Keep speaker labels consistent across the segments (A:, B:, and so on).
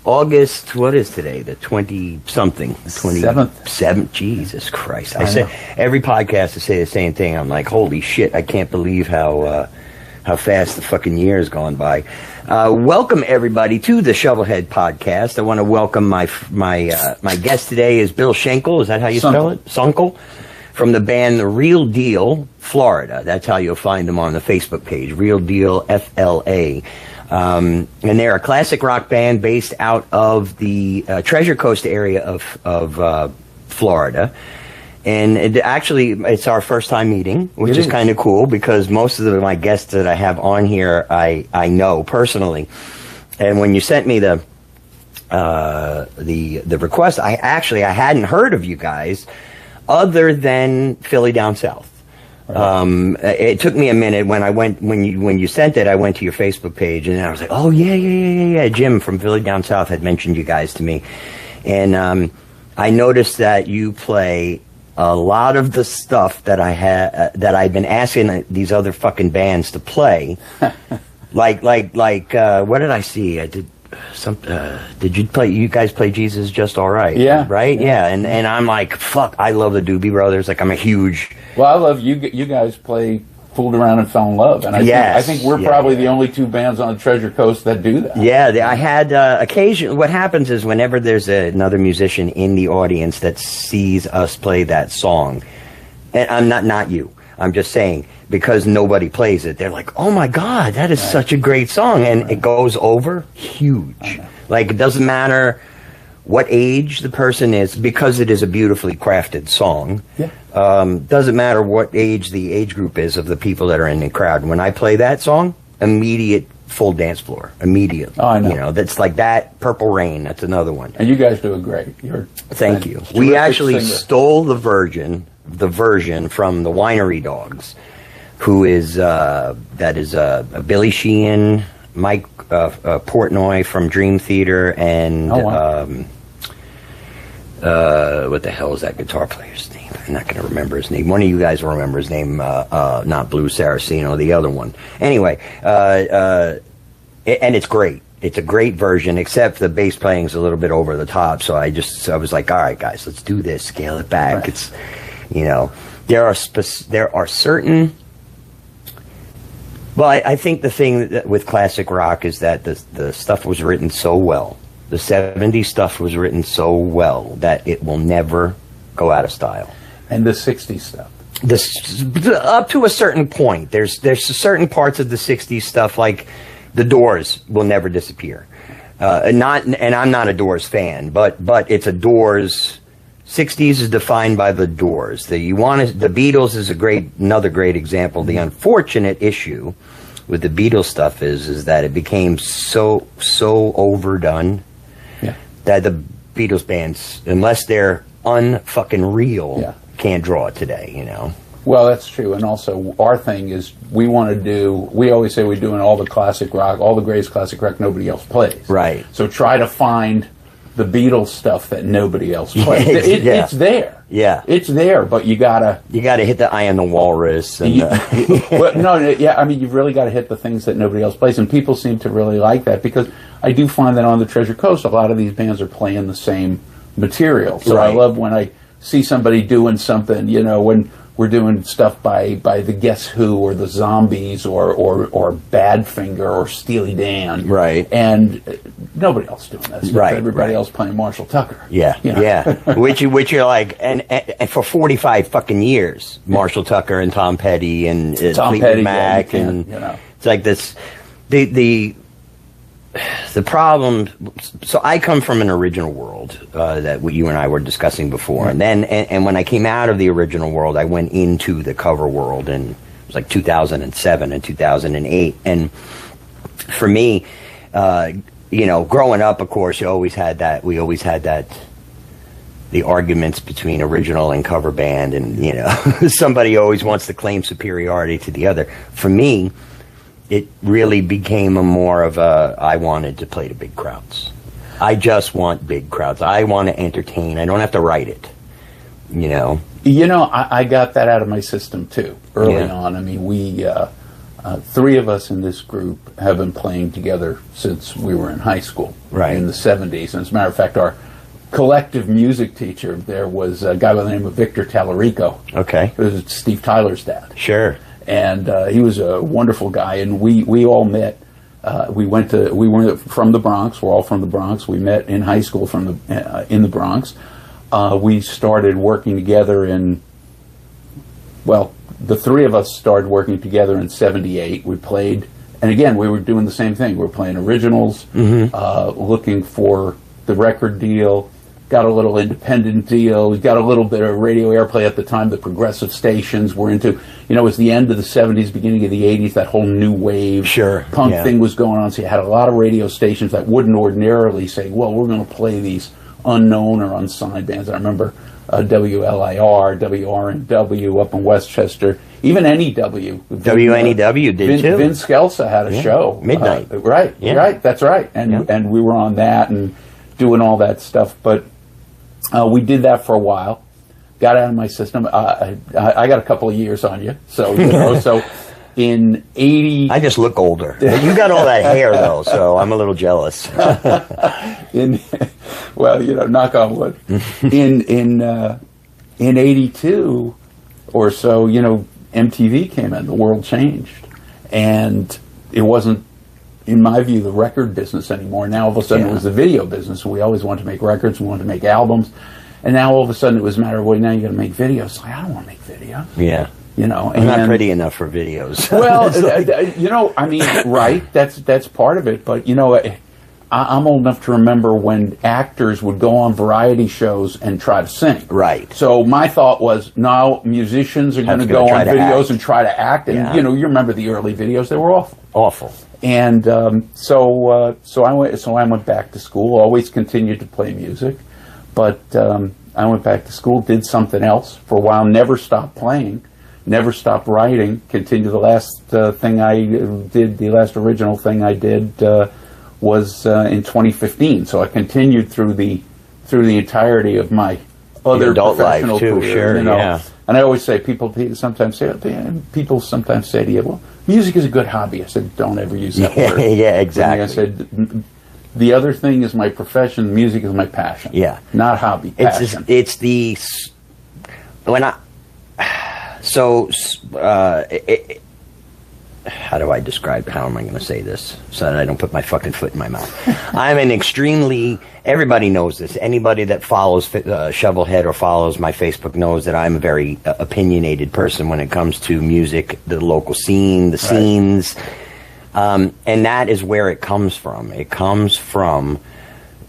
A: August, what is today? The 20-something.
B: 7th.
A: Jesus Christ. I say every podcast I say the same thing. I'm like, holy shit, I can't believe how fast the fucking year has gone by. Welcome everybody to the ShovelHed podcast. I want to welcome my guest today is Bill Sunkel. Is that how you spell it? Sunkel. From the band The Real Deal, Florida. That's how you'll find them on the Facebook page. Real Deal, FLA. And they're a classic rock band based out of the Treasure Coast area of Florida. And it's our first time meeting, which is kind of cool because most of my guests that I have on here, I know personally. And when you sent me the request, I hadn't heard of you guys other than Philly Down South. It took me a minute when you sent it. I went to your Facebook page and I was like, oh yeah. Jim from Philly Down South had mentioned you guys to me, and I noticed that you play a lot of the stuff that I've been asking these other fucking bands to play. like what did I see? I did some. Did you play? You guys play Jesus Just All Right?
B: Yeah.
A: Right. Yeah. And I'm like, fuck. I love the Doobie Brothers. Like I'm a huge.
B: Well, I love you. You guys play Fooled Around and Fell in Love, and I think we're probably the only two bands on the Treasure Coast that do that. Yeah,
A: I had occasion. What happens is whenever there's another musician in the audience that sees us play that song, and I'm not you. I'm just saying because nobody plays it. They're like, "Oh my God, that is such a great song," and it goes over huge. Like it doesn't matter what age the person is because it is a beautifully crafted song.
B: Yeah.
A: Doesn't matter what age the age group is of the people that are in the crowd. When I play that song, immediate full dance floor. Immediate.
B: Oh, I know.
A: You know, that's like that. Purple Rain, that's another one.
B: And you guys do it great.
A: Thank you. We actually stole the version from the Winery Dogs, who is Billy Sheehan, Mike Portnoy from Dream Theater, and what the hell is that guitar player's name? I'm not going to remember his name. One of you guys will remember his name, not Blue Saraceno, the other one. Anyway, and it's great. It's a great version, except the bass playing is a little bit over the top. So I was like, all right, guys, let's do this. Scale it back. Right. It's, there are certain. Well, I think the thing with classic rock is that the stuff was written so well. The 70s stuff was written so well that it will never go out of style.
B: And the 60s stuff.
A: Up to a certain point. There's certain parts of the 60s stuff, like the Doors will never disappear. And I'm not a Doors fan, but it's a Doors. 60s is defined by the Doors. The Beatles is another great example. The unfortunate issue with the Beatles stuff is that it became so overdone that the Beatles bands, unless they're unfucking real, can't draw it today,
B: Well, that's true. And also, our thing is we always say we're doing all the classic rock, all the greatest classic rock nobody else plays.
A: Right.
B: So try to find the Beatles stuff that nobody else plays. It's there.
A: Yeah.
B: It's there, but you gotta
A: hit the Eye on the Walrus. And,
B: you've really got to hit the things that nobody else plays, and people seem to really like that because I do find that on the Treasure Coast, a lot of these bands are playing the same material. So I love when I see somebody doing something, when we're doing stuff by the Guess Who or the Zombies or Badfinger or Steely Dan.
A: Right.
B: And nobody else doing this.
A: Right.
B: Everybody else playing Marshall Tucker.
A: Yeah. Yeah. which you're like, and for 45 fucking years, Marshall Tucker and Tom Petty and Fleetwood Mac it's like this. The problem. So I come from an original world that you and I were discussing before, and then and when I came out of the original world, I went into the cover world, and it was like 2007 and 2008. And for me, growing up, of course, we always had that. The arguments between original and cover band, and somebody always wants to claim superiority to the other. For me, it really became I wanted to play to big crowds. I just want big crowds. I want to entertain. I don't have to write it, I got that out of my system too early on. I mean,
B: Three of us in this group have been playing together since we were in high school, in the 70s. And as a matter of fact, our collective music teacher there was a guy by the name of Victor Tallarico.
A: Okay.
B: It was Steve Tyler's dad.
A: Sure.
B: And he was a wonderful guy, and we all met. We were from the Bronx. We're all from the Bronx. We met in high school in the Bronx. We started working together the three of us started working together in '78. We played, and again, we were doing the same thing. We were playing originals, looking for the record deal, got a little independent deal. We got a little bit of radio airplay at the time. The progressive stations were into, it was the end of the 70s, beginning of the 80s, that whole new wave punk thing was going on. So you had a lot of radio stations that wouldn't ordinarily say, well, we're going to play these unknown or unsigned bands. I remember WLIR, WRNW up in Westchester, even NEW.
A: WNEW did too.
B: Vince Scelsa had a show.
A: Midnight.
B: Right, that's right. And we were on that and doing all that stuff. But we did that for a while. Got out of my system. I got a couple of years on you. So, so in 80...
A: I just look older. You got all that hair, though, so I'm a little jealous.
B: Knock on wood. In 82 or so, MTV came in. The world changed. And it wasn't, in my view, the record business anymore. Now, all of a sudden, it was the video business. We always wanted to make records. We wanted to make albums. And now, all of a sudden, it was a matter of, now you got to make videos. Like, I don't want to make videos.
A: Yeah.
B: I'm
A: not pretty enough for videos.
B: Well, right. That's part of it. But, I'm old enough to remember when actors would go on variety shows and try to sing.
A: Right.
B: So my thought was, now musicians are going to go on videos and try to act. And, you remember the early videos. They were awful.
A: Awful.
B: And so I went back to school, always continued to play music. But I went back to school, did something else for a while, never stopped playing. Never stopped writing. Continued. The last thing I did, the last original thing I did was in 2015. So I continued through the entirety of my other
A: adult
B: professional
A: life too,
B: career.
A: sure, yeah.
B: And I always say, people sometimes say to you, well, music is a good hobby. I said, don't ever use that word.
A: Yeah, exactly.
B: And I said, the other thing is my profession. Music is my passion.
A: Yeah,
B: not hobby. Passion.
A: How do I describe, how am I going to say this so that I don't put my fucking foot in my mouth? I'm an extremely, everybody knows this. Anybody that follows ShovelHed or follows my Facebook knows that I'm a very opinionated person when it comes to music, the local scene, the scenes. And that is where it comes from. It comes from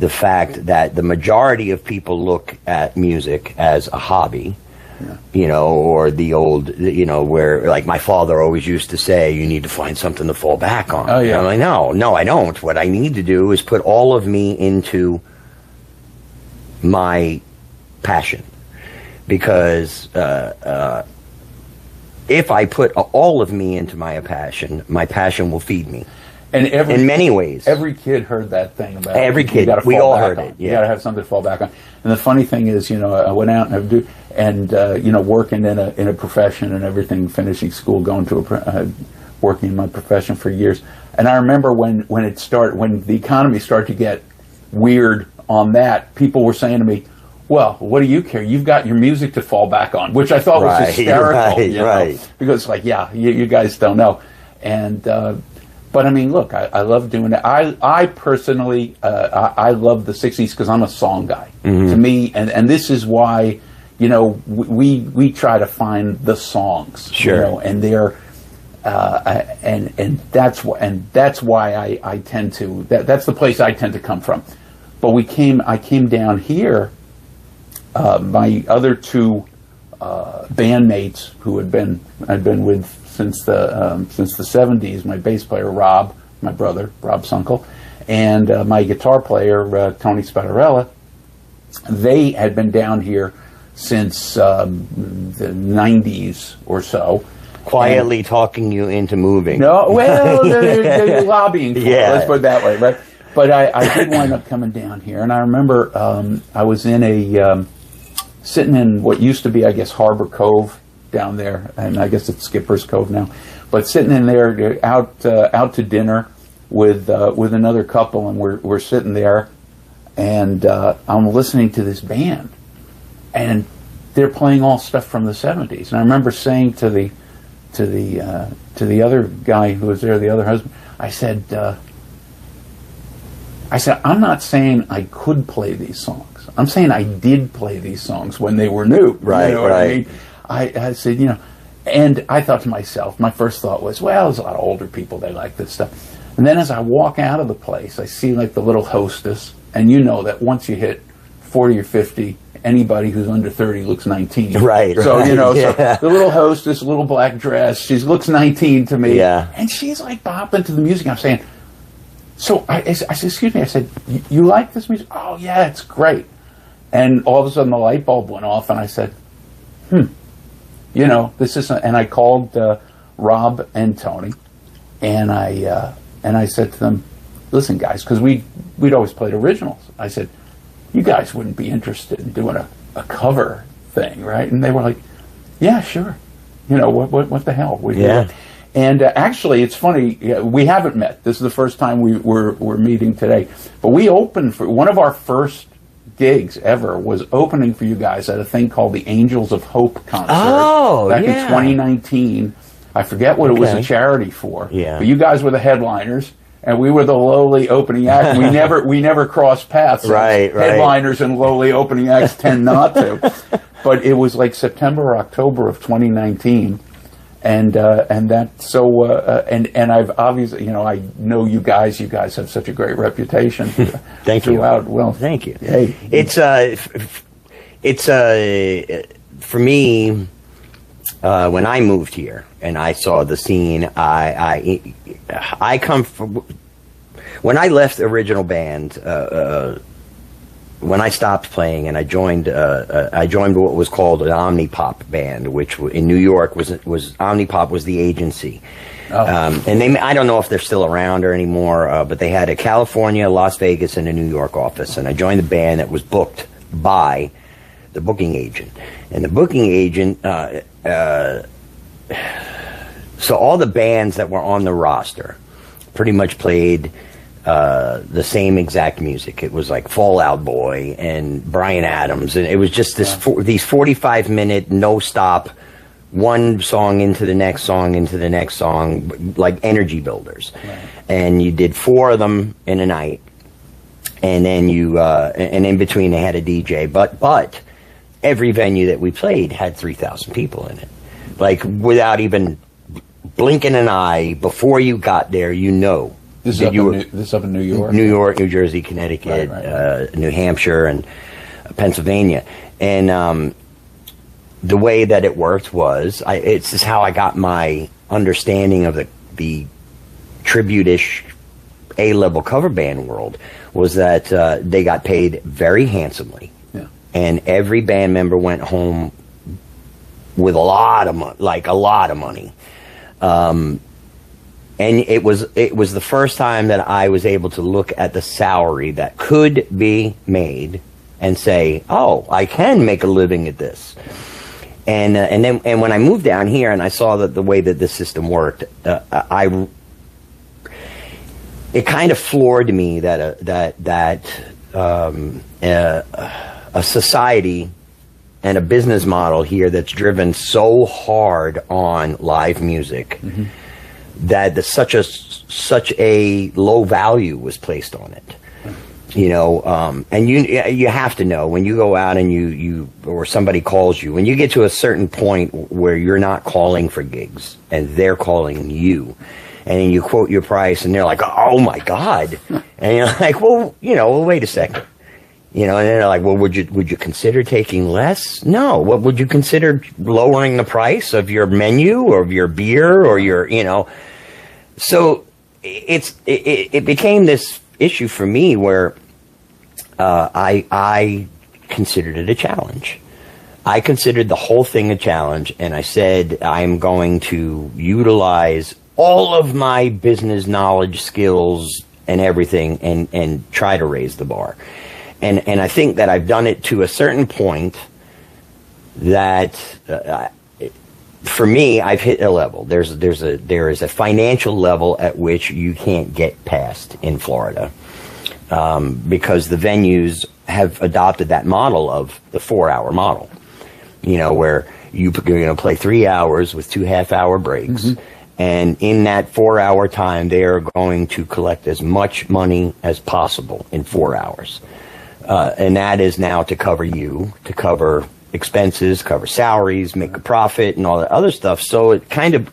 A: the fact that the majority of people look at music as a hobby. Or the old, where, like, my father always used to say, you need to find something to fall back on.
B: Oh, yeah.
A: And I'm like, no, I don't. What I need to do is put all of me into my passion. Because if I put all of me into my passion will feed me. And in many ways.
B: Every kid heard that thing about
A: every kid. We all heard it.
B: You got to have something to fall back on. And the funny thing is, I went out and working in a profession and everything, finishing school, going to working in my profession for years. And I remember when the economy started to get weird on that, people were saying to me, well, what do you care? You've got your music to fall back on, which I thought was hysterical. Right. Because you guys don't know. And but I mean, look, I love doing it. I personally, I love the 60s because I'm a song guy. Mm-hmm. To me, and this is why, we try to find the songs.
A: Sure.
B: And they're, and that's why I tend to, that's the place I tend to come from. But I came down here, my other two bandmates who I'd been with since the 70s, my bass player Rob, my brother Rob Sunkel, and my guitar player Tony Spattarella, they had been down here since the 90s or so.
A: Quietly talking you into moving.
B: No, well, they're lobbying for it, let's put it that way, right? But I did wind up coming down here, and I remember I was in sitting in what used to be, I guess, Harbor Cove down there, and I guess it's Skipper's Cove now. But sitting in there, out to dinner with another couple, and we're sitting there, and I'm listening to this band, and they're playing all stuff from the 70s. And I remember saying to the other guy who was there, the other husband, I said, I'm not saying I could play these songs. I'm saying I did play these songs when they were new.
A: Right,
B: you know what
A: right.
B: I mean? I said, and I thought to myself, my first thought was, well, there's a lot of older people, they like this stuff. And then as I walk out of the place, I see like the little hostess, and you know that once you hit 40 or 50, anybody who's under 30 looks 19.
A: Right.
B: So,
A: yeah.
B: so the little hostess, little black dress, she looks 19 to me.
A: Yeah.
B: And she's like bopping to the music. I'm saying, so I said, excuse me, I said, you like this music? Oh, yeah, it's great. And all of a sudden the light bulb went off, and I said, this isn't, and I called Rob and Tony, and I said to them, listen, guys, because we'd always played originals. I said, you guys wouldn't be interested in doing a cover thing, right? And they were like, yeah, sure. What the hell?
A: Yeah.
B: And actually, it's funny, we haven't met. This is the first time we're meeting today. But we opened for, one of our first gigs ever was opening for you guys at a thing called the Angels of Hope concert. Back in 2019. I forget what it was a charity for.
A: Yeah.
B: But you guys were the headliners, and we were the lowly opening act. We never crossed paths.
A: Right.
B: Headliners and lowly opening acts tend not to. But it was like September or October of 2019. And that, so, and I've obviously, I know you guys have such a great reputation.
A: Thank you.
B: Well,
A: thank you.
B: Hey.
A: It's for me, when I moved here and I saw the scene, I come from, when I left the original band, when I stopped playing and I joined what was called an Omnipop band, which in New York was Omnipop was the agency. Oh. And I don't know if they're still around or anymore, but they had a California, Las Vegas, and a New York office. And I joined the band that was booked by the booking agent. And the booking agent, so all the bands that were on the roster pretty much played the same exact music. It was like Fall Out Boy and Bryan Adams, and it was just these 45-minute no stop, one song into the next song into the next song, like energy builders. Right. And you did 4 of them in a night, and then and in between they had a DJ. But every venue that we played had 3,000 people in it, like without even blinking an eye. Before you got there, This is up in New York? New York, New Jersey, Connecticut, right. New Hampshire, and Pennsylvania. And the way that it worked was, it's just how I got my understanding of the tribute-ish A-level cover band world, was that they got paid very handsomely. Yeah. And every band member went home with a lot of money. And it was the first time that I was able to look at the salary that could be made and say, oh, I can make a living at this. And then when I moved down here and I saw that the way that the system worked, it kind of floored me that a society and a business model here that's driven so hard on live music. Mm-hmm. That such a low value was placed on it, and you have to know when you go out and you or somebody calls you, when you get to a certain point where you're not calling for gigs and they're calling you, and then you quote your price and they're like, oh my God, and you're like, well, wait a second. And then they're like, well, would you consider taking less? No. What would you consider lowering the price of your menu or of your beer or your, So it became this issue for me where I considered it a challenge. I considered the whole thing a challenge, and I said I'm going to utilize all of my business knowledge, skills, and everything, and try to raise the bar. And I think that I've done it to a certain point that for me, I've hit a level. There is a financial level at which you can't get past in Florida, because the venues have adopted that model of the 4-hour model. You know, where you're going to play 3 hours with 2 half-hour breaks, and in that 4-hour time, they are going to collect as much money as possible in 4 hours, and that is now to cover you, to cover expenses, cover salaries, make a profit, and all that other stuff. So it kind of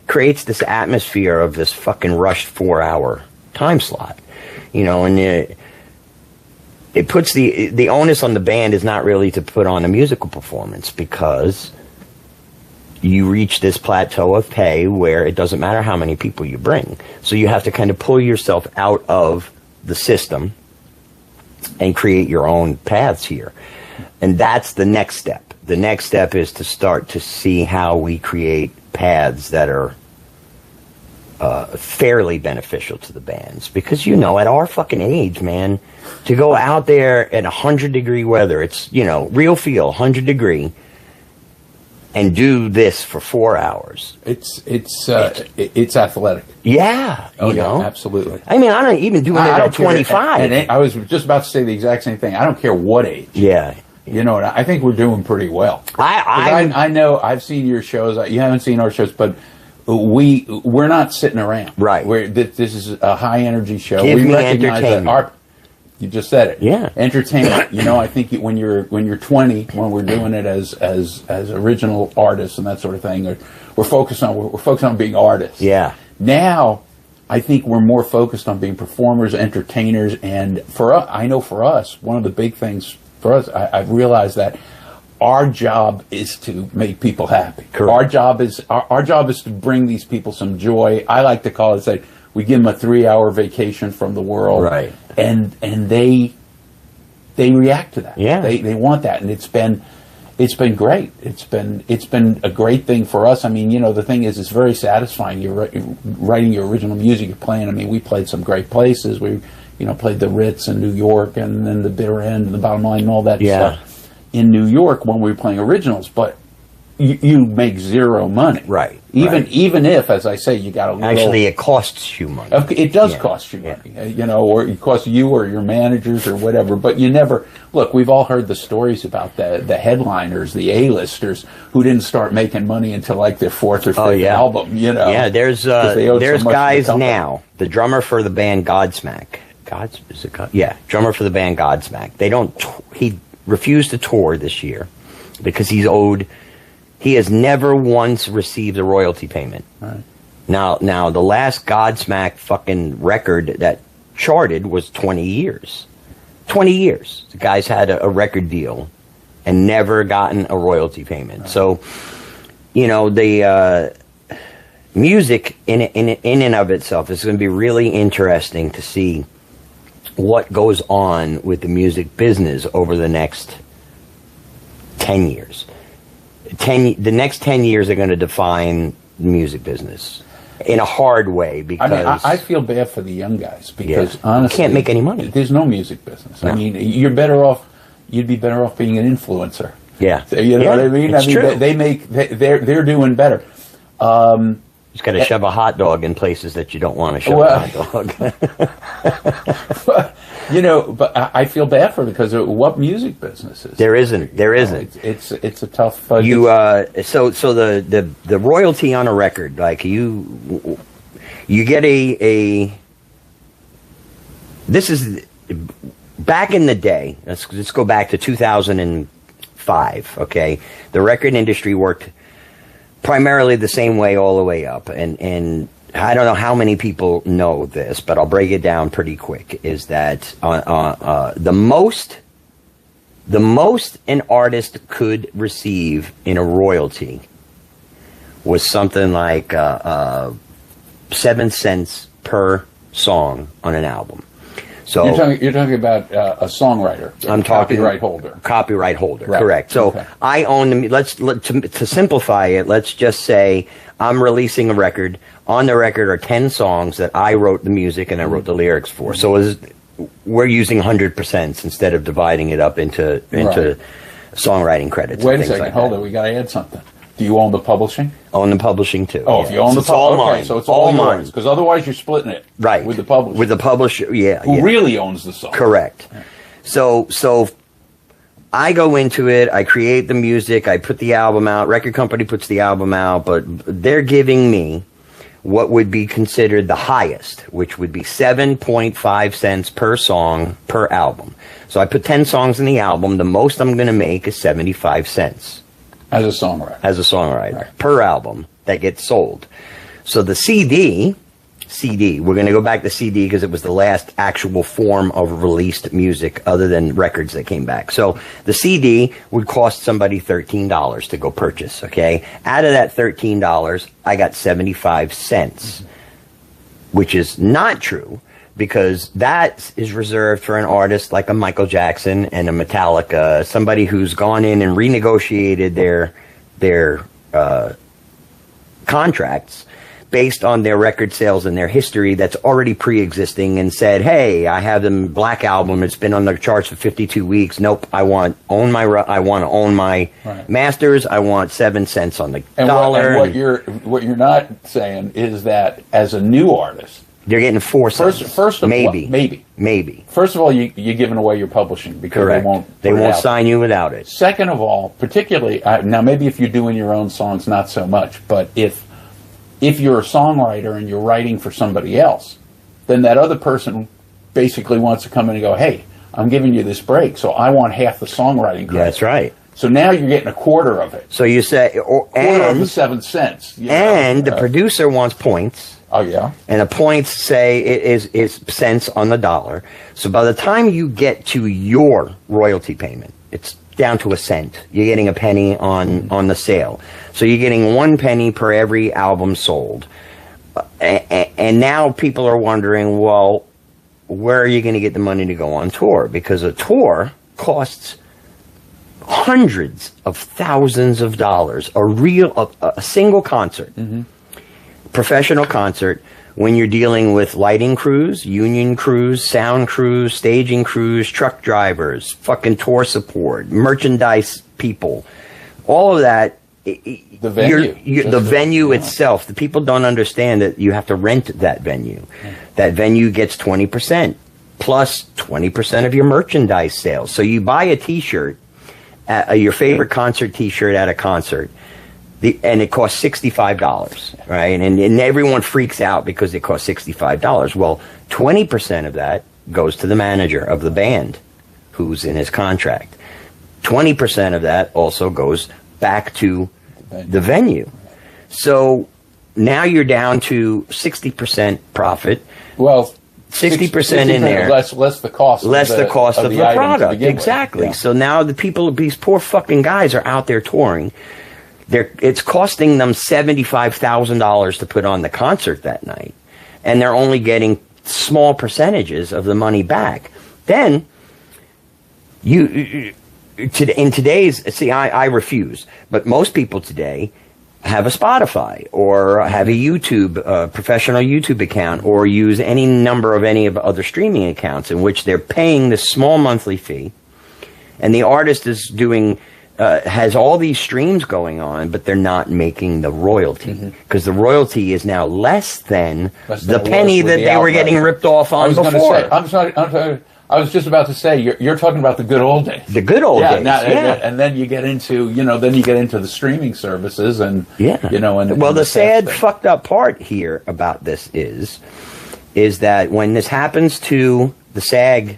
A: creates this atmosphere of this fucking rushed 4-hour time slot, you know, and it puts the onus on the band is not really to put on a musical performance, because you reach this plateau of pay where it doesn't matter how many people you bring. So you have to kind of pull yourself out of the system and create your own paths here. And that's the next step. The next step is to start to see how we create paths that are fairly beneficial to the bands. Because, you know, at our fucking age, man, to go out there at 100-degree weather, it's, you know, real feel, 100-degree, and do this for 4 hours.
B: It's athletic.
A: Yeah.
B: Oh,
A: you know?
B: Absolutely.
A: I mean, I don't even do it at 25.
B: And I was just about to say the exact same thing. I don't care what age.
A: Yeah.
B: You know, I think we're doing pretty well. I know I've seen your shows. You haven't seen our shows, but we're not sitting around.
A: Right.
B: This is a high energy show.
A: Give
B: we
A: me
B: recognize
A: entertainment.
B: You just said it.
A: Yeah.
B: Entertainment. You know, I think when you're 20, when we're doing it as original artists and that sort of thing, we're focused on being artists.
A: Yeah.
B: Now, I think we're more focused on being performers, entertainers, and for us, one of the big things for us, I've realized that our job is to make people happy.
A: Correct.
B: Our job is to bring these people some joy. I like to call it, say, we give them a 3-hour vacation from the world,
A: right?
B: And they react to that.
A: Yeah,
B: they want that, and it's been great. It's been a great thing for us. I mean, you know, the thing is, it's very satisfying. You're writing your original music, you're playing. I mean, we played some great places. We, you know, played the Ritz in New York, and then the Bitter End, and the Bottom Line, and all that stuff in New York when we were playing originals. But you make zero money,
A: right?
B: Even if, as I say, you got a little.
A: Actually, it costs you money.
B: It does cost you money, you know, or it costs you or your managers or whatever. But you never look. We've all heard the stories about the headliners, the A-listers, who didn't start making money until like their 4th or 5th album. You know,
A: there's guys now. The drummer for the band Godsmack. Drummer for the band Godsmack. He refused to tour this year because he's owed. He has never once received a royalty payment.
B: Right.
A: Now, the last Godsmack fucking record that charted was 20 years. 20 years. The guy's had a record deal and never gotten a royalty payment. Right. So, you know, the music in and of itself is going to be really interesting to see what goes on with the music business over the next 10 years. The next 10 years are going to define the music business in a hard way, because
B: I mean, I feel bad for the young guys because honestly,
A: you can't make any money.
B: There's no music business.
A: No.
B: I mean, you'd be better off being an influencer.
A: Yeah,
B: you know what I mean.
A: It's true.
B: They're doing better.
A: You just got to shove a hot dog in places that you don't want to shove a hot dog.
B: You know, but I feel bad for it because of what music business is.
A: There isn't.
B: It's a tough.
A: So the royalty on a record, like you get a. This is back in the day. Let's go back to 2005. Okay, the record industry worked primarily the same way all the way up, and I don't know how many people know this, but I'll break it down pretty quick. Is that the most an artist could receive in a royalty was something like 7 cents per song on an album. So
B: you're talking about a songwriter.
A: I'm talking
B: copyright holder.
A: Copyright holder,
B: right.
A: Correct. So I own them. To simplify it, let's just say I'm releasing a record. On the record are 10 songs that I wrote the music and I wrote the lyrics for. So we're using 100% instead of dividing it up into songwriting credits.
B: Wait a second, hold it. We got to add something. Do you own the publishing?
A: Own the publishing too.
B: Oh, if you own the publishing,
A: all mine.
B: So it's all mine. Because otherwise, you're splitting it.
A: Right.
B: With the publisher.
A: With the publisher, yeah.
B: Who really owns the song?
A: Correct. Yeah. So I go into it. I create the music. I put the album out. Record company puts the album out, but they're giving me what would be considered the highest, which would be 7.5 cents per song per album. So I put 10 songs in the album. The most I'm going to make is 75 cents.
B: As a songwriter.
A: Right. Per album that gets sold. So the CD, we're going to go back to CD because it was the last actual form of released music other than records that came back. So the CD would cost somebody $13 to go purchase, okay? Out of that $13, I got 75 cents, which is not true because that is reserved for an artist like a Michael Jackson and a Metallica, somebody who's gone in and renegotiated their contracts based on their record sales and their history that's already pre-existing and said, hey, I have the Black Album. It's been on the charts for 52 weeks. Nope, I want to own my
B: right.
A: masters. I want 7 cents on the dollar.
B: What you're not saying is that as a new artist,
A: they're getting 4 cents.
B: First of
A: maybe.
B: First of all, you're giving away your publishing because
A: Correct. They won't sign you without it.
B: Second of all, particularly now, maybe if you're doing your own songs, not so much. But if you're a songwriter and you're writing for somebody else, then that other person basically wants to come in and go, hey, I'm giving you this break, so I want half the songwriting credit.
A: That's right.
B: So now you're getting a quarter of it.
A: So you say,
B: quarter of the 7 cents.
A: The producer wants points.
B: Oh, yeah.
A: And the points say it is cents on the dollar. So by the time you get to your royalty payment, it's down to a cent. You're getting a penny on the sale. So you're getting 1 penny per every album sold. And now people are wondering, well, where are you going to get the money to go on tour? Because a tour costs hundreds of thousands of dollars. A single concert. Mm-hmm. Professional concert, when you're dealing with lighting crews, union crews, sound crews, staging crews, truck drivers, fucking tour support, merchandise people, all of that.
B: The venue.
A: The venue itself. The people don't understand that you have to rent that venue. That venue gets 20% plus 20% of your merchandise sales. So you buy a T-shirt, your favorite concert T-shirt at a concert, and it costs $65, right? And everyone freaks out because it costs $65. Well, 20% of that goes to the manager of the band who's in his contract. 20% of that also goes back to the venue. So now you're down to 60% profit.
B: Well,
A: 60% in there.
B: Less the cost.
A: Less the cost of the product. Exactly.
B: Yeah.
A: So now these poor fucking guys are out there touring. It's costing them $75,000 to put on the concert that night, and they're only getting small percentages of the money back. Then, in today's, I refuse, but most people today have a Spotify or have a YouTube, professional YouTube account, or use any number of other streaming accounts in which they're paying this small monthly fee, and the artist is doing. Has all these streams going on, but they're not making the royalty because the royalty is now less than the penny that they were getting ripped off on before.
B: I was just about to say you're talking about the good old days.
A: The good old days,
B: and then you get into the streaming services and
A: the sad fucked up part here about this is that when this happens to the SAG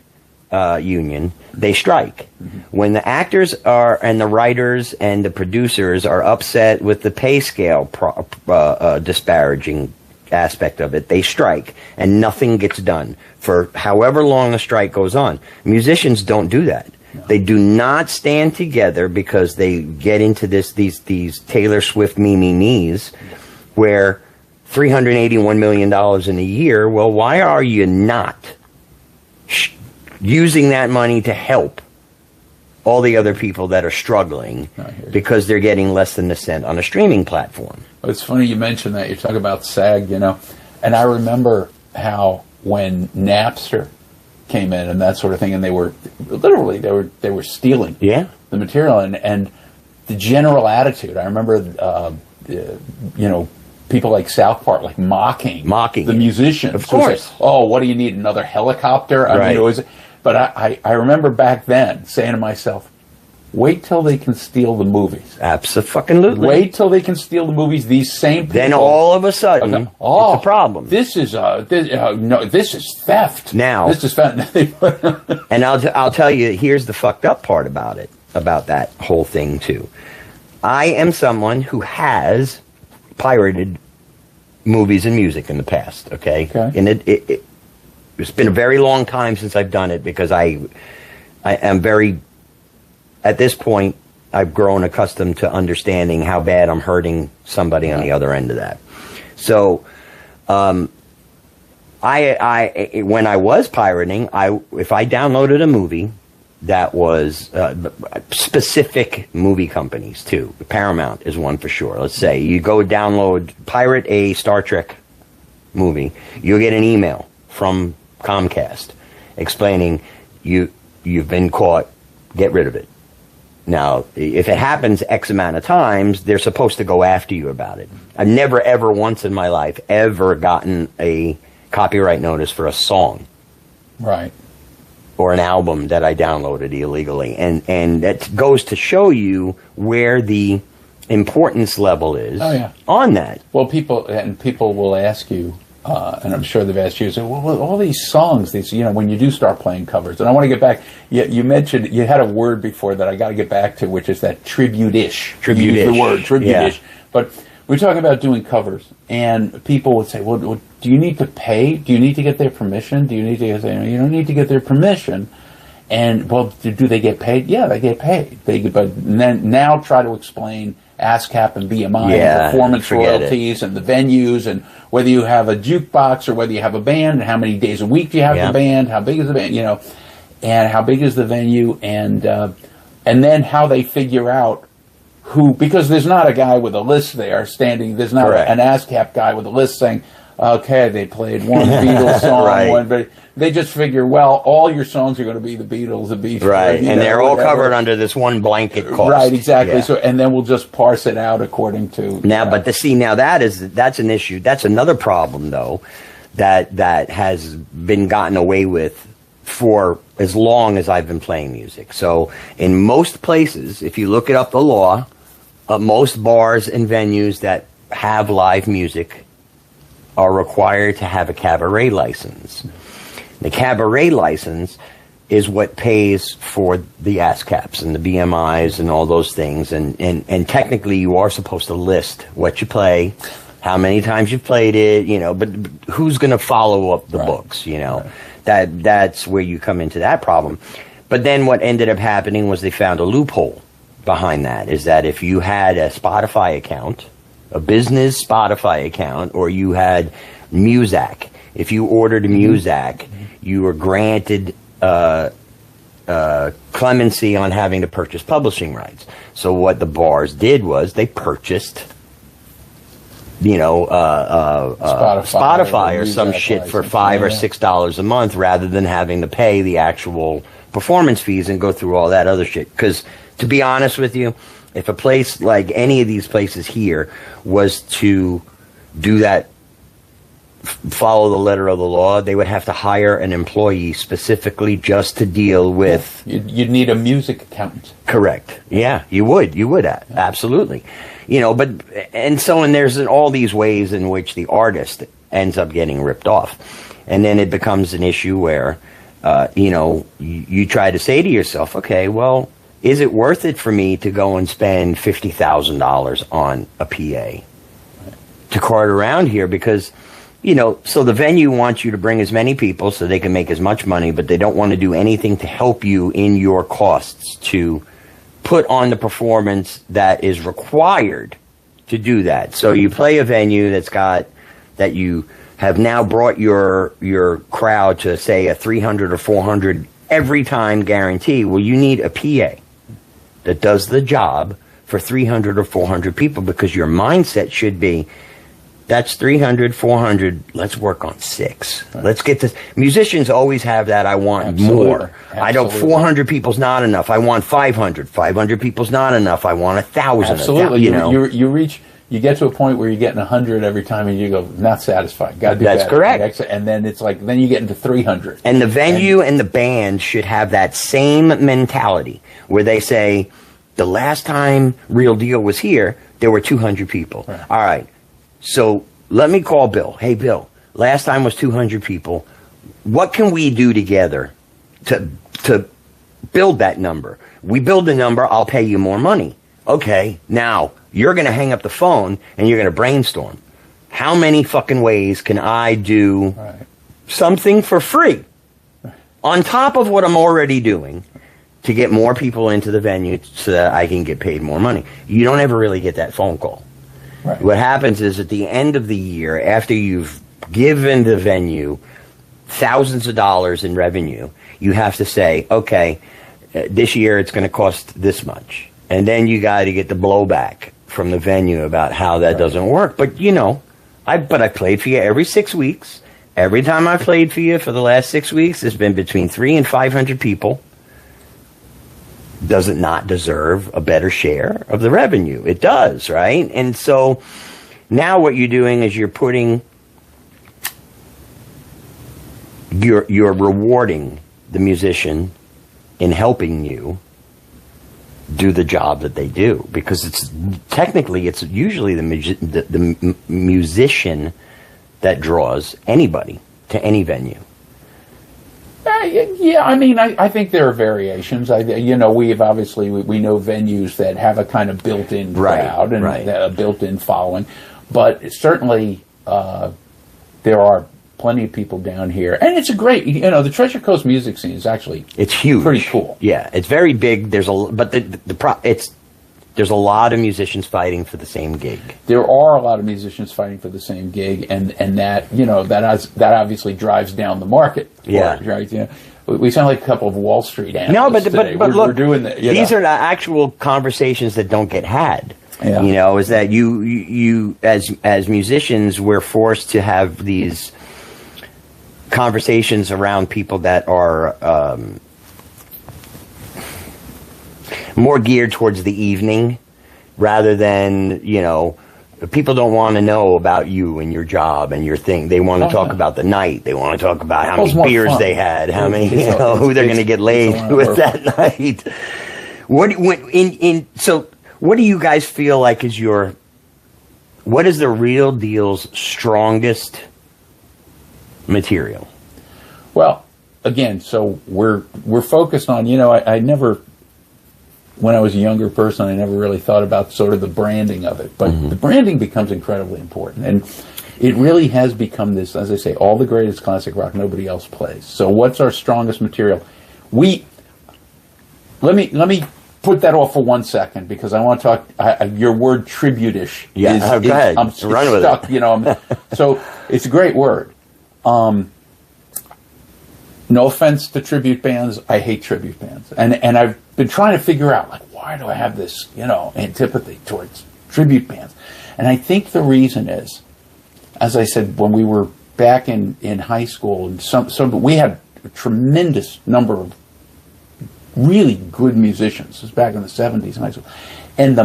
A: union, they strike. When the actors and the writers and the producers are upset with the pay scale disparaging aspect of it, they strike and nothing gets done for however long the strike goes on. Musicians don't do that. No. They do not stand together because they get into these Taylor Swift me's where $381 million in a year. Well, why are you not using that money to help all the other people that are struggling because they're getting less than a cent on a streaming platform?
B: It's funny you mentioned that. You're talking about SAG, and I remember how when Napster came in and that sort of thing, and they were literally they were stealing the material, and the general attitude. I remember, people like South Park, like mocking the musicians.
A: Of course.
B: Say, oh, what do you need? Another helicopter? I mean, it was. But I remember back then saying to myself, wait till they can steal the movies.
A: Absolutely.
B: Wait till they can steal the movies. These same people.
A: Then all of a sudden, it's a problem.
B: This is this is theft.
A: Now,
B: this is theft.
A: And I'll tell you, here's the fucked up part about it, about that whole thing too. I am someone who has pirated movies and music in the past. Okay. And it's been a very long time since I've done it because I am very. At this point, I've grown accustomed to understanding how bad I'm hurting somebody on the other end of that. So, I when I was pirating, if I downloaded a movie that was specific movie companies too. Paramount is one for sure. Let's say you go pirate a Star Trek movie, you'll get an email from Comcast explaining you've been caught, get rid of it. Now, if it happens X amount of times, they're supposed to go after you about it. I've never, ever once in my life ever gotten a copyright notice for a song.
B: Right.
A: Or an album that I downloaded illegally. And that goes to show you where the importance level is on that.
B: Well, people will ask you, and I'm sure they've asked you, so, well, all these songs, when you do start playing covers, and I want to get back, you mentioned, you had a word before that I got to get back to, which is that tribute-ish.
A: Tribute-ish.
B: The word, tribute-ish. Yeah. But we're talking about doing covers, and people would say, well, do you need to pay? Do you need to get their permission? Do you need to say, you don't need to get their permission? And, well, do they get paid? Yeah, they get paid. But then now try to explain ASCAP and BMI and performance royalties and the venues and whether you have a jukebox or whether you have a band and how many days a week do you have the band, how big is the band, and how big is the venue, and then how they figure out who, because there's not a guy with a list there standing, there's not an ASCAP guy with a list saying, okay, they played one Beatles song, but they just figure, well, all your songs are going to be the Beatles, the Beatles,
A: and they're all covered under this one blanket cost.
B: Right, exactly. Yeah. So, and then we'll just parse it out according to
A: now that's an issue. That's another problem, though, that has been gotten away with for as long as I've been playing music. So, in most places, if you look it up, the law, most bars and venues that have live music are required to have a cabaret license. The cabaret license is what pays for the ASCAPs and the BMIs and all those things. And technically you are supposed to list what you play, how many times you've played it, but who's going to follow up the books, That's where you come into that problem. But then what ended up happening was they found a loophole behind that, is that if you had a Spotify account, a business Spotify account, or you had Muzak, if you ordered Muzak, you were granted clemency on having to purchase publishing rights. So what the bars did was they purchased, Spotify or some shit for $5 or $6 a month, rather than having to pay the actual performance fees and go through all that other shit. Because to be honest with you, if a place like any of these places here was to do that, follow the letter of the law, they would have to hire an employee specifically just to deal with...
B: You'd need a music accountant.
A: Correct. Yeah, you would. Absolutely. And there's all these ways in which the artist ends up getting ripped off. And then it becomes an issue where, you try to say to yourself, okay, well, is it worth it for me to go and spend $50,000 on a PA to cart around here? Because, so the venue wants you to bring as many people so they can make as much money, but they don't want to do anything to help you in your costs to put on the performance that is required to do that. So you play a venue that you have now brought your crowd to, say, a 300 or 400 every time guarantee. Well, you need a PA that does the job for 300 or 400 people, because your mindset should be, That's 300, 400. Let's work on 6. Right. Let's get this. Musicians always have that. I want more. Absolutely. I don't. 400 people's not enough. I want 500. 500 people's not enough. I want 1,000.
B: Absolutely. You get to a point where you're getting 100 every time, and you go, not satisfied. Got to do
A: That's
B: better.
A: correct.
B: And then it's like, then you get into 300.
A: And the venue and the band should have that same mentality where they say, the last time Real Deal was here, there were 200 people. Right. All right. So let me call Bill. Hey, Bill, last time was 200 people. What can we do together to build that number? We build the number, I'll pay you more money. Okay, now you're going to hang up the phone and you're going to brainstorm. How many fucking ways can I do something for free on top of what I'm already doing to get more people into the venue so that I can get paid more money? You don't ever really get that phone call. Right. What happens is at the end of the year, after you've given the venue thousands of dollars in revenue, you have to say, okay, this year it's going to cost this much. And then you got to get the blowback from the venue about how that doesn't work. But, you know, I played for you every 6 weeks. Every time I played for you for the last 6 weeks, there's been between 300 and 500 people. Does it not deserve a better share of the revenue? It does, right? And so now what you're doing is you're putting, you're rewarding the musician in helping you do the job that they do, because it's usually the musician that draws anybody to any venue.
B: Yeah, I mean, I think there are variations. We know venues that have a kind of built-in crowd and a built-in following, but certainly there are plenty of people down here, and it's a great, the Treasure Coast music scene is actually,
A: it's huge,
B: pretty cool.
A: Yeah, it's very big. There's a lot of musicians fighting for the same gig.
B: There are a lot of musicians fighting for the same gig, and that that obviously drives down the market.
A: Yeah,
B: right. Yeah, we sound like a couple of Wall Street analysts.
A: No, but look,
B: we're doing that.
A: These are the actual conversations that don't get had.
B: Yeah.
A: Is that you as musicians, we're forced to have these conversations around people that are more geared towards the evening rather than, people don't want to know about you and your job and your thing. They want to talk about the night. They want to talk about how many beers they had, how many, who they're going to get laid with that night. So what do you guys feel like is what is the Real Deal's strongest material?
B: Well, again, so we're focused on, I never, when I was a younger person, I never really thought about sort of the branding of it, but the branding becomes incredibly important, and it really has become this, as I say, all the greatest classic rock nobody else plays. So what's our strongest material? Let me put that off for 1 second, because I want to talk. Your word tribute-ish.
A: Yeah, go ahead.
B: I'm
A: Run with
B: stuck.
A: It.
B: So it's a great word. No offense to tribute bands, I hate tribute bands, and I've been trying to figure out, like, why do I have this antipathy towards tribute bands? And I think the reason is, as I said, when we were back in high school, and we had a tremendous number of really good musicians. This was back in the 70s in high school. And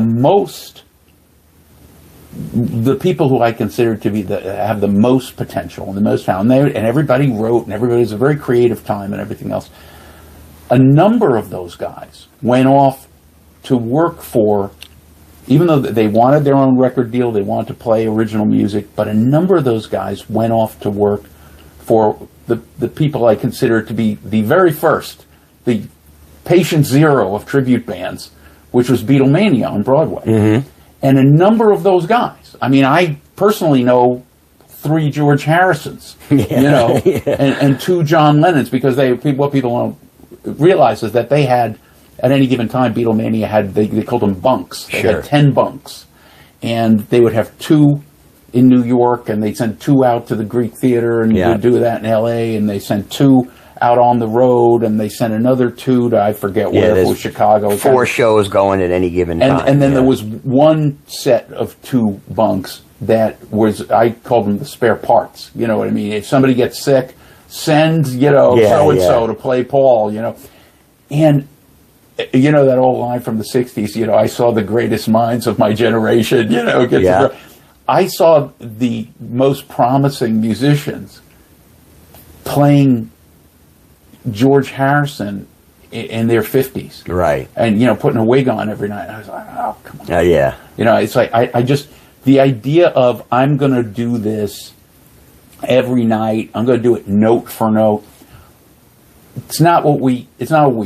B: the people who I consider to be have the most potential and the most talent, and everybody wrote, and everybody was a very creative time and everything else. A number of those guys went off to work for, even though they wanted their own record deal, they wanted to play original music, but a number of those guys went off to work for the people I consider to be the very first, the patient zero of tribute bands, which was Beatlemania on Broadway. Mm-hmm. And a number of those guys. I mean, I personally know 3 George Harrisons, and 2 John Lennons, because what people don't realize is that they had, at any given time, Beatlemania had, they called them bunks. They had 10 bunks. And they would have 2 in New York, and they'd send 2 out to the Greek Theater, and would do that in L.A., and they sent 2 out on the road, and they sent another 2 to, I forget where, it was Chicago.
A: 4 shows going at any given time.
B: And then there was one set of 2 bunks that was, I called them the spare parts. You know what I mean? If somebody gets sick, send, so-and-so to play Paul, And, that old line from the 60s, I saw the greatest minds of my generation, I saw the most promising musicians playing George Harrison in their 50s.
A: Right.
B: And, putting a wig on every night. And I was like, oh, come on.
A: Yeah.
B: It's like, I just, the idea of I'm going to do this every night, I'm going to do it note for note. It's not what we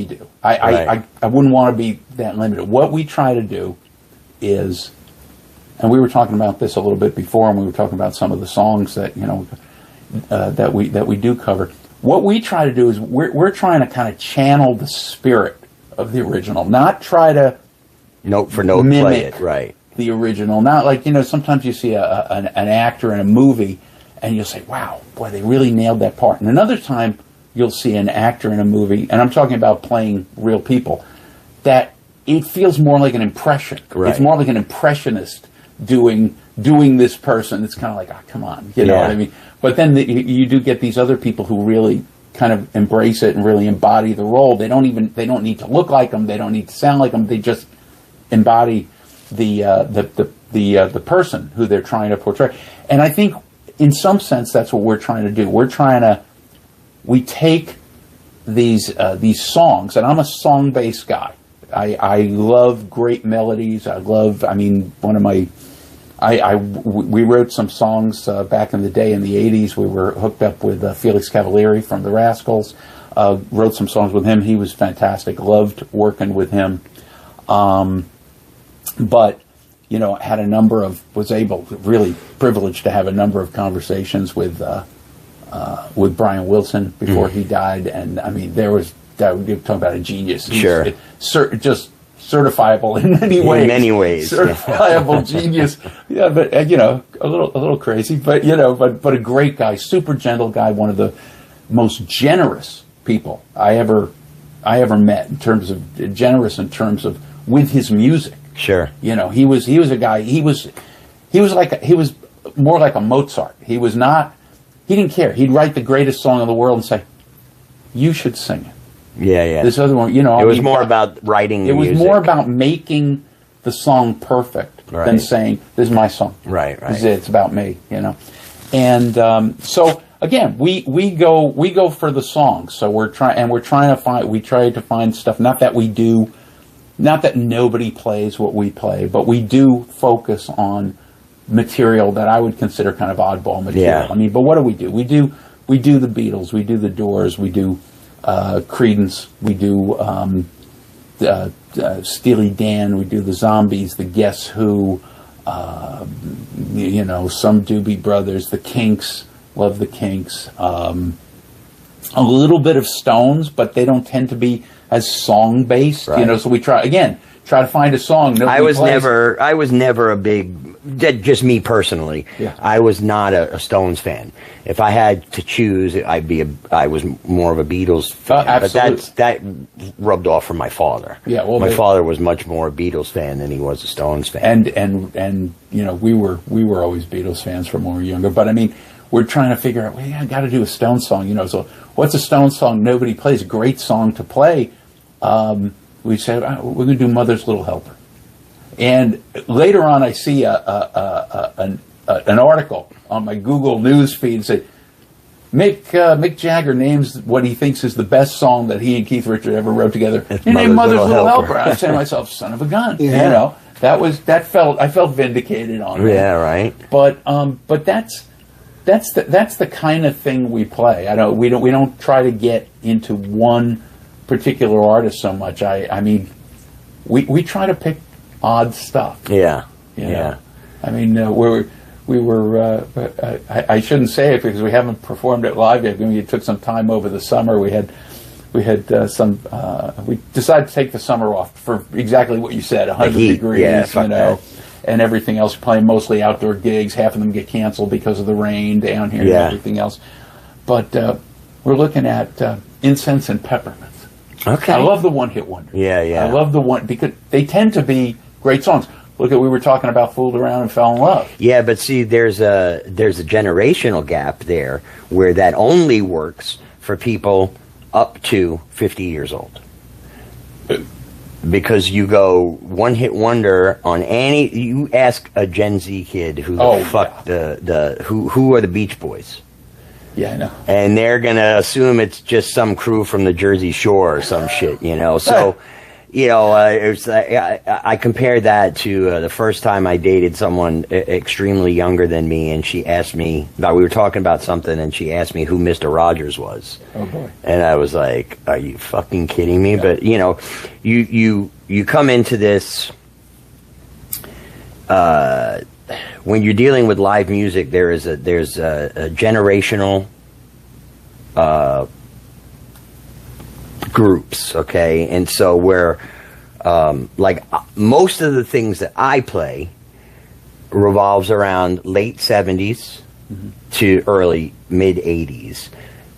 B: do. I wouldn't want to be that limited. What we try to do is, and we were talking about this a little bit before, and we were talking about some of the songs that, that we do cover. What we try to do is we're trying to kind of channel the spirit of the original, not try to
A: note for note play it, right?
B: The original, not like sometimes you see an actor in a movie and you'll say, "Wow, boy, they really nailed that part." And another time you'll see an actor in a movie, and I'm talking about playing real people, that it feels more like an impression. Right. It's more like an impressionist doing this person. It's kind of like, come on, you know what I mean? But then you do get these other people who really kind of embrace it and really embody the role. They don't need to look like them. They don't need to sound like them. They just embody the person who they're trying to portray. And I think in some sense that's what we're trying to do. We take these songs, and I'm a song-based guy. I love great melodies. We wrote some songs back in the day in the 80s. We were hooked up with Felix Cavalieri from the Rascals. Wrote some songs with him. He was fantastic. Loved working with him. But, really privileged to have a number of conversations with Brian Wilson before he died. And, you're talking about a genius.
A: Sure.
B: Just certifiable in many ways.
A: In many ways.
B: Certifiable genius. Yeah, but, a little crazy, but a great guy, super gentle guy, one of the most generous people I ever met in terms of with his music.
A: Sure.
B: He was a guy, he was more like a Mozart. He didn't care. He'd write the greatest song in the world and say, "You should sing it."
A: Yeah.
B: This other one,
A: it was more about writing the music.
B: It was more about making the song perfect than saying, "This is my song."
A: Right.
B: It's about me, And so again, we go for the songs. So we try to find stuff. Not that nobody plays what we play, but we do focus on material that I would consider kind of oddball material.
A: Yeah.
B: But what do? We do the Beatles, we do the Doors, we do Creedence, we do Steely Dan, we do the Zombies, the Guess Who, some Doobie Brothers, the Kinks, love the Kinks, a little bit of Stones, but they don't tend to be as song based,
A: right.
B: So we try to find a song.
A: I was never a big, just me personally.
B: Yeah.
A: I was not a Stones fan. If I had to choose, I was more of a Beatles fan.
B: Absolutely.
A: But that rubbed off from my father.
B: Yeah, well,
A: my father was much more a Beatles fan than he was a Stones fan.
B: And we were always Beatles fans from when we were younger. But we're trying to figure out, I got to do a Stones song, So what's a Stones song nobody plays? A great song to play. We said, we're going to do Mother's Little Helper. And later on, I see an article on my Google News feed that said, Mick Jagger names what he thinks is the best song that he and Keith Richards ever wrote together. He named Mother's Little Helper. I said to myself, son of a gun.
A: Yeah.
B: I felt vindicated on that.
A: Yeah, right.
B: But that's the kind of thing we play. We don't try to get into one particular artist so much. We try to pick odd stuff.
A: Yeah.
B: Yeah. We were. I shouldn't say it because we haven't performed it live yet. We took some time over the summer. We had some. We decided to take the summer off for exactly what you said, 100 degrees, and everything else. Playing mostly outdoor gigs. Half of them get canceled because of the rain down here and everything else. But we're looking at Incense and Peppermint.
A: Okay.
B: I love the one-hit wonder.
A: Yeah.
B: I love the one because they tend to be great songs. Look at, we were talking about Fooled Around and Fell in Love.
A: Yeah, but see, there's a generational gap there where that only works for people up to 50 years old. Because you go one-hit wonder on any... You ask a Gen Z kid who who are the Beach Boys.
B: Yeah, I know.
A: And they're going to assume it's just some crew from the Jersey Shore or some shit, you know. So, you know, I compared that to the first time I dated someone extremely younger than me, and she asked me, we were talking about something, and she asked me who Mr. Rogers was.
B: Oh, boy.
A: And I was like, are you fucking kidding me? Yeah. But, you know, you come into this... when you're dealing with live music, there's a generational groups, okay? And so where like most of the things that I play revolves around late 70s to early mid 80s.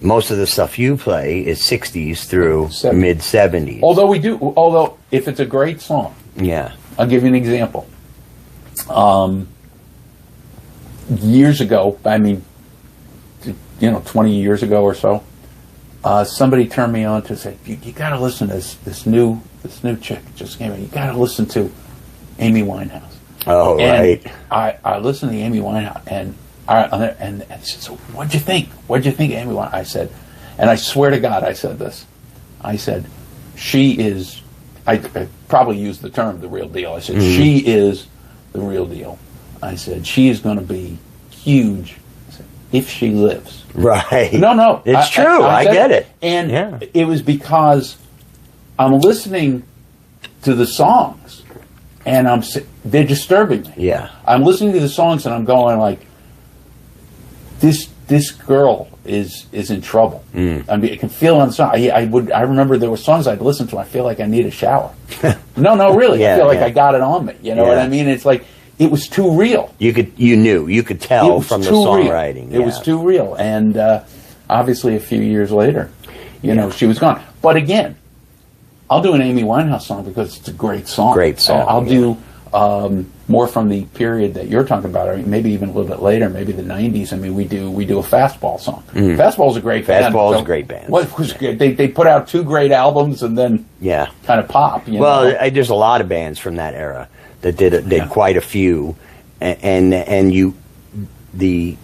A: Most of the stuff you play is 60s through mid 70s.
B: Although if it's a great song,
A: yeah,
B: I'll give you an example. Years ago, I mean, 20 years ago or so, somebody turned me on to say, you got to listen to this new chick just came in. You got to listen to Amy Winehouse.
A: Oh,
B: and
A: right.
B: I listened to Amy Winehouse, and she said, so what'd you think? What'd you think of Amy Winehouse? I said, and I swear to God, I said this. I said, she is. I probably used the term the real deal. I said, she is the real deal. I said, she is going to be huge if she lives.
A: Right.
B: No.
A: It's true. I get it.
B: And it was because I'm listening to the songs, and they're disturbing me.
A: Yeah.
B: I'm listening to the songs, and I'm going like, this girl is in trouble. I mean, I can feel it on the song. I remember there were songs I'd listen to. I feel like I need a shower. No, really. I feel like I got it on me. You know what I mean? It's like it was too real.
A: You could tell from the songwriting.
B: It was too real, and obviously a few years later, she was gone. But again, I'll do an Amy Winehouse song because it's a great song.
A: Great song.
B: I'll do more from the period that you're talking about, or maybe even a little bit later, maybe the 90s. I mean, we do a Fastball song. Fastball's a great band.
A: Fastball's a great band.
B: They put out 2 great albums and then kind of pop.
A: There's a lot of bands from that era that did quite a few, and the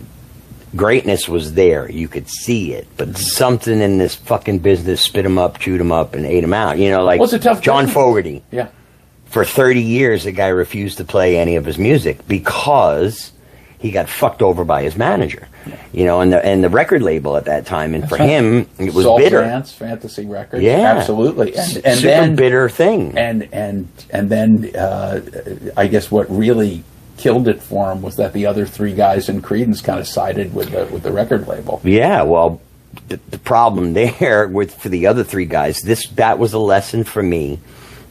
A: greatness was there. You could see it, but something in this fucking business spit them up, chewed them up, and ate them out. Like John Fogerty.
B: Yeah.
A: For 30 years, the guy refused to play any of his music because he got fucked over by his manager. Yeah. And the record label at that time, and for him, it was
B: Salt
A: bitter.
B: Dance, Fantasy Records.
A: Yeah,
B: absolutely. And
A: super
B: then
A: bitter thing.
B: And then I guess what really killed it for him was that the other 3 guys in Creedence kind of sided with the record label.
A: Yeah, well, the problem there for the other 3 guys, that was a lesson for me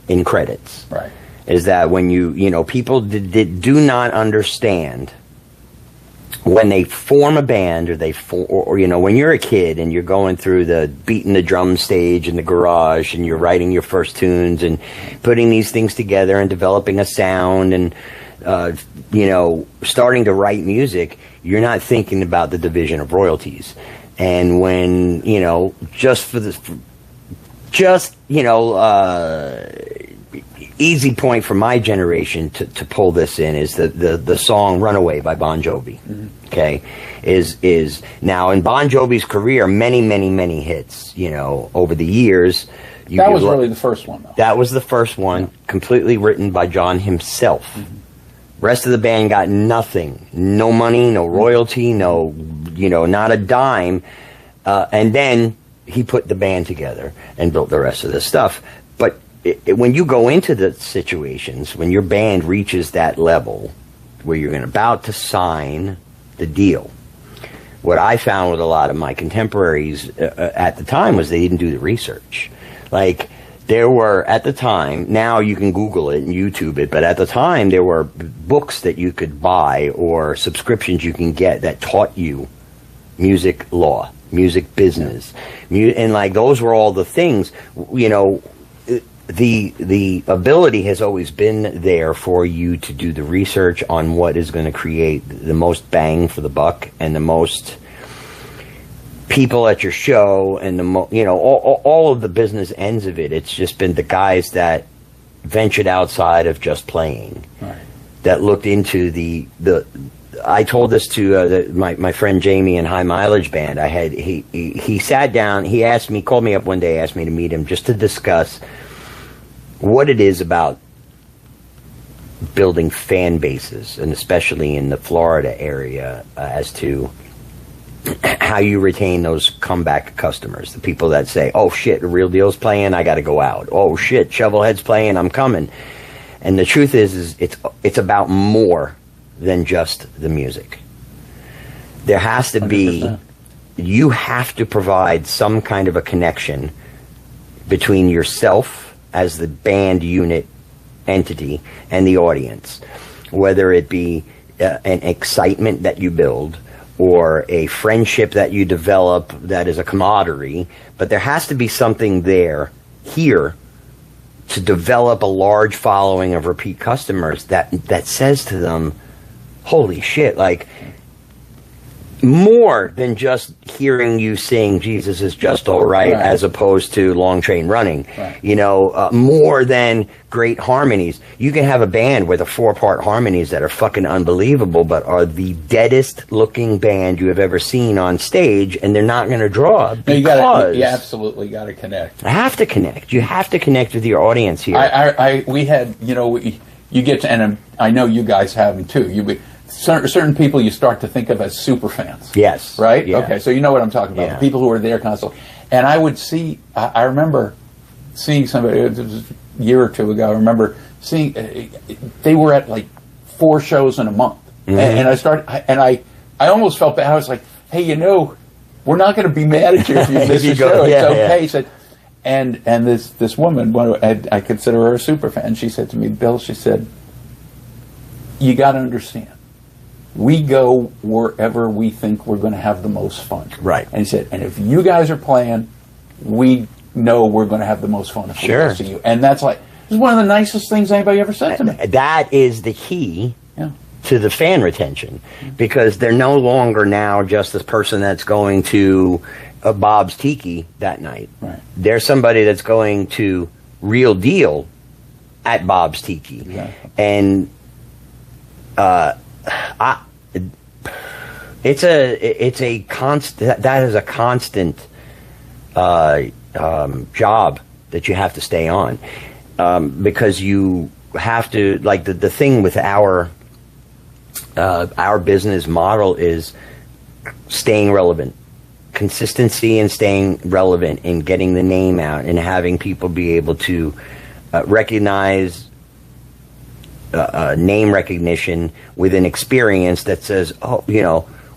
A: in credits.
B: Right.
A: Is that when people do not understand when they form a band, or when you're a kid and you're going through the beating the drum stage in the garage and you're writing your first tunes and putting these things together and developing a sound and starting to write music, you're not thinking about the division of royalties. And when easy point for my generation to pull this in is the song "Runaway" by Bon Jovi. Okay, is now in Bon Jovi's career many hits. Over the years.
B: That was really the first one, though.
A: That was the first one, completely written by John himself. Rest of the band got nothing, no money, no royalty, no, not a dime, and then he put the band together and built the rest of the stuff. But when you go into the situations, when your band reaches that level where you're about to sign the deal, what I found with a lot of my contemporaries at the time was they didn't do the research. Like, there were, at the time, now you can Google it and YouTube it, but at the time there were books that you could buy or subscriptions you can get that taught you music law, music business, and like those were all the things. the ability has always been there for you to do the research on what is going to create the most bang for the buck and the most people at your show, and all of the business ends of it. It's just been the guys that ventured outside of just playing, right, that looked into the I told this to my friend Jamie in High Mileage Band. He sat down, he asked me, called me up one day, asked me to meet him just to discuss what it is about building fan bases, and especially in the Florida area, as to how you retain those comeback customers, the people that say, oh shit, the Real Deal's playing, I gotta go out. Oh shit, ShovelHed's playing, I'm coming. And the truth is it's about more than just the music. There has to be 100%. You have to provide some kind of a connection between yourself as the band unit entity and the audience, whether it be an excitement that you build or a friendship that you develop that is a camaraderie, but there has to be something there here to develop a large following of repeat customers that says to them, holy shit, like, more than just hearing you sing Jesus is Just All Right, as opposed to Long Train Running. Right. More than great harmonies. You can have a band with 4-part harmonies that are fucking unbelievable, but are the deadest looking band you have ever seen on stage, and they're not going to draw because
B: you absolutely got to connect.
A: I have to connect. You have to connect with your audience here.
B: We had, you get to, and I know you guys have them too. Certain people you start to think of as super fans.
A: Yes.
B: Right?
A: Yeah.
B: Okay, so you know what I'm talking about.
A: Yeah.
B: The people who are there constantly. And I would see, I remember seeing somebody, it was a year or two ago, I remember seeing, they were at like 4 shows in a month. Mm-hmm. And I almost felt bad. I was like, hey, we're not going to be mad at you if you miss a show. It's okay. He said, and this woman, I consider her a super fan, she said to me, Bill, she said, you got to understand, we go wherever we think we're going to have the most fun.
A: Right.
B: And he said, and if you guys are playing, we know we're going to have the most fun if we go see you. And that's like, it's one of the nicest things anybody ever said to me.
A: That is the key to the fan retention, because they're no longer now just this person that's going to Bob's Tiki that night.
B: Right.
A: There's somebody that's going to Real Deal at Bob's Tiki.
B: Exactly.
A: And it's a constant. That is a constant job that you have to stay on, because you have to, like, the thing with our business model is staying relevant, consistency, and staying relevant, and getting the name out, and having people be able to recognize. Name recognition with an experience that says, oh,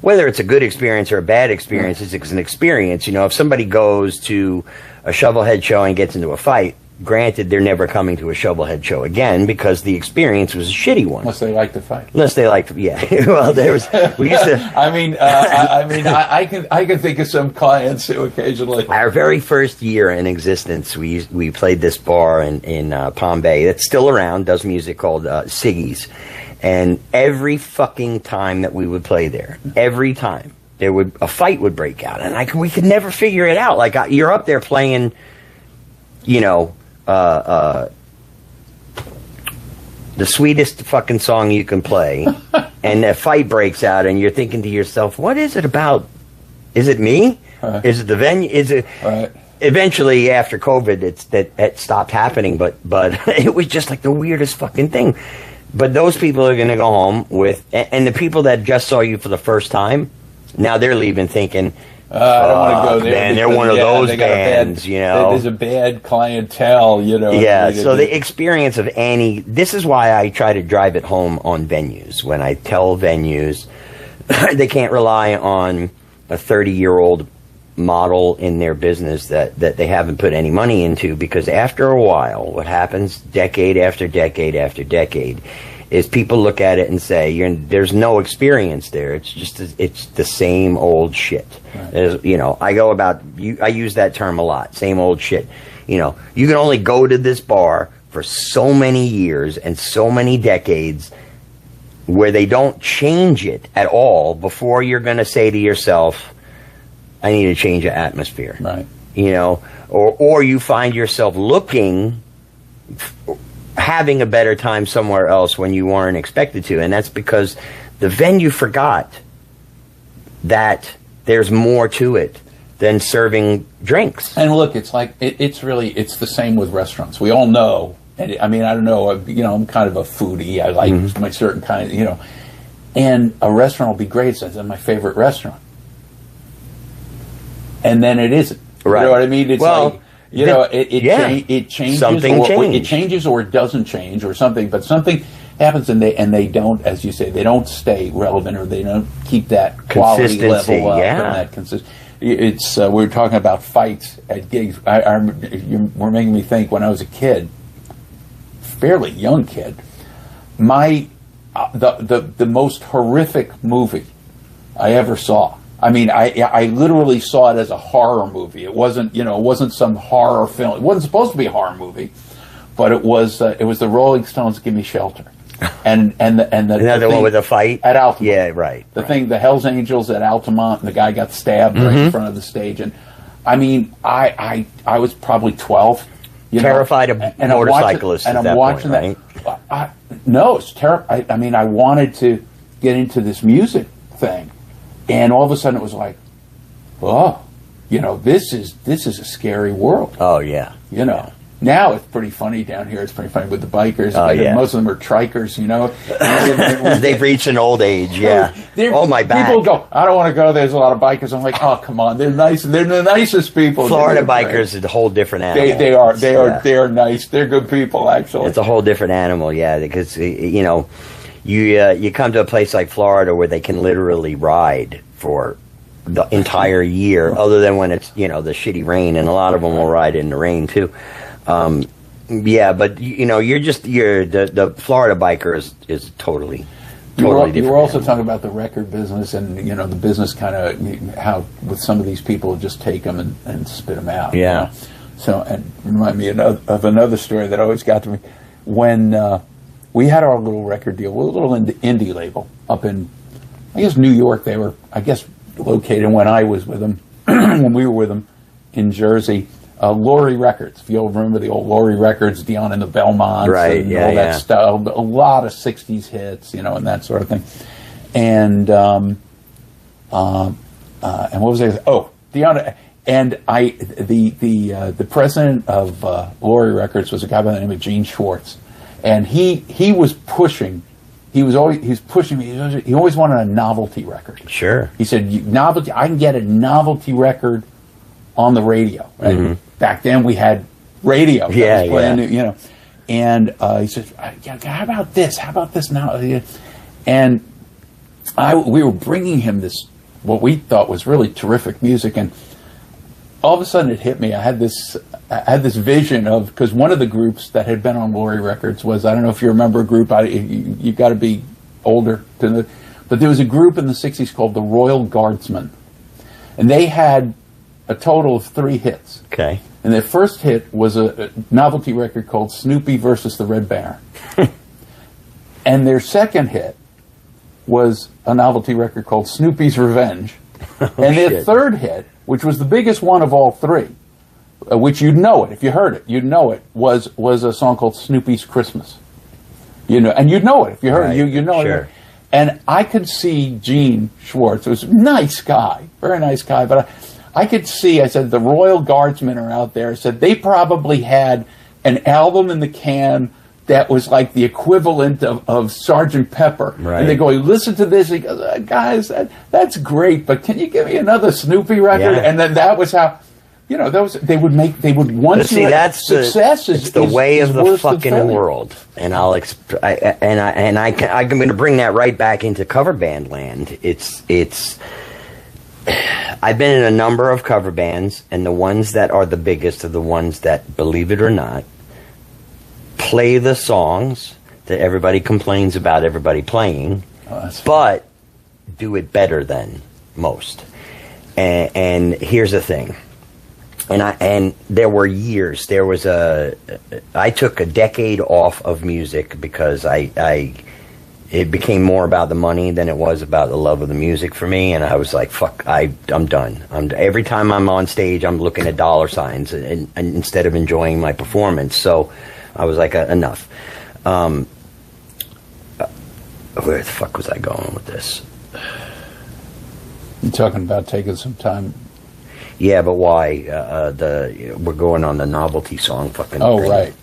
A: whether it's a good experience or a bad experience, it's an experience. If somebody goes to a ShovelHed show and gets into a fight, granted, they're never coming to a ShovelHed show again because the experience was a shitty one.
B: Unless they like to fight.
A: Well, we used to.
B: I can think of some clients who occasionally.
A: Our very first year in existence, we played this bar in Palm Bay that's still around, does music, called Siggy's, and every fucking time that we would play there, every time a fight would break out, and we could never figure it out. Like, you're up there playing, the sweetest fucking song you can play, and a fight breaks out, and you're thinking to yourself, what is it about? Is it me? Is it the venue? Is it?
B: Right.
A: Eventually, after COVID, it stopped happening, but it was just like the weirdest fucking thing. But those people are going to go home and the people that just saw you for the first time, now they're leaving thinking,
B: I don't want to go there.
A: Man, they're one of those bands,
B: There's a bad clientele,
A: Yeah, so the experience of this is why I try to drive it home on venues. When I tell venues, they can't rely on a 30-year-old model in their business that they haven't put any money into, because after a while, what happens decade after decade after decade is people look at it and say, there's no experience there. It's just it's the same old shit. Right. You know, I use that term a lot. Same old shit. You know, you can only go to this bar for so many years and so many decades where they don't change it at all before you're going to say to yourself, I need to change the atmosphere.
B: Right.
A: You know, or you find yourself having a better time somewhere else when you weren't expected to. And that's because the venue forgot that there's more to it than serving drinks.
B: And look, it's like, it's the same with restaurants. We all know, and I mean, I don't know, you know, I'm kind of a foodie. I like my certain kind, you know, and a restaurant will be great. So it's my favorite restaurant. And then it isn't.
A: Right.
B: You know what I mean? It's like, you know, it changes.
A: Something
B: it changes or it doesn't change or something, but something happens and they don't, as you say, they don't stay relevant or they don't keep that quality level up and that consistency. It's we were talking about fights at gigs. You were making me think when I was a kid, fairly young kid, the most horrific movie I ever saw. I mean, I literally saw it as a horror movie. It wasn't, you know, it wasn't some horror film. It wasn't supposed to be a horror movie, but it was the Rolling Stones' "Give Me Shelter," and the
A: one with the fight
B: at Altamont.
A: Yeah, right.
B: The Hells Angels at Altamont, and the guy got stabbed right in front of the stage. And I mean, I was probably 12.
A: Terrified of motorcyclists, and I'm watching that.
B: Right? No, it's terrible. I mean, I wanted to get into this music thing. And all of a sudden it was like, oh, you know, this is a scary world.
A: Oh, yeah.
B: You know, now it's pretty funny down here. It's pretty funny with the bikers.
A: Oh, yeah.
B: Most of them are trikers, you know.
A: They've reached an old age, yeah.
B: Oh, my back. People go, I don't want to go. There's a lot of bikers. I'm like, oh, come on. They're nice. They're the nicest people.
A: Florida bikers is a whole different animal.
B: They are nice. They're good people, actually.
A: It's a whole different animal, yeah, because, you know, you come to a place like Florida where they can literally ride for the entire year, other than when it's, you know, the shitty rain, and a lot of them will ride in the rain too. Yeah, but you know, the Florida biker is totally different.
B: You were also talking about the record business, and you know, the business kind of how with some of these people just take them and spit them out.
A: Yeah.
B: You know? So, and remind me of another story that always got to me when. We had our little record deal, a little indie label up in, I guess, New York. They were, I guess, located when I was with them, when we were with them in Jersey. Laurie Records, if you'll remember the old Laurie Records, Dion and the Belmonts,
A: right,
B: and all that stuff. A lot of 60s hits, you know, and that sort of thing. And what was I? Oh, Dion. And the president of Laurie Records was a guy by the name of Gene Schwartz. And he was pushing. He was pushing me. He always wanted a novelty record.
A: Sure.
B: He said, "Novelty. I can get a novelty record on the radio." Right? Mm-hmm. Back then we had radio.
A: Yeah.
B: You know. And he said, "How about this? How about this now?" And we were bringing him this what we thought was really terrific music, and all of a sudden it hit me. I had this vision of, because one of the groups that had been on Laurie Records was, I don't know if you remember a group, you've got to be older but there was a group in the 60s called the Royal Guardsmen, and they had a total of 3 hits.
A: Okay.
B: And their first hit was a novelty record called Snoopy versus the Red Baron. And their second hit was a novelty record called Snoopy's Revenge. And their third hit, which was the biggest one of all 3, which you'd know it if you heard it. You'd know it was a song called Snoopy's Christmas. You know, and you'd know it if you heard it. You know it. And I could see Gene Schwartz. It was a nice guy, very nice guy. But I could see. I said the Royal Guardsmen are out there. I said they probably had an album in the can that was like the equivalent of Sgt. Pepper.
A: Right.
B: And they go, listen to this. He goes, guys, that's great, but can you give me another Snoopy record? Yeah. And then that was how. You know, once you had success
A: it's the way of the fucking world, and I'm going to bring that right back into cover band land. I've been in a number of cover bands, and the ones that are the biggest are the ones that, believe it or not, play the songs that everybody complains about everybody playing, but do it better than most. And here's the thing. And there were years. I took a decade off of music because it became more about the money than it was about the love of the music for me. And I was like, fuck, I'm done. Every time I'm on stage, I'm looking at dollar signs and instead of enjoying my performance. So I was like, enough. Where the fuck was I going with this?
B: You're talking about taking some time.
A: Yeah, but why? We're going on the novelty song fucking
B: thing. Right.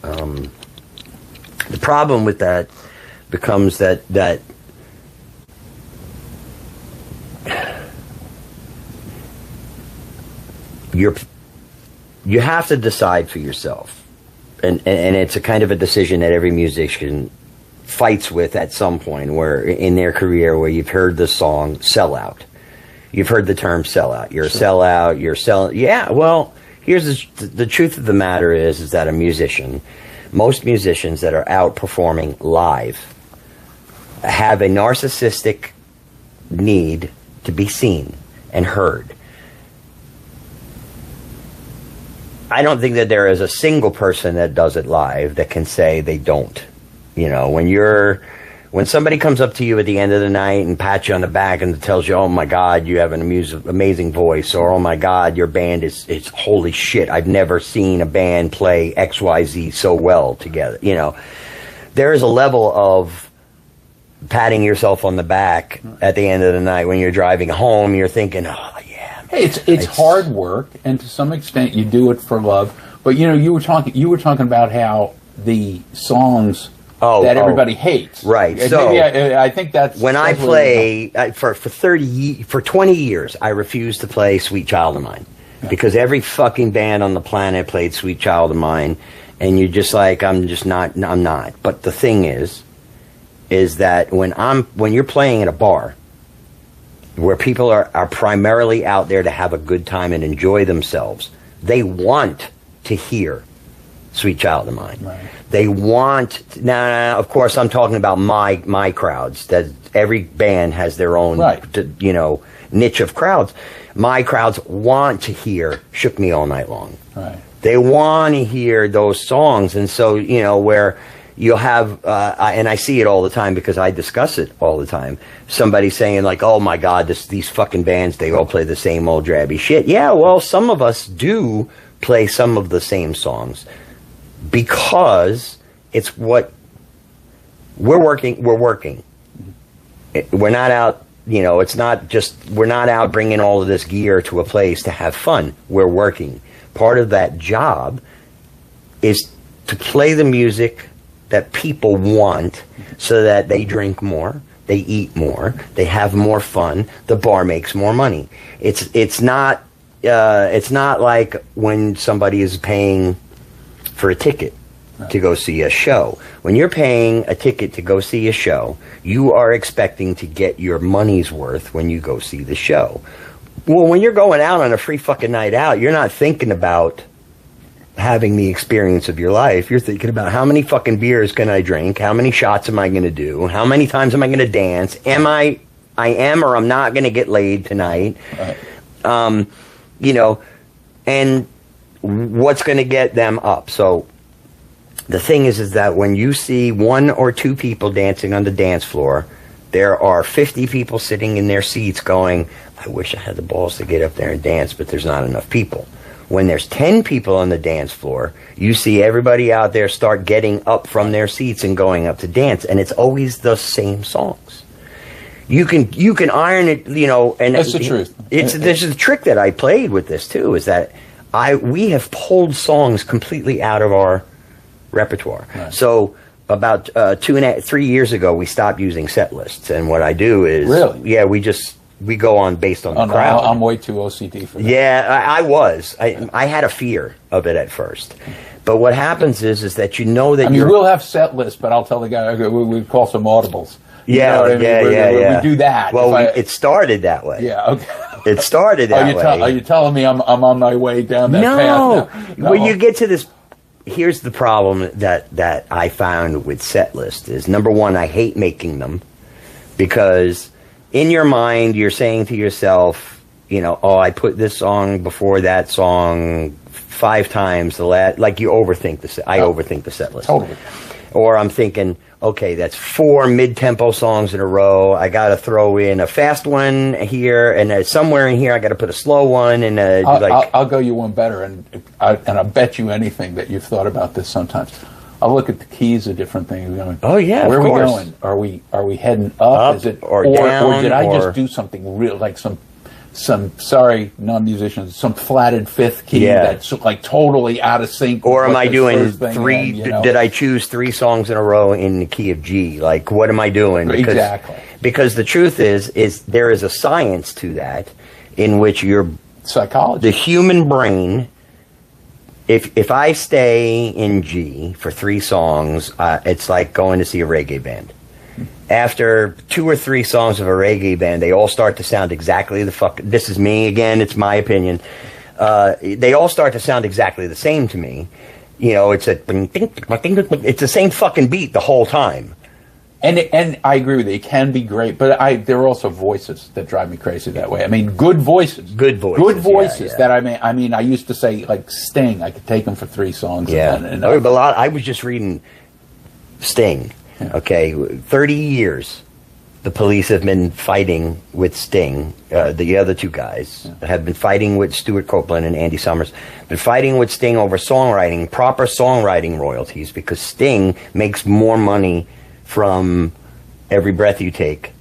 A: The problem with that becomes that you have to decide for yourself, and it's a kind of a decision that every musician fights with at some point where in their career where you've heard the song sellout. You've heard the term sellout. You're a sellout. You're selling. Yeah, well, here's the truth of the matter is that most musicians that are out performing live have a narcissistic need to be seen and heard. I don't think that there is a single person that does it live that can say they don't. You know, when somebody comes up to you at the end of the night and pats you on the back and tells you, oh my God, you have an amazing voice, or oh my God, your band is holy shit, I've never seen a band play XYZ so well together. You know, there is a level of patting yourself on the back at the end of the night when you're driving home. You're thinking, oh yeah, man,
B: it's hard work, and to some extent you do it for love. But you know, you were talking about how the songs that everybody hates.
A: Right.
B: So I think that's
A: when I play for 20 years, I refused to play "Sweet Child of Mine" because every fucking band on the planet played "Sweet Child of Mine," and you're just like, I'm not. But the thing is that when you're playing in a bar where people are primarily out there to have a good time and enjoy themselves, they want to hear "Sweet Child of Mine." Right. They want now. Of course, I'm talking about my crowds. That every band has their own, niche of crowds. My crowds want to hear "Shook Me All Night Long."
B: Right.
A: They want to hear those songs, and so where you'll have, and I see it all the time because I discuss it all the time. Somebody saying like, "Oh my God, these fucking bands, they all play the same old drabby shit." Yeah, well, some of us do play some of the same songs, because it's what we're working. We're not out, it's not just, we're not out bringing all of this gear to a place to have fun. We're working. Part of that job is to play the music that people want so that they drink more, they eat more, they have more fun, the bar makes more money. It's not like when somebody is paying for a ticket to go see a show. When you're paying a ticket to go see a show, you are expecting to get your money's worth when you go see the show. Well, when you're going out on a free fucking night out, you're not thinking about having the experience of your life. You're thinking about how many fucking beers can I drink? How many shots am I going to do? How many times am I going to dance? I am or I'm not going to get laid tonight. Right. And what's going to get them up. So the thing is that when you see one or two people dancing on the dance floor, there are 50 people sitting in their seats going, I wish I had the balls to get up there and dance, but there's not enough people. When there's 10 people on the dance floor, you see everybody out there start getting up from their seats and going up to dance, and it's always the same songs. You can iron it, and
B: that's the truth.
A: This is the trick that I played with this too, is that we have pulled songs completely out of our repertoire. Right. So about 3 years ago, we stopped using set lists, and what I do is, we go on based on the crowd.
B: I'm way too OCD for that.
A: Yeah, I was. I had a fear of it at first. But what happens is that
B: we'll have set lists, but I'll tell the guy, we call some audibles.
A: Yeah,
B: we do that.
A: Well, it started that way.
B: Yeah, okay.
A: It started that way.
B: Are you telling me I'm on my way down that path now?
A: No. When you get to this here's the problem that I found with set lists is, number one, I hate making them, because in your mind you're saying to yourself, you know, oh, I put this song before that song 5 times, like you overthink the set. I overthink the set list.
B: Totally.
A: Or I'm thinking, okay, that's 4 mid-tempo songs in a row. I got to throw in a fast one here, and somewhere in here I got to put a slow one. And
B: I'll go you one better, and I bet you anything that you've thought about this sometimes. I'll look at the keys of different things. Going,
A: oh yeah,
B: where
A: of course.
B: Are we going? Are we heading up? Is it
A: or down?
B: Or did I just do something real, like some sorry, non-musicians, some flatted 5th key that's like totally out of sync?
A: Or am I doing 3? Did I choose 3 songs in a row in the key of G? Like, what am I doing?
B: Exactly.
A: Because the truth is there is a science to that, in which your
B: psychology,
A: the human brain. If I stay in G for 3 songs, it's like going to see a reggae band. After 2 or 3 songs of a reggae band, they all start to sound exactly this is me again, it's my opinion. They all start to sound exactly the same to me. You know, it's the same fucking beat the whole time.
B: And I agree with you. It can be great, but there are also voices that drive me crazy that way. I mean, good voices.
A: Good voices.
B: Yeah. That I mean, I used to say, like Sting. I could take him for 3 songs.
A: Yeah. I was just reading Sting. Yeah. Okay, 30 years the police have been fighting with Sting. The other 2 guys have been fighting with Stuart Copeland and Andy Summers. Been fighting with Sting over songwriting, proper songwriting royalties, because Sting makes more money from Every Breath You Take.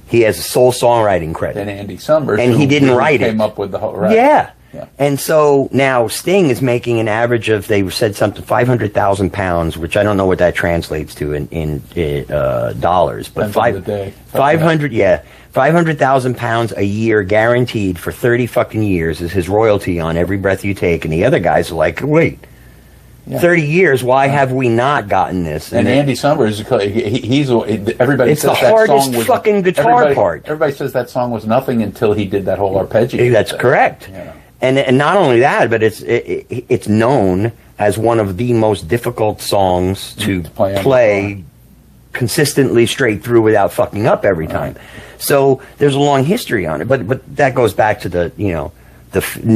A: He has a sole songwriting credit.
B: Than Andy Summers,
A: and he didn't write it.
B: Came up with the whole right.
A: Yeah. And so now Sting is making an average of, they said something, 500,000 pounds, which I don't know what that translates to in dollars, but 500,000 pounds a year guaranteed for 30 fucking years is his royalty on Every Breath You Take. And the other guys are like, wait. 30 years, why have we not gotten this?
B: And Andy Summers, he's everybody
A: it's
B: says
A: the
B: that
A: hardest
B: song was,
A: fucking guitar part.
B: Everybody says that song was nothing until he did that whole arpeggio.
A: That's correct. Yeah. And not only that, but it's known as one of the most difficult songs to play consistently straight through without fucking up every time. So there's a long history on it. But that goes back to the, you know,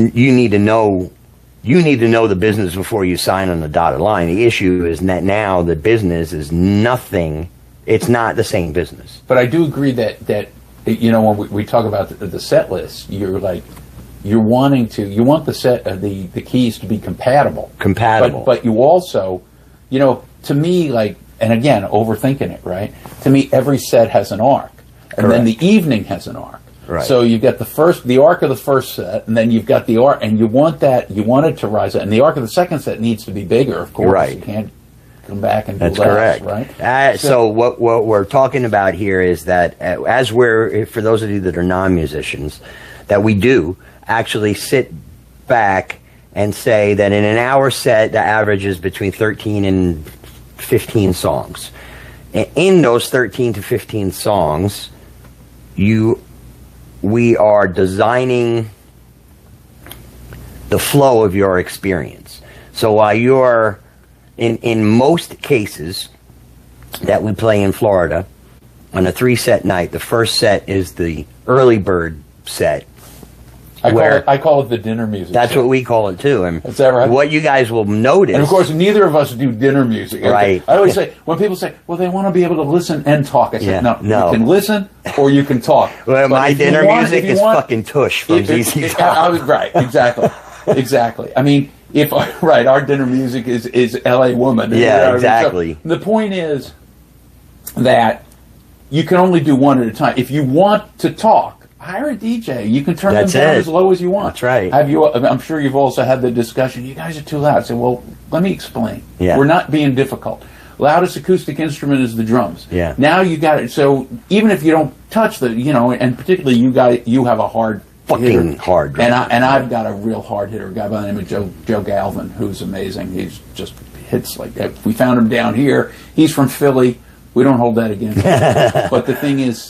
A: you need to know the business before you sign on the dotted line. The issue is that now the business is nothing. It's not the same business.
B: But I do agree that you know, when we talk about the set list, you're like, you want the keys to be compatible. But you also, you know, to me, like, and again, overthinking it, right? To me, every set has an arc, and then the evening has an arc.
A: Right.
B: So you've got the arc of the first set, and then you've got the arc, and you want it to rise up. And the arc of the second set needs to be bigger, of course.
A: Right.
B: You can't come back and do
A: That's
B: less,
A: correct.
B: Right?
A: So what we're talking about here is that for those of you that are non-musicians, that we do actually sit back and say that in an hour set, the average is between 13 and 15 songs. In those 13 to 15 songs, we are designing the flow of your experience. So while you're, in most cases that we play in Florida, on a 3-set night, the first set is the early bird set.
B: I call it the dinner music.
A: That's what we call it too. And
B: is that right?
A: What you guys will notice,
B: and of course, neither of us do dinner music. Okay?
A: Right.
B: I always say, when people say, "Well, they want to be able to listen and talk," I say, "No, you can listen or you can talk."
A: Well, my dinner music is fucking Tush from ZZ Top.
B: Right, exactly. I mean, our dinner music is L.A. Woman.
A: Yeah, exactly.
B: So the point is that you can only do one at a time. If you want to talk, hire a DJ. You can turn them down as low as you want.
A: That's right.
B: I'm sure you've also had the discussion, you guys are too loud. I say, well, let me explain.
A: Yeah.
B: We're not being difficult. Loudest acoustic instrument is the drums.
A: Yeah.
B: Now you got it. So even if you don't touch and particularly you have a hard
A: fucking hard drum.
B: And I've got a real hard hitter, a guy by the name of Joe Galvin, who's amazing. He's just hits like that. We found him down here. He's from Philly. We don't hold that against him. But the thing is,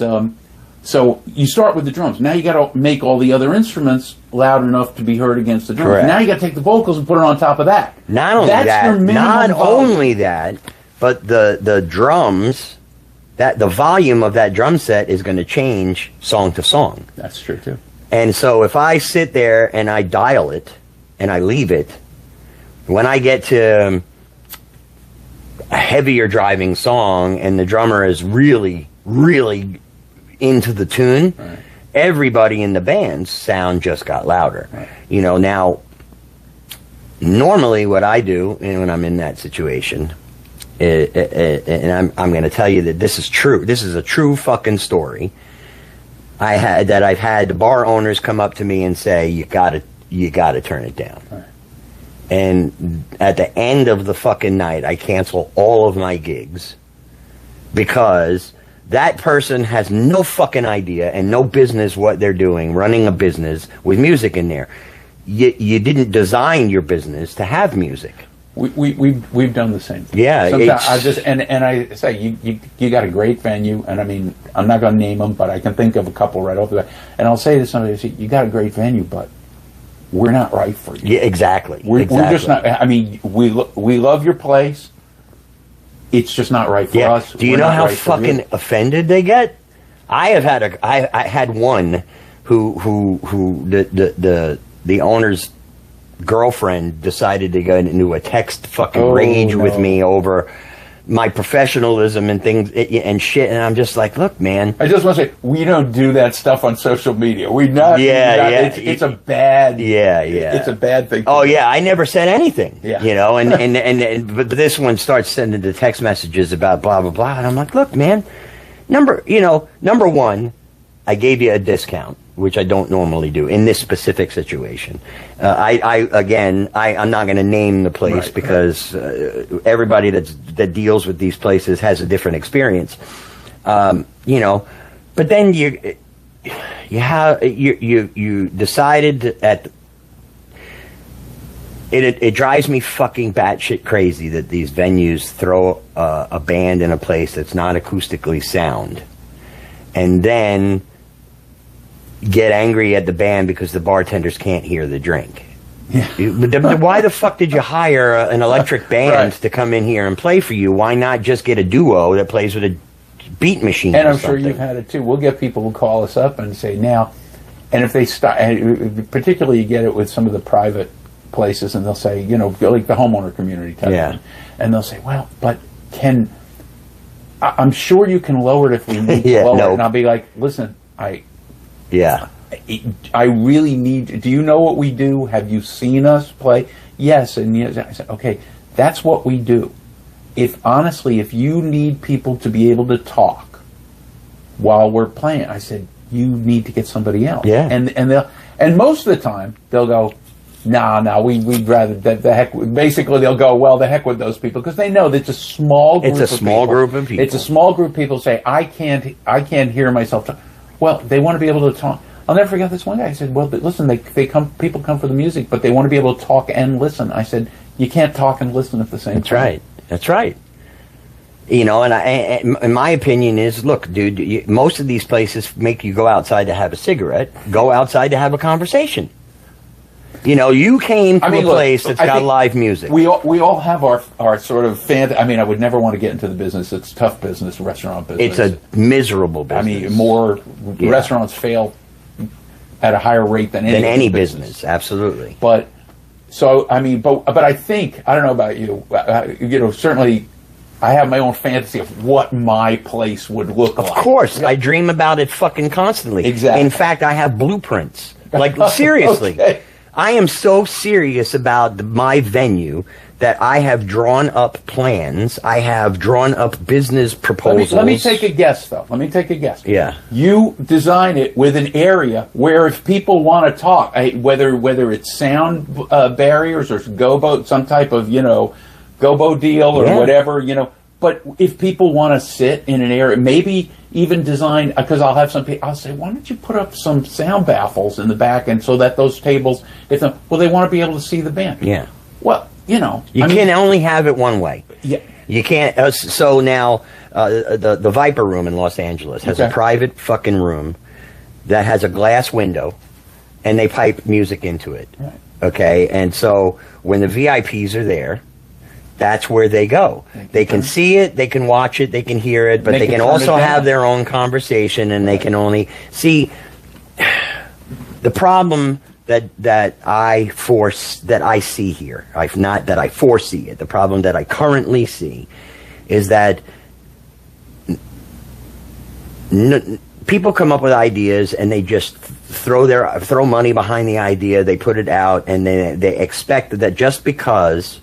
B: so you start with the drums. Now you got to make all the other instruments loud enough to be heard against the drums.
A: Correct.
B: Now you got to take the vocals and put it on top of that.
A: Not only that, but the drums, that the volume of that drum set is going to change song to song.
B: That's true too.
A: And so if I sit there and I dial it and I leave it, when I get to a heavier driving song and the drummer is really, really into the tune, right, everybody in the band's sound just got louder. Right. You know, now, normally what I do when I'm in that situation, and I'm going to tell you that this is true. This is a true fucking story. I've had the bar owners come up to me and say, you gotta turn it down. Right. And at the end of the fucking night, I cancel all of my gigs because that person has no fucking idea and no business what they're doing, running a business with music in there. You didn't design your business to have music.
B: We've done the same thing.
A: Yeah,
B: sometimes I say you got a great venue, and I mean I'm not going to name them, but I can think of a couple right off the bat, and I'll say to somebody, you got a great venue, but we're not right for you.
A: Yeah, exactly.
B: We're just not. I mean, we love your place. It's just not right for us.
A: Do you know how fucking offended they get? I had one who the owner's girlfriend decided to go into a text fucking rage with me over my professionalism and things and shit, and I'm just like, look, man,
B: I just want to say we don't do that stuff on social media. It's a bad it's a bad thing.
A: Oh yeah, I never said anything.
B: Yeah.
A: You know, and but this one starts sending the text messages about blah blah blah, and I'm like, look, man, number one, I gave you a discount, which I don't normally do in this specific situation. I'm not going to name the place because everybody that deals with these places has a different experience. But then you decided it drives me fucking batshit crazy that these venues throw a band in a place that's not acoustically sound, and then get angry at the band because the bartenders can't hear the drink. Yeah. Why the fuck did you hire an electric band to come in here and play for you? Why not just get a duo that plays with a beat machine?
B: And I'm sure you've had it too. We'll get people who call us up and say now, and if they start, and particularly you get it with some of the private places, and they'll say, like the homeowner community type thing, and they'll say, well, but I'm sure you can lower it if we need to lower it. And I'll be like, listen, I really need. Do you know what we do? Have you seen us play? Yes. And I said, okay, that's what we do. If you need people to be able to talk while we're playing, I said, you need to get somebody else.
A: Yeah.
B: And most of the time they'll go, no, we'd rather the heck. Basically, they'll go, well, the heck with those people, because they know that it's a small group.
A: It's a small group of people.
B: It's a small group of people say, I can't hear myself talk. Well, they want to be able to talk. I'll never forget this one guy. I said, well, listen, people come for the music, but they want to be able to talk and listen. I said, you can't talk and listen at the same time.
A: That's right. And my opinion is, look, dude, most of these places make you go outside to have a cigarette, go outside to have a conversation. You came to a place that's got live music.
B: We all have our sort of I would never want to get into the business. It's a tough business, restaurant business.
A: It's a miserable business.
B: Restaurants fail at a higher rate than any
A: business. Absolutely.
B: But I think, I don't know about you, certainly I have my own fantasy of what my place would look like.
A: Of course. I dream about it fucking constantly.
B: Exactly.
A: In fact, I have blueprints. Like, seriously.
B: Okay.
A: I am so serious about my venue that I have drawn up plans. I have drawn up business proposals.
B: Let me take a guess, though.
A: Yeah.
B: You design it with an area where if people want to talk, whether it's sound barriers or gobo, some type of, gobo deal or whatever, but if people want to sit in an area, maybe even design, because I'll have some people, I'll say, why don't you put up some sound baffles in the back, and so that those tables, they want to be able to see the band.
A: Yeah.
B: Well,
A: you can only have it one way.
B: Yeah.
A: You can't. So now, the Viper Room in Los Angeles has a private fucking room that has a glass window and they pipe music into it.
B: Right.
A: Okay, and so when the VIPs are there, that's where they go. They can see it, they can watch it, they can hear it, but they can also have their own conversation, and they can only see the problem that I see here. Not that I foresee it. The problem that I currently see is that people come up with ideas and they just throw money behind the idea. They put it out, and they expect that just because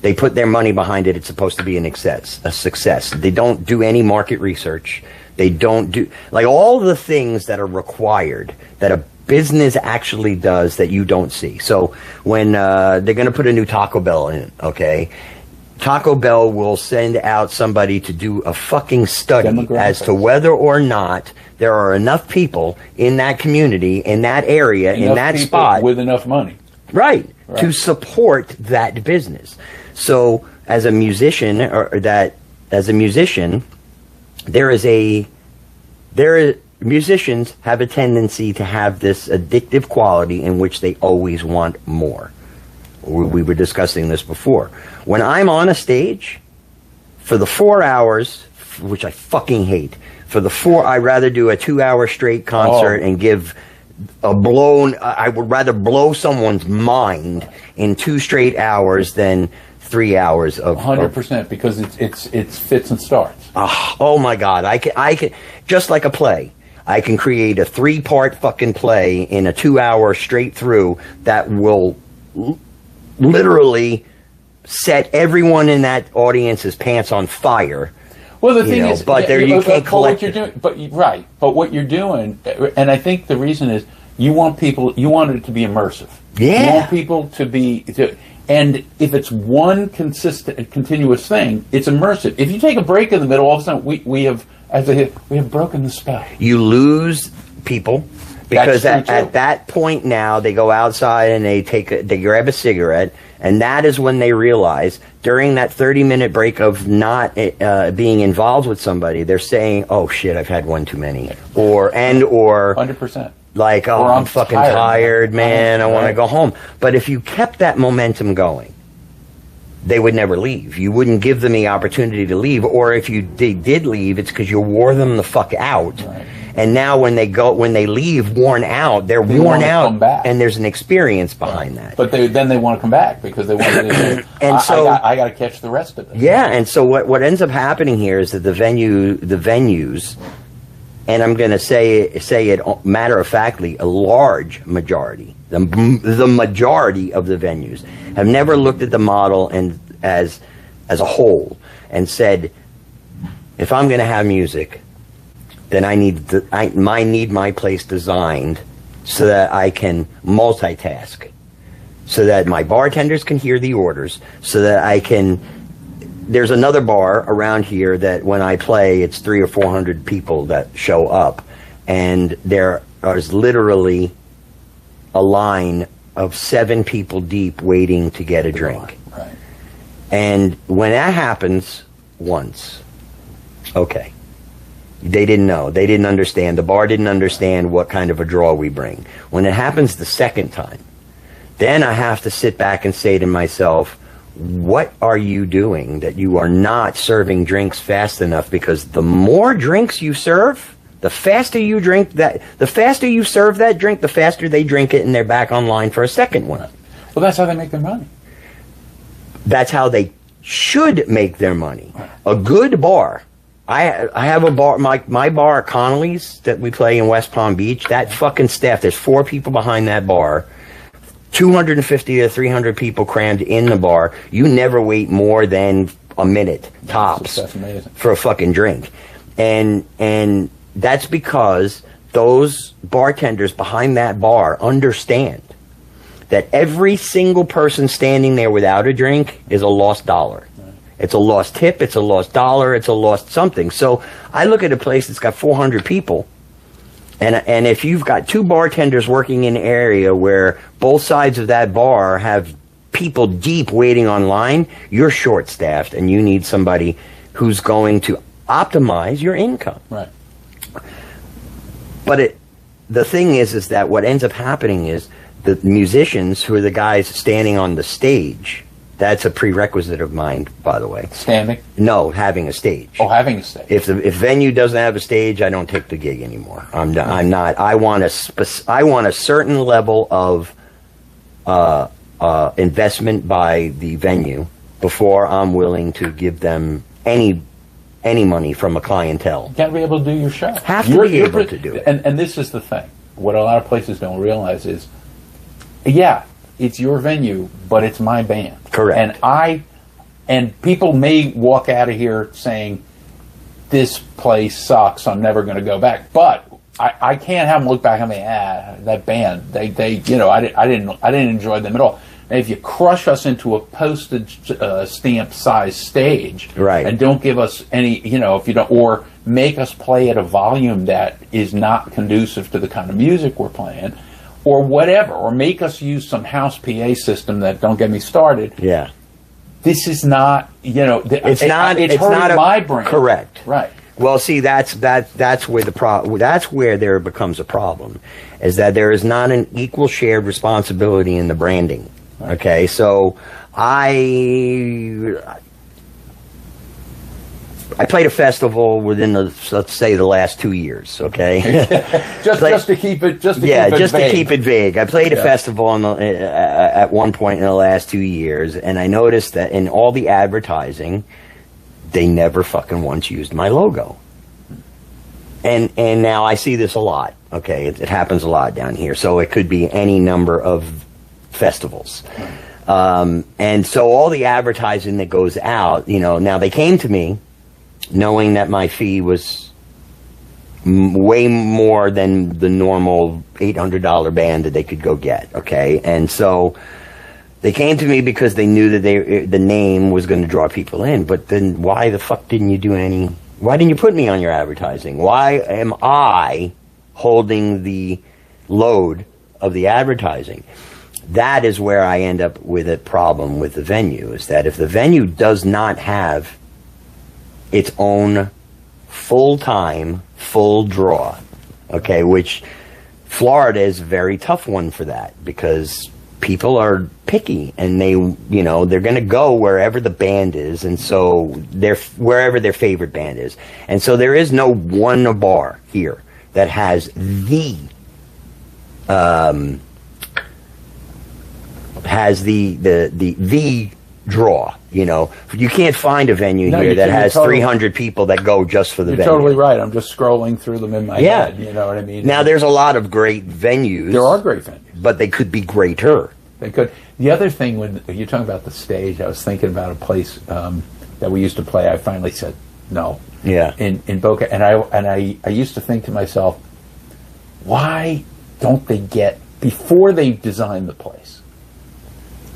A: they put their money behind it, it's supposed to be a success. They don't do any market research. They don't do like all the things that are required that a business actually does that you don't see. So when they're going to put a new Taco Bell in, okay, Taco Bell will send out somebody to do a fucking study as to whether or not there are enough people in that community, in that area, in that spot
B: with enough money,
A: right, to support that business. So as a musician, musicians have a tendency to have this addictive quality in which they always want more. We were discussing this before. When I'm on a stage, for the 4 hours, which I fucking hate, I'd rather do a 2-hour straight concert and give I would rather blow someone's mind in 2 straight hours than 3 hours of
B: 100%, because it's fits and starts.
A: Oh my God, I can just like a play. I can create a 3-part fucking play in a 2-hour straight through that will literally set everyone in that audience's pants on fire.
B: Well, the thing is,
A: but you can't collect
B: what you're doing. But what you're doing, and I think the reason is you want it to be immersive.
A: Yeah.
B: You want people to be, and if it's one continuous thing, it's immersive. If you take a break in the middle, all of a sudden we have broken the spell.
A: You lose people. Because at that point now, they go outside and they grab a cigarette, and that is when they realize, during that 30-minute break of not being involved with somebody, they're saying, "Oh shit, I've had one too many," or
B: 100%.
A: Like, "Oh, I'm fucking tired, man. I want to go home." But if you kept that momentum going, they would never leave. You wouldn't give them the opportunity to leave, or if they did leave, it's because you wore them the fuck out.
B: Right.
A: And now when they leave worn out, they're worn out, and there's an experience behies that.
B: But then they want to come back because they want to.
A: And so
B: I got to catch the rest of it.
A: Yeah, and so what ends up happening here is that the venues, and I'm going to say it matter of factly, a large majority, the majority of the venues have never looked at the model and as a whole and said, if I'm going to have music, then I need my place designed so that I can multitask, so that my bartenders can hear the orders, so that there's another bar around here that when I play, it's 300 or 400 people that show up, and there is literally a line of 7 people deep waiting to get a drink.
B: Right.
A: And when that happens once, okay. They didn't know. They didn't understand. The bar didn't understand what kind of a draw we bring. When it happens the second time, then I have to sit back and say to myself, what are you doing that you are not serving drinks fast enough? Because the more drinks you serve, the faster you serve that drink, the faster they drink it, and they're back online for a second one.
B: Well, that's how they make their money.
A: That's how they should make their money. A good bar. I have a bar, my bar at Connolly's that we play in West Palm Beach. That fucking staff, there's 4 people behind that bar, 250 to 300 people crammed in the bar. You never wait more than a minute tops for a fucking drink, and that's because those bartenders behind that bar understand that every single person standing there without a drink is a lost dollar. It's a lost tip, it's a lost dollar, it's a lost something. So I look at a place that's got 400 people, and if you've got 2 bartenders working in an area where both sides of that bar have people deep waiting online, you're short-staffed, and you need somebody who's going to optimize your income.
B: Right.
A: But the thing is that what ends up happening is the musicians who are the guys standing on the stage. That's a prerequisite of mine, by the way.
B: Standing?
A: No, having a stage.
B: Oh, having a stage.
A: If venue doesn't have a stage, I don't take the gig anymore. I'm not. I want a certain level of investment by the venue before I'm willing to give them any money from a clientele.
B: You got to be able to do your show.
A: Have to be able to do it.
B: And this is the thing. What a lot of places don't realize is, yeah, it's your venue, but it's my band.
A: Correct.
B: And people may walk out of here saying, this place sucks, I'm never going to go back. But I can't have them look back and me, that band, they you know, I didn't enjoy them at all. And if you crush us into a postage stamp size stage,
A: right,
B: and don't give us any, you know, if you don't, or make us play at a volume that is not conducive to the kind of music we're playing, or whatever, or make us use some house PA system that, don't get me started.
A: Yeah.
B: This is not, you know,
A: it's not
B: my brain.
A: Correct.
B: Right.
A: Well, see, that's where that's where there becomes a problem, is that there is not an equal shared responsibility in the branding. Right. Okay, so I played a festival within let's say the last 2 years. Okay,
B: just to keep it vague.
A: To keep it vague. I played a festival at one point in the last 2 years, and I noticed that in all the advertising, they never fucking once used my logo. And now I see this a lot. Okay, it happens a lot down here. So it could be any number of festivals. And so all the advertising that goes out, you know, now they came to me knowing that my fee was way more than the normal $800 band that they could go get. Okay, and so they came to me because they knew that the name was going to draw people in. But then why the fuck didn't you do any? Why didn't you put me on your advertising? Why am I holding the load of the advertising? That is where I end up with a problem with the venue, is that if the venue does not have its own full-time, full draw, okay, which Florida is a very tough one for that, because people are picky, and they're going to go wherever the band is, and so wherever their favorite band is. And so there is no one bar here that has the draw. You know, you can't find a venue here that has 300 people that go just for the venue.
B: You're totally right. I'm just scrolling through them in my head. You know what I mean?
A: Now, there's a lot of great venues.
B: There are great venues.
A: But they could be greater.
B: They could. The other thing, when you're talking about the stage, I was thinking about a place that we used to play. I finally said no.
A: Yeah.
B: In Boca. And I used to think to myself, why don't they get, before they design the place,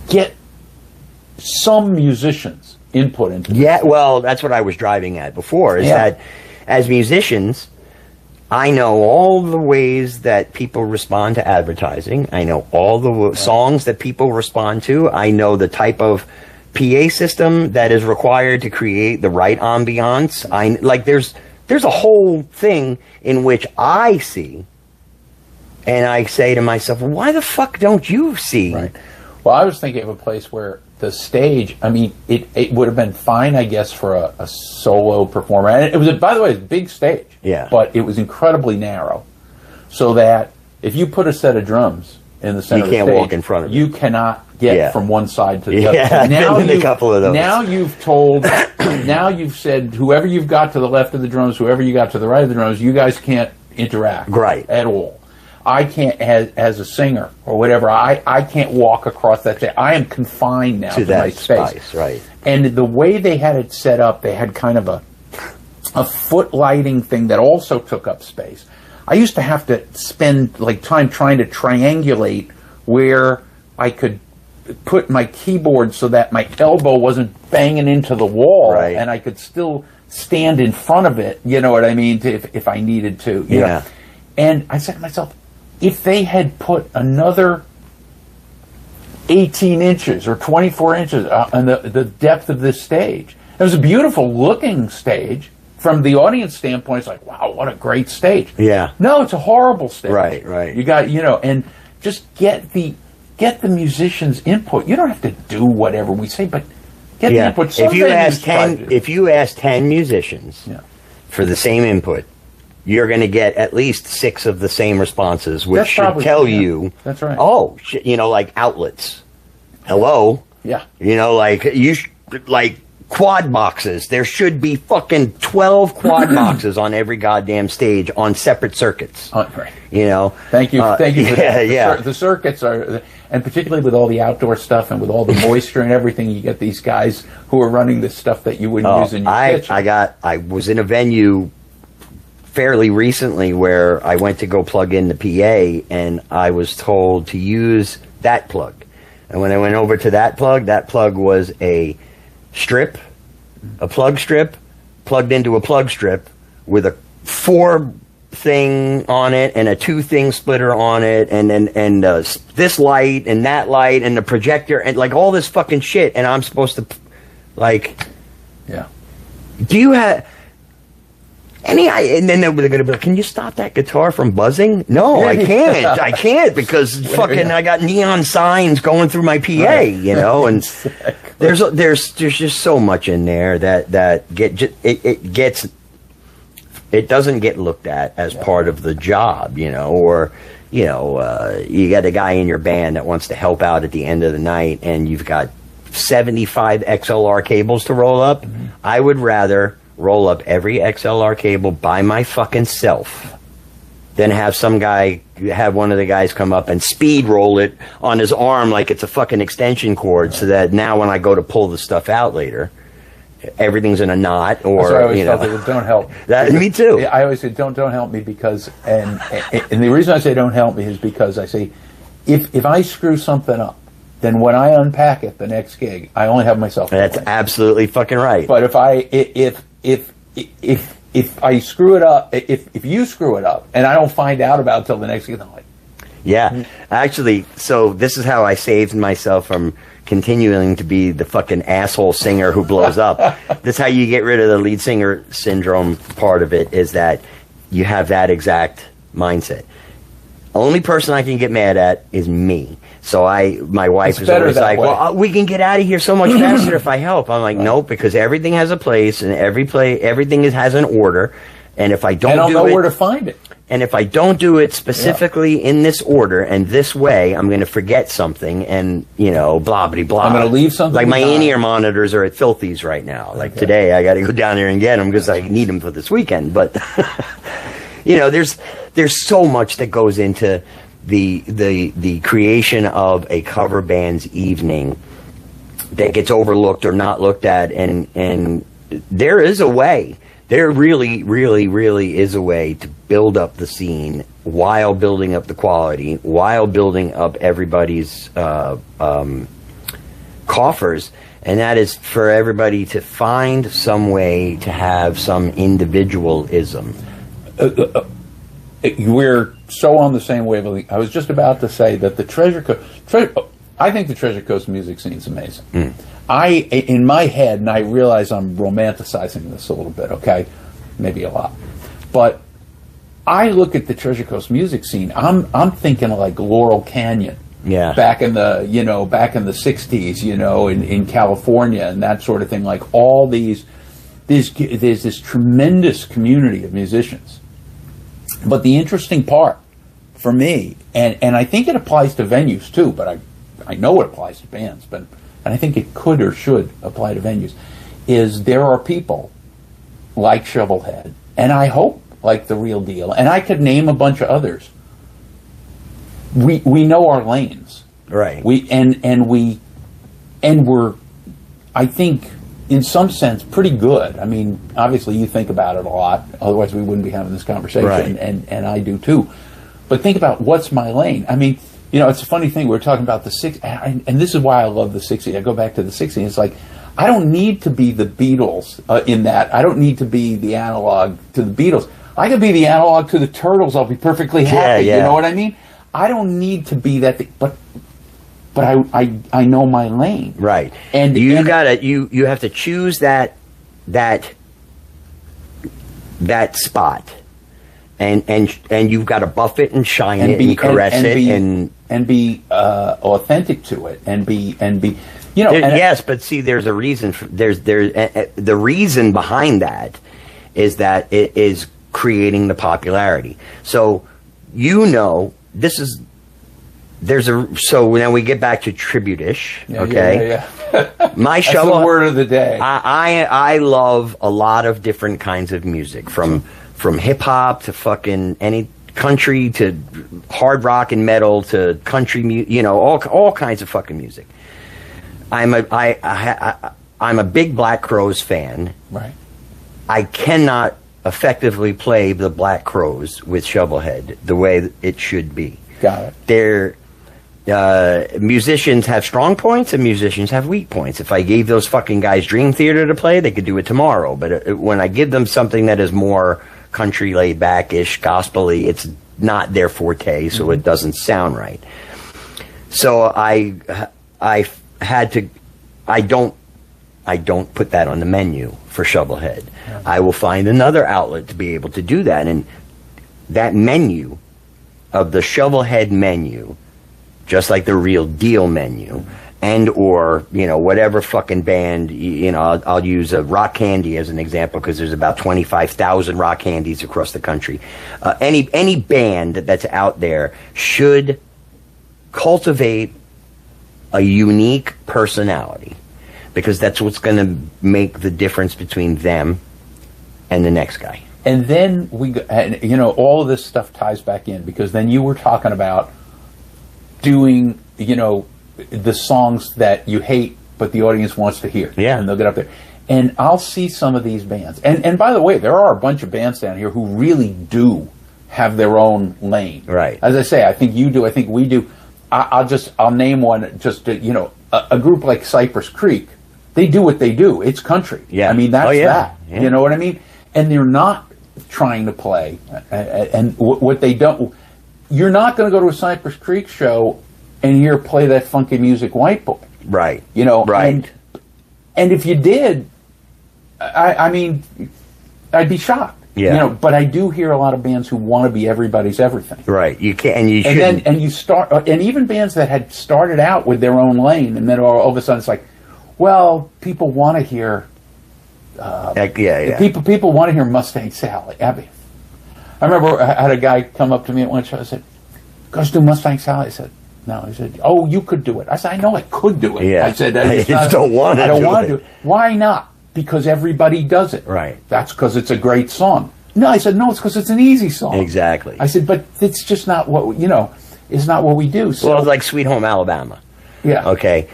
B: get some musicians' input into it?
A: Yeah, well, that's what I was driving at before, is that as musicians, I know all the ways that people respond to advertising. I know all the songs that people respond to. I know the type of PA system that is required to create the right ambiance. There's a whole thing in which I see, and I say to myself, well, why the fuck don't you see?
B: Right. Well, I was thinking of a place where the stage, I mean, it would have been fine, I guess, for a solo performer. And it was, by the way, a big stage.
A: Yeah.
B: But it was incredibly narrow. So that if you put a set of drums in the center of the stage,
A: you can't walk in front of it.
B: You cannot get from one side to the other.
A: Yeah,
B: now
A: a couple of those.
B: Now you've said, whoever you've got to the left of the drums, whoever you got to the right of the drums, you guys can't interact at all. I can't, as a singer or whatever, I can't walk across that stage. I am confined now to my space.
A: Right.
B: And the way they had it set up, they had kind of a foot lighting thing that also took up space. I used to have to spend time trying to triangulate where I could put my keyboard so that my elbow wasn't banging into the wall, and I could still stand in front of it, you know what I mean, if I needed to. You know? And I said to myself, if they had put another 18 inches or 24 inches on the depth of this stage, it was a beautiful looking stage, from the audience standpoint, it's like, wow, what a great stage.
A: Yeah.
B: No, it's a horrible stage.
A: Right.
B: You got, and just get the musicians' input. You don't have to do whatever we say, but get the input.
A: If you ask 10 musicians for the same input, you're going to get at least 6 of the same responses, which should tell you.
B: That's right.
A: Oh, shit, like outlets. Hello.
B: Yeah.
A: Like quad boxes. There should be fucking 12 quad boxes on every goddamn stage on separate circuits.
B: Right.
A: Thank you
B: for that. The circuits are, and particularly with all the outdoor stuff and with all the moisture and everything, you get these guys who are running this stuff that you wouldn't use in your kitchen.
A: I was in a venue fairly recently where I went to go plug in the PA, and I was told to use that plug. And when I went over to that plug was a plug strip, plugged into a plug strip with a 4-thing on it and a 2-thing splitter on it, and this light and that light and the projector and like all this fucking shit. And I'm supposed to do you have and then they're going to be like, can you stop that guitar from buzzing? No, I can't. I can't because fucking I got neon signs going through my PA, and there's just so much in there that it doesn't get looked at as part of the job, or you got a guy in your band that wants to help out at the end of the night and you've got 75 XLR cables to roll up. Mm-hmm. I would rather roll up every XLR cable by my fucking self than have one of the guys come up and speed roll it on his arm like it's a fucking extension cord, so that now when I go to pull the stuff out later, everything's in a knot. Or
B: I always felt it don't help.
A: Me too.
B: I always say don't help me because and the reason I say don't help me is because I say if I screw something up, then when I unpack it the next gig, I only have myself.
A: That's absolutely fucking right.
B: But if I screw it up, if you screw it up, and I don't find out about it till the next gig, I'm like,
A: actually, so this is how I saved myself from continuing to be the fucking asshole singer who blows up. This is how you get rid of the lead singer syndrome part of it, is that you have that exact mindset. Only person I can get mad at is me. So my wife is always like, well, we can get out of here so much faster if I help. I'm like, nope, because everything has a place and everything has an order. And if I don't
B: know where to find it.
A: And if I don't do it specifically in this order and this way, I'm going to forget something and, blah, blah, blah.
B: I'm going to leave something
A: like my in-ear monitors are at Filthy's right now. Like today, I got to go down there and get them because I need them for this weekend. But, there's so much that goes into the creation of a cover band's evening that gets overlooked or not looked at, and there is a way. There really, really, really is a way to build up the scene while building up the quality, while building up everybody's coffers, and that is for everybody to find some way to have some individualism.
B: We're so on the same wavelength. I was just about to say that the Treasure Coast. I think the Treasure Coast music scene is amazing. In my head, and I realize I'm romanticizing this a little bit. Okay, maybe a lot, but I look at the Treasure Coast music scene. I'm thinking like Laurel Canyon.
A: Yeah.
B: Back in the '60s, in California and that sort of thing. Like all there's this tremendous community of musicians. But the interesting part for me, and I think it applies to venues too, but I know it applies to bands, and I think it could or should apply to venues, is there are people like ShovelHed, and I hope like The Real Deal, and I could name a bunch of others. We know our lanes.
A: Right.
B: We're I think in some sense pretty good. I mean, obviously you think about it a lot, otherwise we wouldn't be having this conversation,
A: right.
B: and I do too. But think about what's my lane. I mean, it's a funny thing. We're talking about the 60s, and this is why I love the 60s. I go back to the 60s. It's like, I don't need to be the Beatles in that. I don't need to be the analog to the Beatles. I could be the analog to the Turtles. I'll be perfectly happy.
A: Yeah.
B: You know what I mean? I don't need to be that thing, but I know my lane.
A: Right. And you have to choose that that spot, and you've got to buff it and shine it and caress it
B: and be authentic to it and be
A: yes, but see, there's a reason. The reason behind that is that it is creating the popularity. So this is. So now we get back to tribute-ish, okay?
B: Yeah.
A: My
B: That's
A: shovel,
B: the word of the day.
A: I love a lot of different kinds of music, from hip-hop to fucking any country to hard rock and metal to country music, all kinds of fucking music. I'm a big Black Crowes fan.
B: Right.
A: I cannot effectively play the Black Crowes with ShovelHed the way it should be.
B: Got it.
A: Musicians have strong points and musicians have weak points. If I gave those fucking guys Dream Theater to play, they could do it tomorrow. But when I give them something that is more country laid back-ish, gospel-y, it's not their forte, so it doesn't sound right. So I don't put that on the menu for ShovelHed. Yeah. I will find another outlet to be able to do that, and that menu of the ShovelHed menu, just like the Real Deal menu, and or whatever fucking band, I'll use a Rock Candy as an example because there's about 25,000 Rock Candies across the country. Any band that's out there should cultivate a unique personality, because that's what's going to make the difference between them and the next guy.
B: And then all of this stuff ties back in, because then you were talking about doing, the songs that you hate but the audience wants to hear.
A: Yeah.
B: And they'll get up there. And I'll see some of these bands. And by the way, there are a bunch of bands down here who really do have their own lane.
A: Right.
B: As I say, I think you do, I think we do. I'll name one, a group like Cypress Creek. They do what they do. It's country.
A: Yeah.
B: I mean, that's that.
A: Yeah.
B: You know what I mean? And they're not trying to play. And what they don't... You're not going to go to a Cypress Creek show and hear play that funky music White Boy.
A: Right.
B: Right. And if you did, I mean, I'd be shocked.
A: Yeah.
B: But I do hear a lot of bands who want to be everybody's everything.
A: Right. You can, and you should.
B: And you start, and even bands that had started out with their own lane, and then all of a sudden it's like, well, people want to hear. People want to hear Mustang Sally. I remember I had a guy come up to me at one show. I said, "Go do Mustang Sally." I said, "No." He said, "Oh, you could do it." I said, "I know I could do it."
A: Yeah.
B: I said,
A: "I just don't want to. I don't want to do it."
B: Why not? Because everybody does it.
A: Right.
B: That's because it's a great song. No, I said, no, it's because it's an easy song.
A: Exactly.
B: I said, but it's just not what it's not what we do. So.
A: Well, it's like Sweet Home Alabama.
B: Yeah.
A: Okay.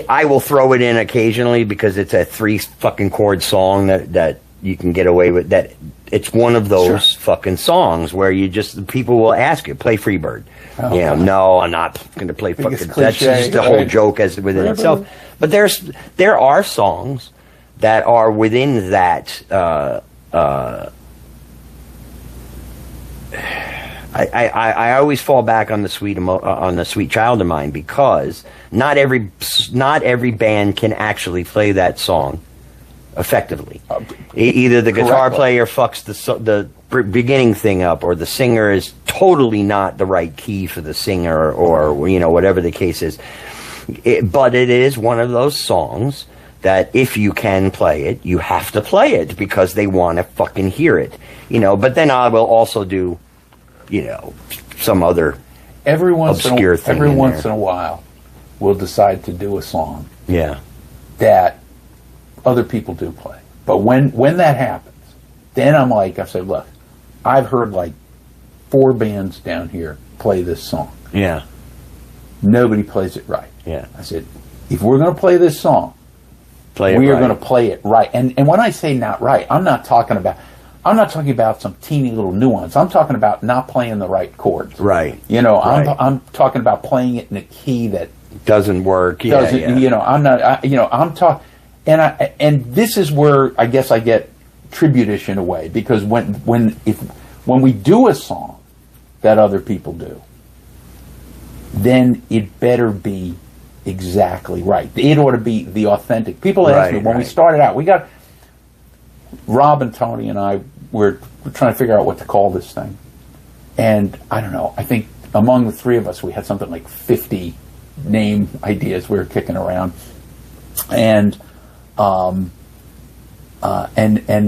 A: I will throw it in occasionally because it's a 3 fucking chord song that you can get away with. That it's one of those fucking songs where people will ask you, play Freebird. Oh, no, I'm not going to play fucking. That's just a whole joke within itself. But there are songs that are within that. I always fall back on the Sweet Child of Mine, because not every band can actually play that song effectively. Either the guitar player fucks the beginning thing up, or the singer is totally not the right key for the singer, or whatever the case is. But it is one of those songs that if you can play it, you have to play it because they want to fucking hear it. But then I will also do some other obscure thing.
B: Every once in a while, we'll decide to do a song.
A: Yeah.
B: That other people do play. But when that happens, then I say, look, I've heard like 4 bands down here play this song.
A: Yeah.
B: Nobody plays it right.
A: Yeah.
B: I said, if we're going to play this song, we are going to play it right. And when I say not right, I'm not talking about some teeny little nuance. I'm talking about not playing the right chords.
A: Right.
B: I'm talking about playing it in a key that
A: doesn't work.
B: I'm not. I'm talking, and this is where I guess I get tribute-ish in a way, because when we do a song that other people do, then it better be exactly right. It ought to be the authentic. People ask me when we started out, Rob and Tony and I were trying to figure out what to call this thing. And I don't know, I think among the three of us, we had something like 50 name ideas we were kicking around. And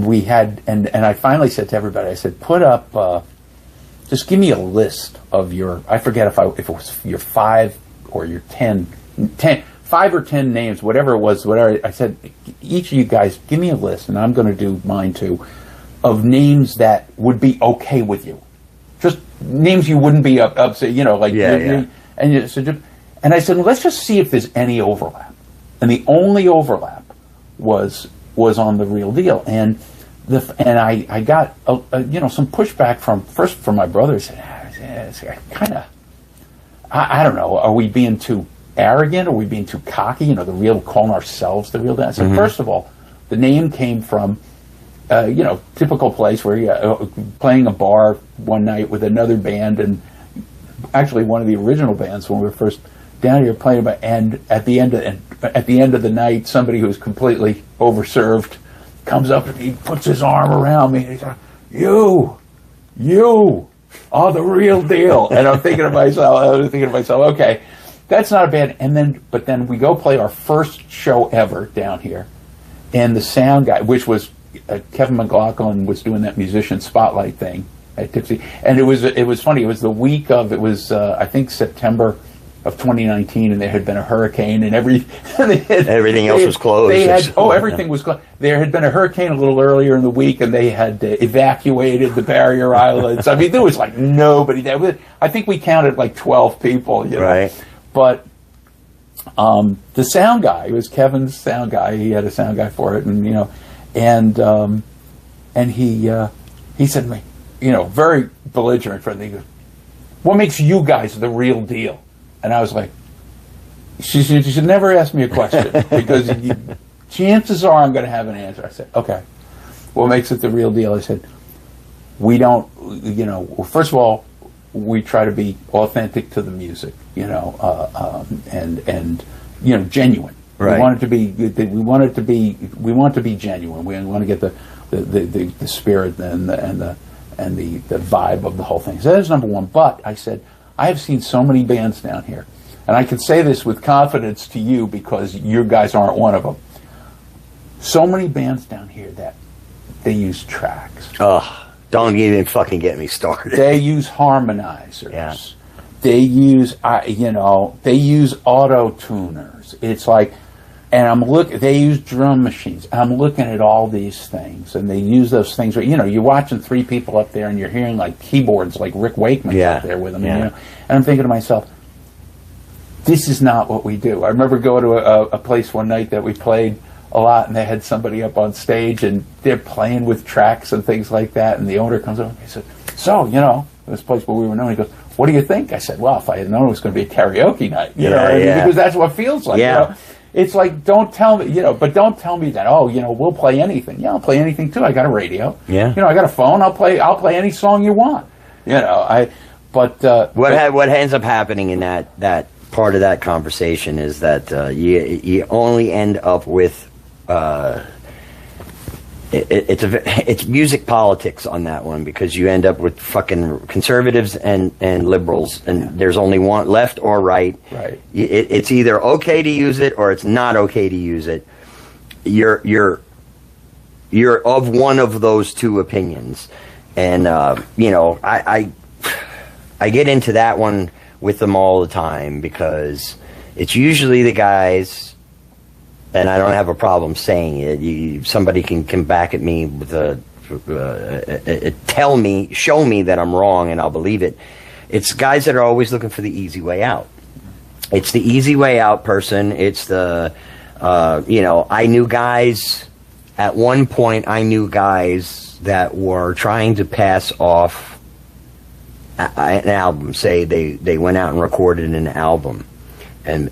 B: we had, and I finally said to everybody, I said, put up, just give me a list of your, I forget if it was your 5 or your 10, 5 or 10 names, whatever it was, whatever. I said, each of you guys, give me a list, and I'm going to do mine too, of names that would be okay with you. Just names you wouldn't be upset, you know, like, and I said, let's just see if there's any overlap. And the only overlap was on The Real Deal. And I got some pushback from my brother. He said, I don't know, are we being too arrogant? Are we being too cocky? You know, calling ourselves The Real Deal. I said, first of all, the name came from typical place where you're playing a bar one night with another band, and actually one of the original bands when we were first down here playing, and at the end of the night, somebody who's completely overserved comes up and he puts his arm around me and he's like, "You are the real deal." And I'm thinking to myself, okay, that's not a bad. But then we go play our first show ever down here, and the sound guy, which was Kevin McLaughlin, was doing that musician spotlight thing at Tipsy, and it was funny. It was the week of, it was I think September of 2019, and there had been a hurricane, and everything
A: else was closed.
B: Everything was closed. There had been a hurricane a little earlier in the week, and they had evacuated the barrier islands. I mean, there was like nobody there. I think we counted like 12 people. You know? Right. But the sound guy, it was Kevin's sound guy. He had a sound guy for it, and he said to me, very belligerent friendly, he goes, "What makes you guys the real deal?" And I was like, she should never ask me a question, because chances are I'm going to have an answer. I said, okay, what makes it the real deal? I said, we don't, first of all, we try to be authentic to the music, and genuine. Right. We want to be genuine. We want to get the spirit and the vibe of the whole thing. So that's number one. But I said, I have seen so many bands down here, and I can say this with confidence to you because you guys aren't one of them. So many bands down here that they use tracks.
A: Oh, don't even fucking get me started.
B: They use harmonizers.
A: Yeah.
B: They use auto tuners. It's like, and they use drum machines. I'm looking at all these things, and they use those things. You're watching 3 people up there, and you're hearing like keyboards, like Rick Wakeman's up there with them. Yeah. And I'm thinking to myself, this is not what we do. I remember going to a place one night that we played a lot, and they had somebody up on stage, and they're playing with tracks and things like that. And the owner comes over and he said, "So, this place where we were known," he goes, "What do you think?" I said, "Well, if I had known it was going to be a karaoke night, because that's what it feels like."
A: Yeah.
B: It's like, don't tell me, but don't tell me that, we'll play anything. Yeah, I'll play anything too. I got a radio.
A: Yeah.
B: I got a phone. I'll play any song you want.
A: What ends up happening in that part of that conversation is that you only end up with it's music politics on that one, because you end up with fucking conservatives and liberals, and there's only one left or right.
B: Right.
A: It's either okay to use it or it's not okay to use it. You're of one of those two opinions, and I get into that one with them all the time, because it's usually the guys. And I don't have a problem saying it. Somebody can come back at me with show me that I'm wrong, and I'll believe it. It's guys that are always looking for the easy way out. It's the easy way out person. It's the, I knew guys, at one point I knew guys that were trying to pass off an album. Say they went out and recorded an album. And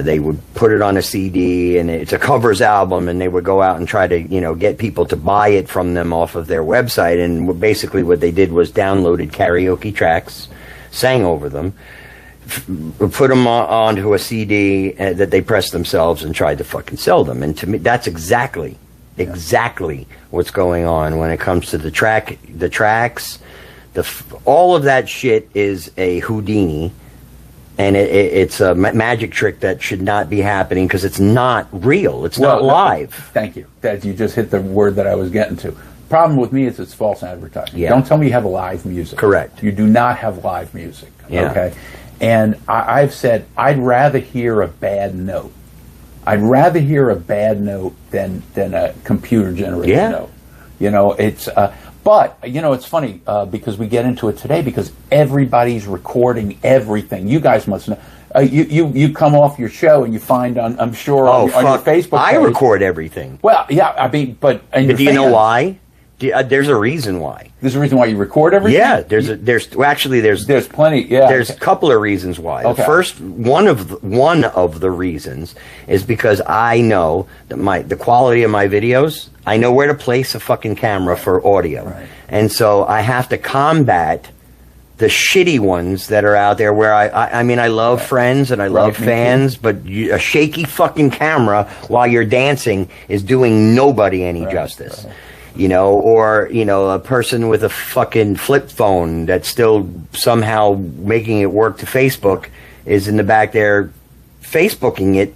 A: they would put it on a CD, and it's a covers album, and they would go out and try to, get people to buy it from them off of their website. And basically what they did was downloaded karaoke tracks, sang over them, put them onto a CD that they pressed themselves, and tried to fucking sell them. And to me, that's exactly exactly what's going on when it comes to the tracks, all of that shit is a Houdini, and it's a magic trick that should not be happening because it's not real. It's not live.
B: Thank you. That you just hit the word that I was getting to. Problem with me is it's false advertising.
A: Yeah.
B: Don't tell me you have live music.
A: Correct.
B: You do not have live music.
A: Yeah.
B: Okay. And I've said I'd rather hear a bad note. I'd rather hear a bad note than a computer generated note. You know, it's but you know, it's funny because we get into it today because everybody's recording everything. You guys must know. You come off your show and you find I'm sure on your Facebook page,
A: I record everything.
B: Well, yeah, I mean, but
A: do you know why? There's a reason why.
B: There's a reason why you record everything?
A: Yeah, there's
B: plenty. Yeah,
A: there's a couple of reasons why.
B: Okay.
A: The first one of the reasons is because I know that the quality of my videos. I know where to place a fucking camera for audio,
B: right.
A: And so I have to combat the shitty ones that are out there. Where I mean, I love friends and I love fans, but a shaky fucking camera while you're dancing is doing nobody any justice. Right. You know, or, you know, a person with a fucking flip phone that's still somehow making it work to Facebook is in the back there Facebooking it,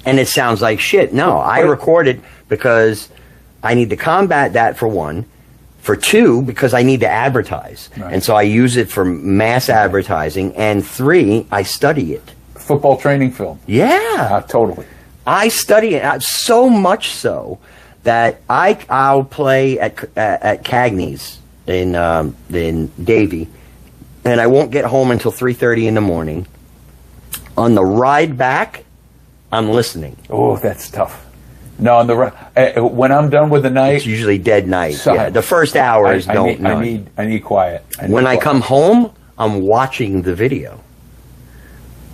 A: and it sounds like shit. No, I record it because I need to combat that, for one. For two, because I need to advertise. Right. And so I use it for mass advertising. And three, I study it.
B: Football training film.
A: Yeah.
B: Totally.
A: I study it so much so that I'll play at Cagney's in Davie, and I won't get home until 3:30 in the morning. On the ride back, I'm listening.
B: Oh, that's tough. No, on the when I'm done with the night,
A: it's usually dead night. So yeah, the first hour is I
B: need quiet.
A: When I come home, I'm watching the video.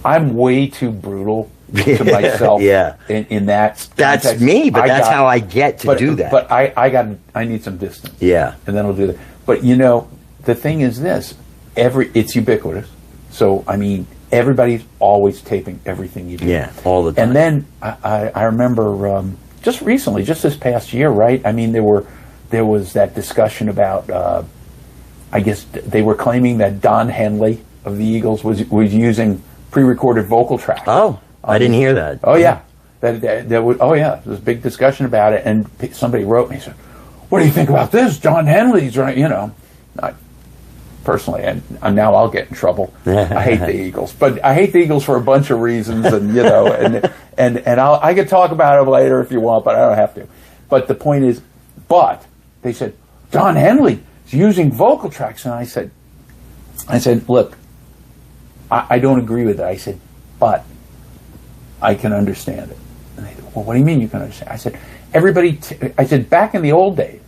B: I'm way too brutal to myself. In that.
A: That's context. Me, but that's how I get to do that.
B: But I need some distance.
A: Yeah,
B: and then I'll do that. But you know, the thing is this: it's ubiquitous. So I mean, everybody's always taping everything you do.
A: Yeah, all the time.
B: And then I remember just recently, just this past year, right? I mean, there was that discussion about. I guess they were claiming that Don Henley of the Eagles was using pre-recorded vocal tracks.
A: Oh, I didn't hear that.
B: Oh yeah, there was. Oh yeah, there was a big discussion about it, and somebody wrote me and said, "What do you think about this? Don Henley's right." You know, personally, and now I'll get in trouble. I hate the Eagles, but I hate the Eagles for a bunch of reasons, and you know, and I could talk about it later if you want, but I don't have to. But the point is, but they said Don Henley is using vocal tracks, and I said, look, I don't agree with it. I said, but I can understand it. And they said, well, what do you mean you can understand? I said, I said, back in the old days,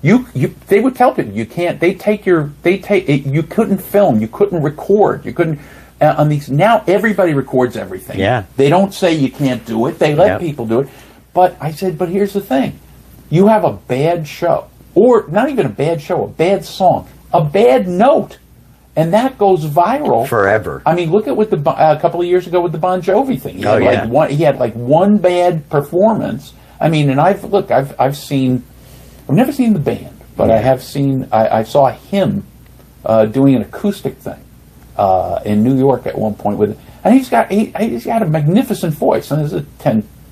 B: they would tell people you can't. You couldn't film, you couldn't record, you couldn't on these. Now everybody records everything.
A: Yeah.
B: They don't say you can't do it. They let people do it. But I said, but here's the thing: you have a bad show, or not even a bad show, a bad song, a bad note. And that goes viral
A: forever.
B: I mean, look at what a couple of years ago with the Bon Jovi thing. He had like one bad performance. I mean, and I've never seen the band, but I have seen. I saw him doing an acoustic thing in New York at one point and he's got a magnificent voice. And this is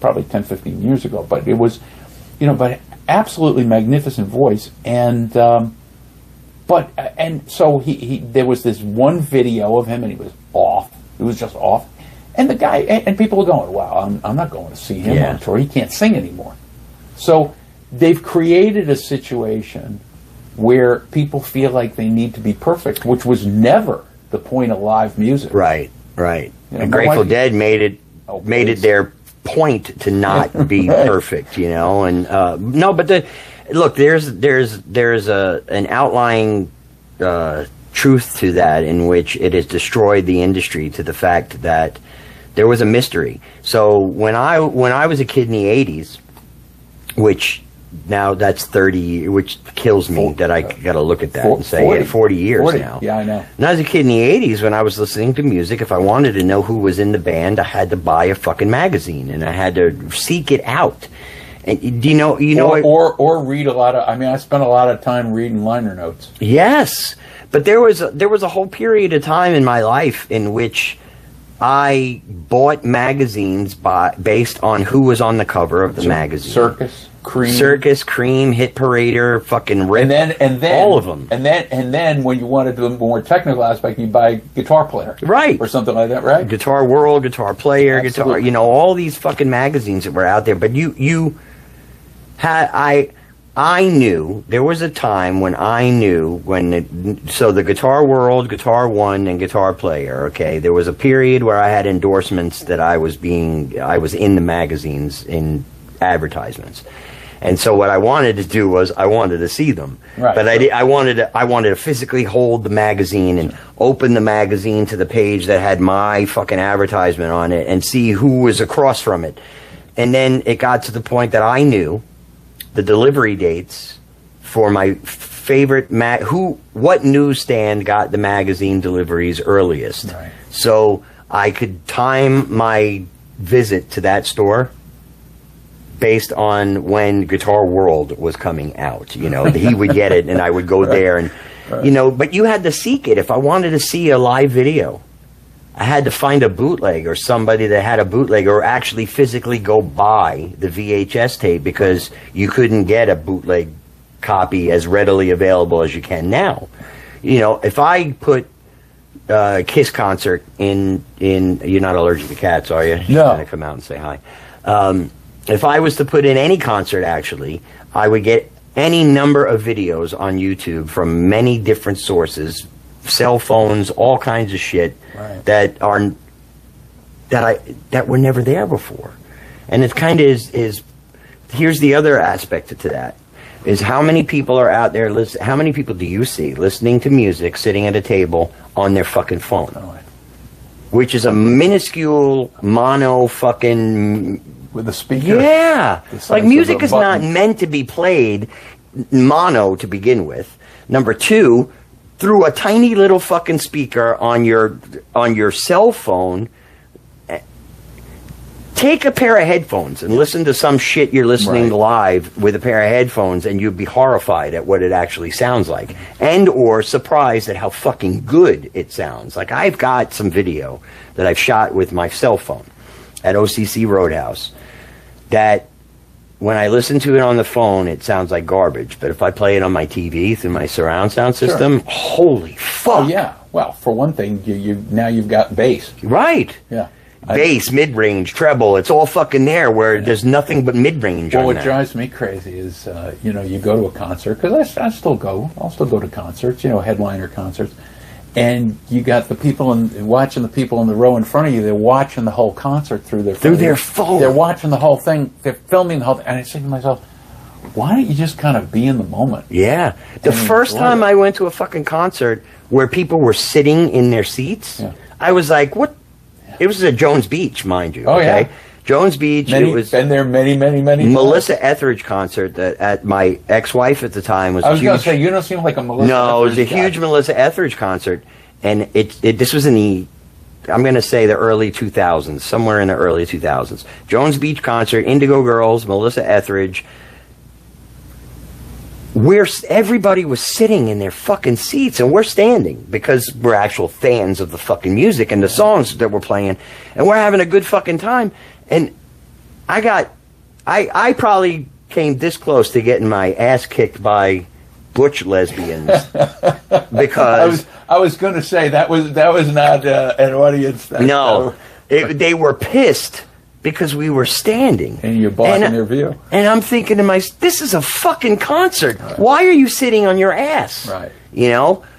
B: probably 10, 15 years ago, but it was, but absolutely magnificent voice and. And so there was this one video of him, and he was off. It was just off. And the guy, and people were going, wow, I'm not going to see him on tour. He can't sing anymore. So they've created a situation where people feel like they need to be perfect, which was never the point of live music.
A: Right. And Grateful Dead made it their point to not be perfect, and no, but look, there's an outlying truth to that, in which it has destroyed the industry to the fact that there was a mystery. So when I was a kid in the 80s, which now that's 30, which kills me that I got to look at that and say 40 years now.
B: Yeah, I know.
A: When I was a kid in the 80s, when I was listening to music, if I wanted to know who was in the band, I had to buy a fucking magazine, and I had to seek it out. And do you know,
B: or read a lot of. I mean, I spent a lot of time reading liner notes.
A: Yes, but there was a whole period of time in my life in which I bought magazines based on who was on the cover of the magazine. Circus, Cream, Hit Parader, fucking Rip, and then all of them. And
B: then when you wanted the more technical aspect, you buy Guitar Player,
A: right,
B: or something like that, right?
A: Guitar World, Guitar Player,
B: Absolutely.
A: Guitar, all these fucking magazines that were out there. But you had I knew there was a time when I knew the Guitar World, Guitar One, and Guitar Player. Okay, there was a period where I had endorsements that I was in the magazines in advertisements. And so what I wanted to do was I wanted to see them,
B: right,
A: but I wanted to physically hold the magazine and open the magazine to the page that had my fucking advertisement on it and see who was across from it. And then it got to the point that I knew the delivery dates for my favorite what newsstand got the magazine deliveries earliest,
B: right.
A: So I could time my visit to that store based on when Guitar World was coming out. He would get it and I would go there and, but you had to seek it. If I wanted to see a live video, I had to find a bootleg or somebody that had a bootleg or actually physically go buy the VHS tape because you couldn't get a bootleg copy as readily available as you can now. If I put Kiss concert in you're not allergic to cats, are you?
B: No.
A: You're gonna come out and say hi. If I was to put in any concert, actually, I would get any number of videos on YouTube from many different sources, cell phones, all kinds of shit,
B: right,
A: that were never there before. And it kind of is. Here's the other aspect to that: is how many people are out there? How many people do you see listening to music, sitting at a table on their fucking phone, which is a minuscule mono fucking.
B: With a speaker.
A: Yeah. Like, music is not meant to be played mono to begin with. Number two, through a tiny little fucking speaker on your cell phone. Take a pair of headphones and listen to some shit you're listening live with a pair of headphones, and you'd be horrified at what it actually sounds like, and or surprised at how fucking good it sounds. Like, I've got some video that I've shot with my cell phone at OCC Roadhouse that when I listen to it on the phone, it sounds like garbage. But if I play it on my TV through my surround sound system, holy fuck.
B: Oh, yeah. Well, for one thing, now you've got bass.
A: Right.
B: Yeah.
A: Bass, mid-range, treble, it's all fucking there where there's nothing but mid-range on that.
B: Well, what drives me crazy is, you go to a concert, because I'll still go to concerts, headliner concerts. And you got the people watching the people in the row in front of you. They're watching the whole concert through their
A: phone.
B: They're watching the whole thing. They're filming the whole thing. And I say to myself, why don't you just kind of be in the moment?
A: Yeah. The first time I went to a fucking concert where people were sitting in their seats, I was like, what? It was at Jones Beach, mind you.
B: Oh,
A: okay?
B: Yeah.
A: Jones Beach.
B: It was been there many
A: Melissa Etheridge concert that at my ex-wife at the time was.
B: I was going to say, you don't seem like a Melissa.
A: No,
B: Etheridge
A: it was a huge Melissa Etheridge concert, and this was in the, I'm going to say the early 2000s, somewhere in the early 2000s. Jones Beach concert, Indigo Girls, Melissa Etheridge. Everybody was sitting in their fucking seats, and we're standing because we're actual fans of the fucking music and the songs that we're playing, and we're having a good fucking time. And I probably came this close to getting my ass kicked by butch lesbians because
B: I was going to say that was not an audience.
A: They were pissed because we were standing
B: and you're blocking their view.
A: And I'm thinking to myself, this is a fucking concert. Right. Why are you sitting on your ass?
B: Right.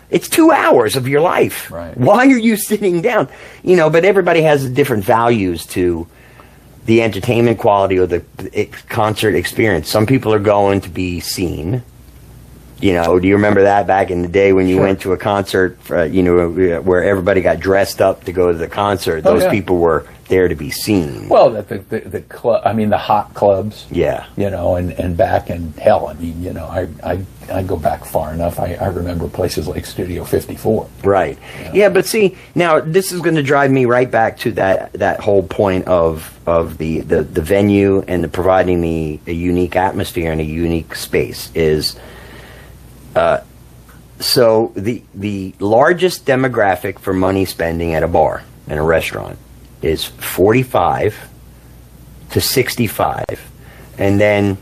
A: It's 2 hours of your life.
B: Right.
A: Why are you sitting down? But everybody has different values to the entertainment quality or the concert experience. Some people are going to be seen. You know, do you remember that back in the day when you went to a concert, you know, where everybody got dressed up to go to the concert? Those people were there to be seen.
B: Well, the club, I mean, the hot clubs.
A: Yeah.
B: You know, and back in hell, I mean, you know, I go back far enough. I remember places like Studio 54.
A: Right. You know? Yeah, but see, now this is going to drive me right back to that whole point of the venue and the providing a unique atmosphere and a unique space is. So the largest demographic for money spending at a bar and a restaurant is 45 to 65, and then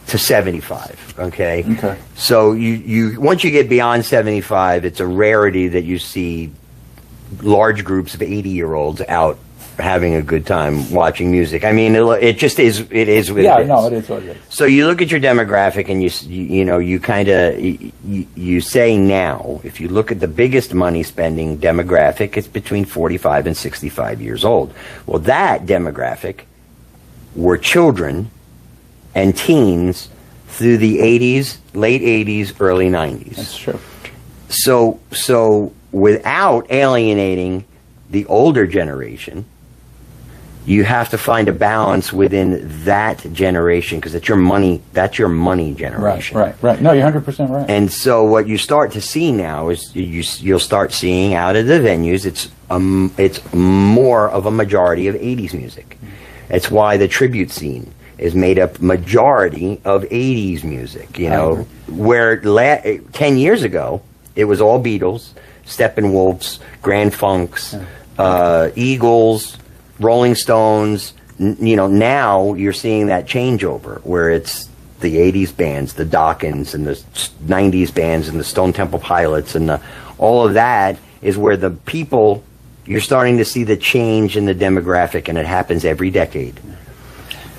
A: to 75. Okay. So you once you get beyond 75, it's a rarity that you see large groups of 80-year-olds out having a good time watching music. I mean, it just is. It is what it is.
B: Yeah, no, it is what it is.
A: So you look at your demographic, and you know, you kind of you say now, if you look at the biggest money spending demographic, it's between 45 and 65 years old. Well, that demographic were children and teens through the 80s, late 80s, early 90s.
B: That's true.
A: So without alienating the older generation, you have to find a balance within that generation, because it's your money. That's your money generation.
B: Right. No, you're 100% right.
A: And so what you start to see now is you'll start seeing out of the venues, it's more of a majority of 80s music. It's why the tribute scene is made up majority of 80s music. You know, where 10 years ago it was all Beatles, Steppenwolfs, Grand Funks, Eagles, Rolling Stones. You know, now you're seeing that changeover where it's the 80s bands, the Dawkins, and the 90s bands, and the Stone Temple Pilots, and all of that is where the people, you're starting to see the change in the demographic, and it happens every decade.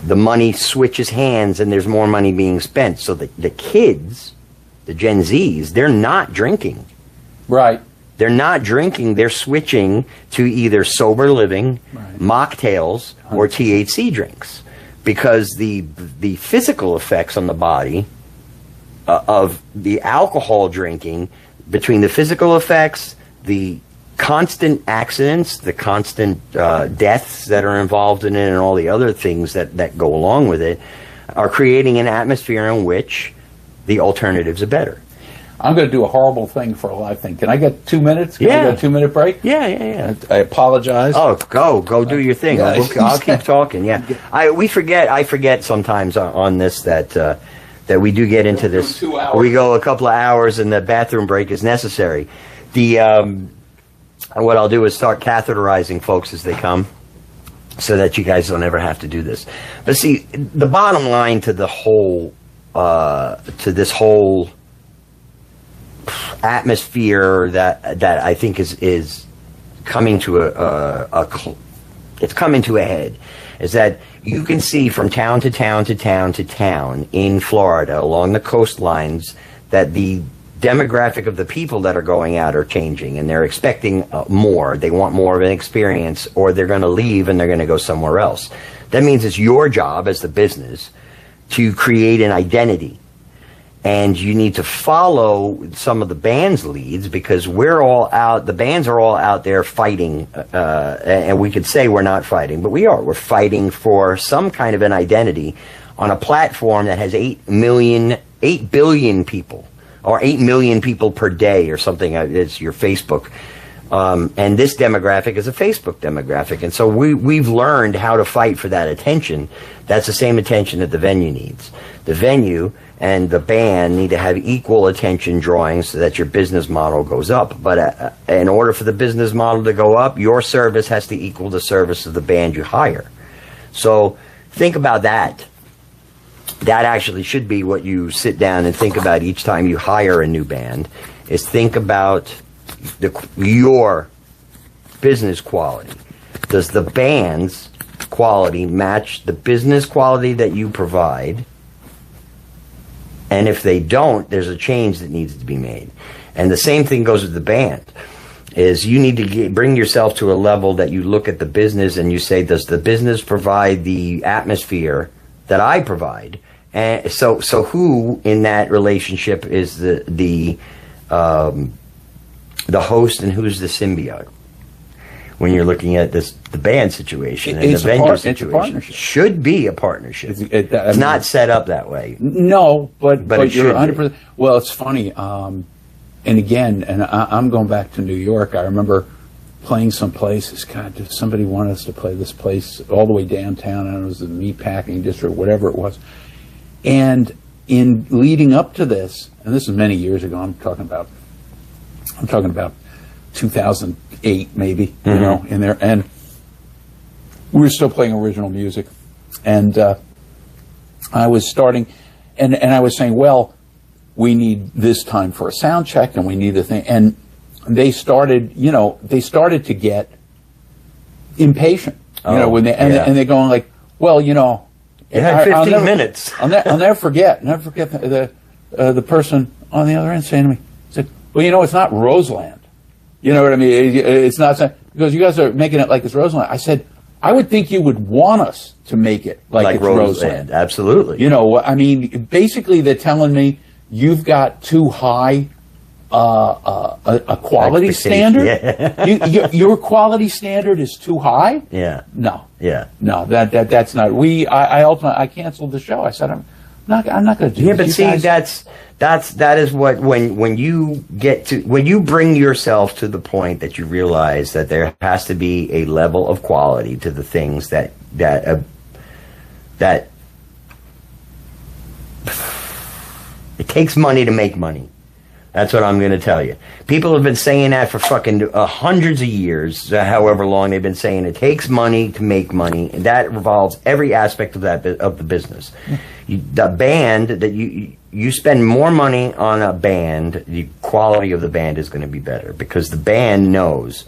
A: The money switches hands, and there's more money being spent. So the kids, the Gen Zs, they're not drinking.
B: Right.
A: They're not drinking. They're switching to either sober living, mocktails, or THC drinks, because the physical effects on the body of the alcohol drinking, between the physical effects, the constant accidents, the constant deaths that are involved in it, and all the other things that go along with it, are creating an atmosphere in which the alternatives are better.
B: I'm going to do a horrible thing for a live thing. Can I get 2 minutes? Can I get a 2-minute break?
A: Yeah.
B: I apologize.
A: Oh, go do your thing. I'll keep talking. Yeah, I forget sometimes on this that we do get into this.
B: 2 hours.
A: We go a couple of hours, and the bathroom break is necessary. What I'll do is start catheterizing folks as they come, so that you guys don't ever have to do this. But see, the bottom line to the whole to this whole atmosphere that I think is coming to it's coming to a head, is that you can see from town to town to town to town in Florida along the coastlines that the demographic of the people that are going out are changing, and they're expecting more. They want more of an experience, or they're going to leave and they're going to go somewhere else. That means it's your job as the business to create an identity. And you need to follow some of the band's leads, because we're all out, the bands are all out there fighting, and we could say we're not fighting, but we are. We're fighting for some kind of an identity on a platform that has 8 billion people, or 8 million people per day or something. It's your Facebook. And this demographic is a Facebook demographic. And so we've learned how to fight for that attention. That's the same attention that the venue needs. The venue and the band need to have equal attention drawing so that your business model goes up. But in order for the business model to go up, your service has to equal the service of the band you hire. So think about that. That actually should be what you sit down and think about each time you hire a new band, is think about your business quality. Does the band's quality match the business quality that you provide? And if they don't, there's a change that needs to be made. And the same thing goes with the band, is you need to bring yourself to a level that you look at the business and you say, does the business provide the atmosphere that I provide? And so who in that relationship is the host and who's the symbiote? When you're looking at the band situation and the vendor situation, should be a partnership. It's not set up that way.
B: No, but you're 100%. Well, it's funny. And again, I'm going back to New York. I remember playing some places. God, somebody wanted us to play this place all the way downtown. I don't know, it was the meatpacking district, whatever it was. And in leading up to this, and this is many years ago. I'm talking about 2008 maybe, you know, in there, and we were still playing original music, and I was starting, and I was saying, well, we need this time for a sound check, and we need the thing, and they started to get impatient, you know, when they and they're going like, well, you know,
A: it had 15 minutes.
B: I'll never forget the person on the other end saying to me, said, well, you know, it's not Roseland. You know what I mean? It's not, because you guys are making it like it's Roseland. I said, I would think you would want us to make it like it's Roseland.
A: Absolutely.
B: You know, I mean, basically they're telling me you've got too high a quality standard. Yeah. Your quality standard is too high.
A: Yeah.
B: No.
A: Yeah.
B: No, that's not. I canceled the show. I said I'm not going to do.
A: Yeah, but see, that is what when you bring yourself to the point that you realize that there has to be a level of quality to the things that it takes money to make money. That's what I'm going to tell you. People have been saying that for fucking hundreds of years, however long they've been saying it takes money to make money, and that revolves every aspect of the business. The band that you spend more money on a band, the quality of the band is going to be better because the band knows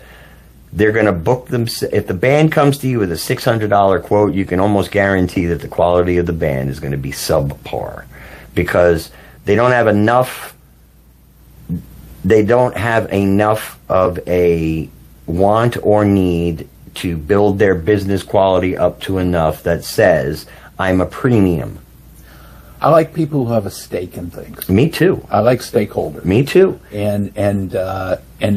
A: they're going to book them. If the band comes to you with a $600 quote, you can almost guarantee that the quality of the band is going to be subpar because they don't have enough. They don't have enough of a want or need to build their business quality up to enough that says, I'm a premium.
B: I like people who have a stake in things.
A: Me too.
B: I like stakeholders.
A: Me too.
B: And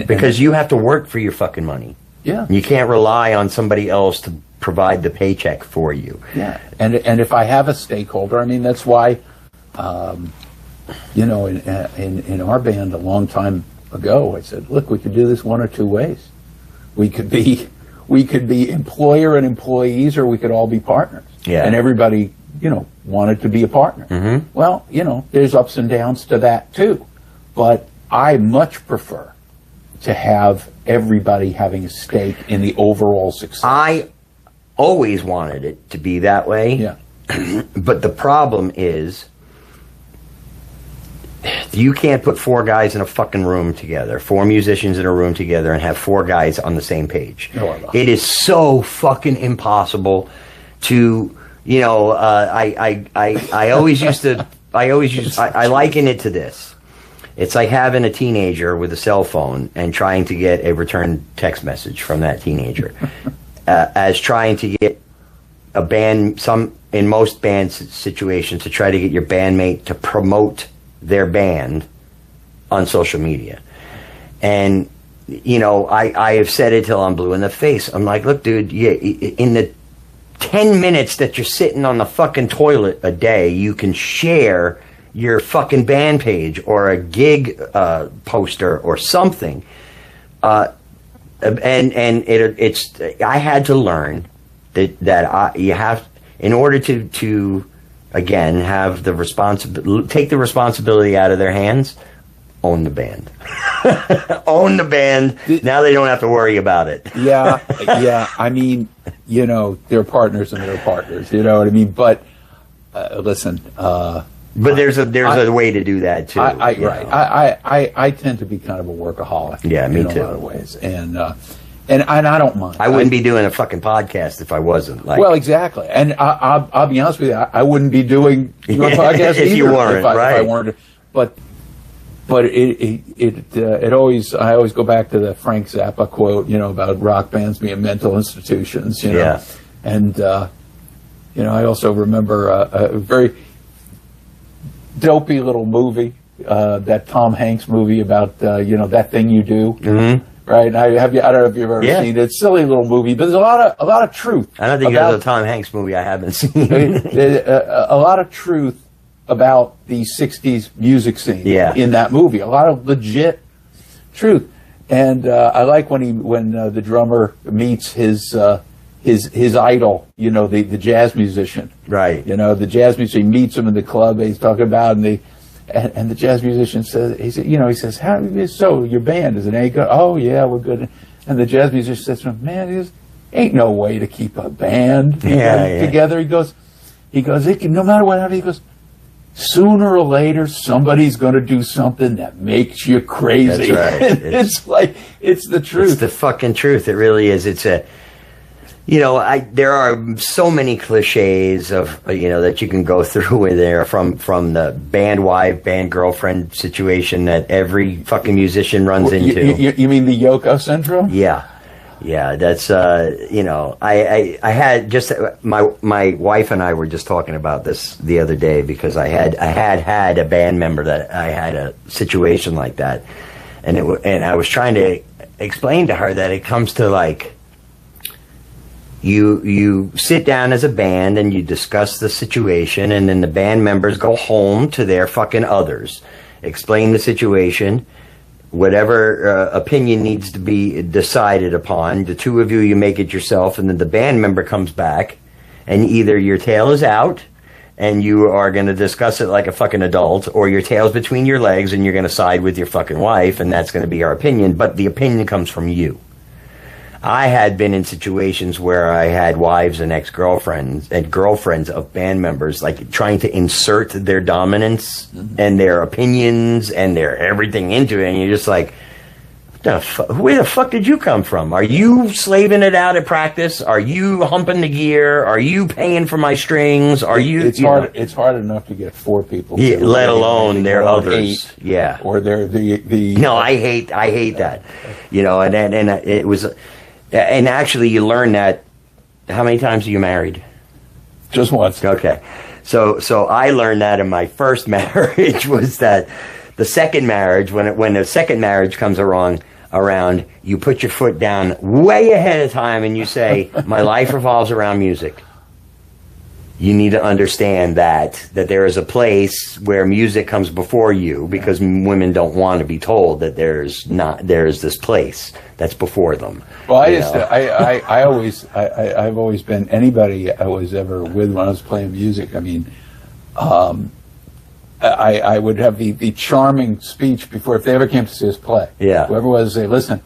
A: because you have to work for your fucking money.
B: Yeah.
A: You can't rely on somebody else to provide the paycheck for you.
B: Yeah. And if I have a stakeholder, I mean, that's why, you know, in our band a long time ago, I said, look, we could do this one or two ways. We could be employer and employees, or we could all be partners.
A: Yeah.
B: And everybody, you know, wanted to be a partner. Mm-hmm. Well, you know, there's ups and downs to that too. But I much prefer to have everybody having a stake in the overall success.
A: I always wanted it to be that way.
B: Yeah.
A: But the problem is, you can't put four guys in a fucking room together, four musicians in a room together, and have four guys on the same page.
B: No.
A: It is so fucking impossible to, you know, I always used to, I liken it to this. It's like having a teenager with a cell phone and trying to get a return text message from that teenager, as trying to get a band, in most band situations, to try to get your bandmate to promote their band on social media. And, you know, I have said it till I'm blue in the face. I'm like, look, dude, in the 10 minutes that you're sitting on the fucking toilet a day, you can share your fucking band page or a gig poster or something. I had to learn that you have, in order to again have the take the responsibility out of their hands, own the band. Own the band. Now they don't have to worry about it.
B: Yeah. I mean, you know, they're partners and they're partners. You know what I mean? But listen. But
A: there's a way to do that too.
B: I tend to be kind of a workaholic.
A: Yeah, me too.
B: In a lot of ways, and I don't mind.
A: I wouldn't be doing a fucking podcast if I wasn't.
B: Well, exactly. And I'll be honest with you, I wouldn't be doing your podcast
A: if you weren't. If I
B: weren't. But it always, I always go back to the Frank Zappa quote, you know, about rock bands being mental institutions. You know?
A: Yeah.
B: And you know, I also remember a very dopey little movie, that Tom Hanks movie about That Thing You Do. Mm-hmm. Right? I don't know if you've ever seen it. It's a silly little movie, but there's a lot of truth.
A: I don't think there's a Tom Hanks movie I haven't seen.
B: A lot of truth about the 60s music scene in that movie. A lot of legit truth. And I like when the drummer meets his idol, the jazz musician.
A: Right.
B: The jazz musician meets him in the club that he's talking about, and the jazz musician says, he says, how so your band is it any good? Oh yeah, we're good. And the jazz musician says to him, man, ain't no way to keep a band together. He goes, no matter what happens, he goes, sooner or later somebody's going to do something that makes you crazy.
A: That's right.
B: It's the truth.
A: It's the fucking truth. It really is. It's there are so many cliches of that you can go through with there from the band wife, band girlfriend situation that every fucking musician runs into.
B: You mean the Yoko syndrome?
A: Yeah, that's I had just my wife and I were just talking about this the other day because I had a band member that I had a situation like that, and I was trying to explain to her that it comes to like. You sit down as a band and you discuss the situation, and then the band members go home to their fucking others, explain the situation, whatever opinion needs to be decided upon. The two of you make it yourself, and then the band member comes back, and either your tail is out and you are going to discuss it like a fucking adult, or your tail's between your legs and you're going to side with your fucking wife, and that's going to be our opinion, but the opinion comes from you. I had been in situations where I had wives and ex-girlfriends and girlfriends of band members, like trying to insert their dominance and their opinions and their everything into it, and you're just like, where the fuck did you come from? Are you slaving it out at practice? Are you humping the gear? Are you paying for my strings? Are you?
B: It's hard enough to get 4 people.
A: Yeah, let alone their others.
B: 8,
A: yeah,
B: or they're the.
A: No, I hate that. And it was. And actually, you learn that. How many times are you married?
B: Just once.
A: Okay. So I learned that in my first marriage was that the second marriage, when the second marriage comes around, you put your foot down way ahead of time and you say, my life revolves around music. You need to understand that there is a place where music comes before you, because women don't want to be told that there's this place that's before them.
B: Well, I've always been, anybody I was ever with when I was playing music, I mean, I would have the charming speech before, if they ever came to see us play.
A: Yeah.
B: Whoever was to say, listen,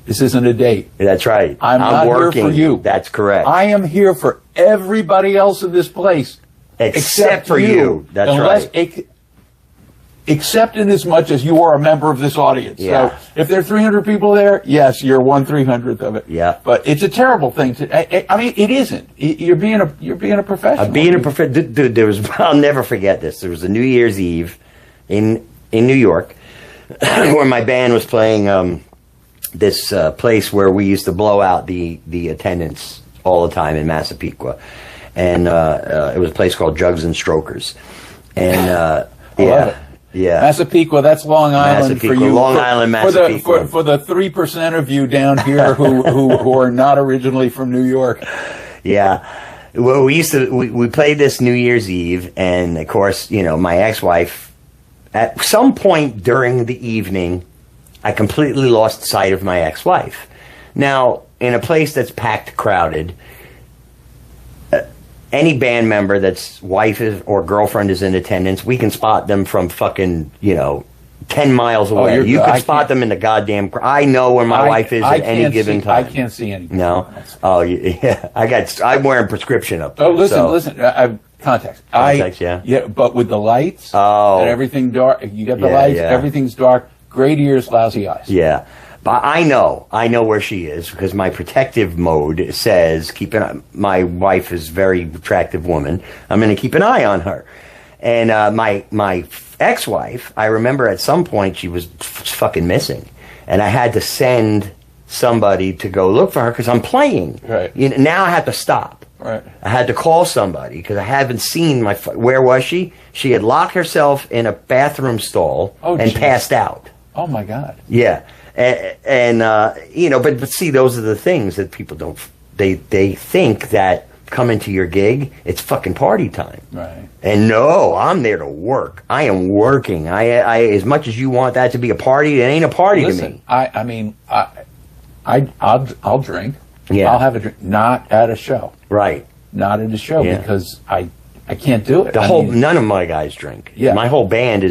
B: this isn't a date.
A: That's right.
B: I'm not
A: working
B: here for you.
A: That's correct.
B: I am here for everybody else in this place.
A: Except for you. That's right.
B: Except in as much as you are a member of this audience.
A: Yeah.
B: So if there are 300 people there, yes, you're 1/300th of it.
A: Yeah.
B: But it's a terrible thing to. I mean, it isn't. You're being a professional.
A: Dude, I'll never forget this. There was a New Year's Eve in New York where my band was playing this place where we used to blow out the attendance all the time in Massapequa, and it was a place called Jugs and Strokers, and yeah,
B: Massapequa, that's Long Island for you.
A: Long Island, Massapequa.
B: For the 3% of you down here who are not originally from New York.
A: Yeah. Well, we played this New Year's Eve, and of course, my ex-wife, at some point during the evening, I completely lost sight of my ex-wife. Now, in a place that's packed, crowded, any band member that's wife or girlfriend is in attendance, we can spot them from fucking, 10 miles away. You can spot them in the goddamn... I know where my wife is at any given time.
B: I can't see anything.
A: No? Oh, yeah. I'm wearing prescription up there.
B: Oh, listen. I contacts.
A: Yeah.
B: Yeah, but with the lights
A: and
B: everything dark, you got the lights, everything's dark, great ears, lousy eyes.
A: Yeah. But I know where she is, because my protective mode says my wife is a very attractive woman. I'm going to keep an eye on her. And my ex-wife, I remember at some point she was fucking missing, and I had to send somebody to go look for her because I'm playing.
B: Right.
A: Now I have to stop.
B: Right.
A: I had to call somebody because I haven't seen where was she? She had locked herself in a bathroom stall and passed out.
B: Oh my God.
A: Yeah. And you know, but see, those are the things that people don't, they think that coming to your gig, it's fucking party time.
B: Right.
A: And no, I'm there to work. I am working. I as much as you want that to be a party, it ain't a party to me.
B: I mean, I'll drink.
A: Yeah.
B: I'll have a drink. Not at a show.
A: Right.
B: Not at a show because I can't do it.
A: None of my guys drink.
B: Yeah.
A: My whole band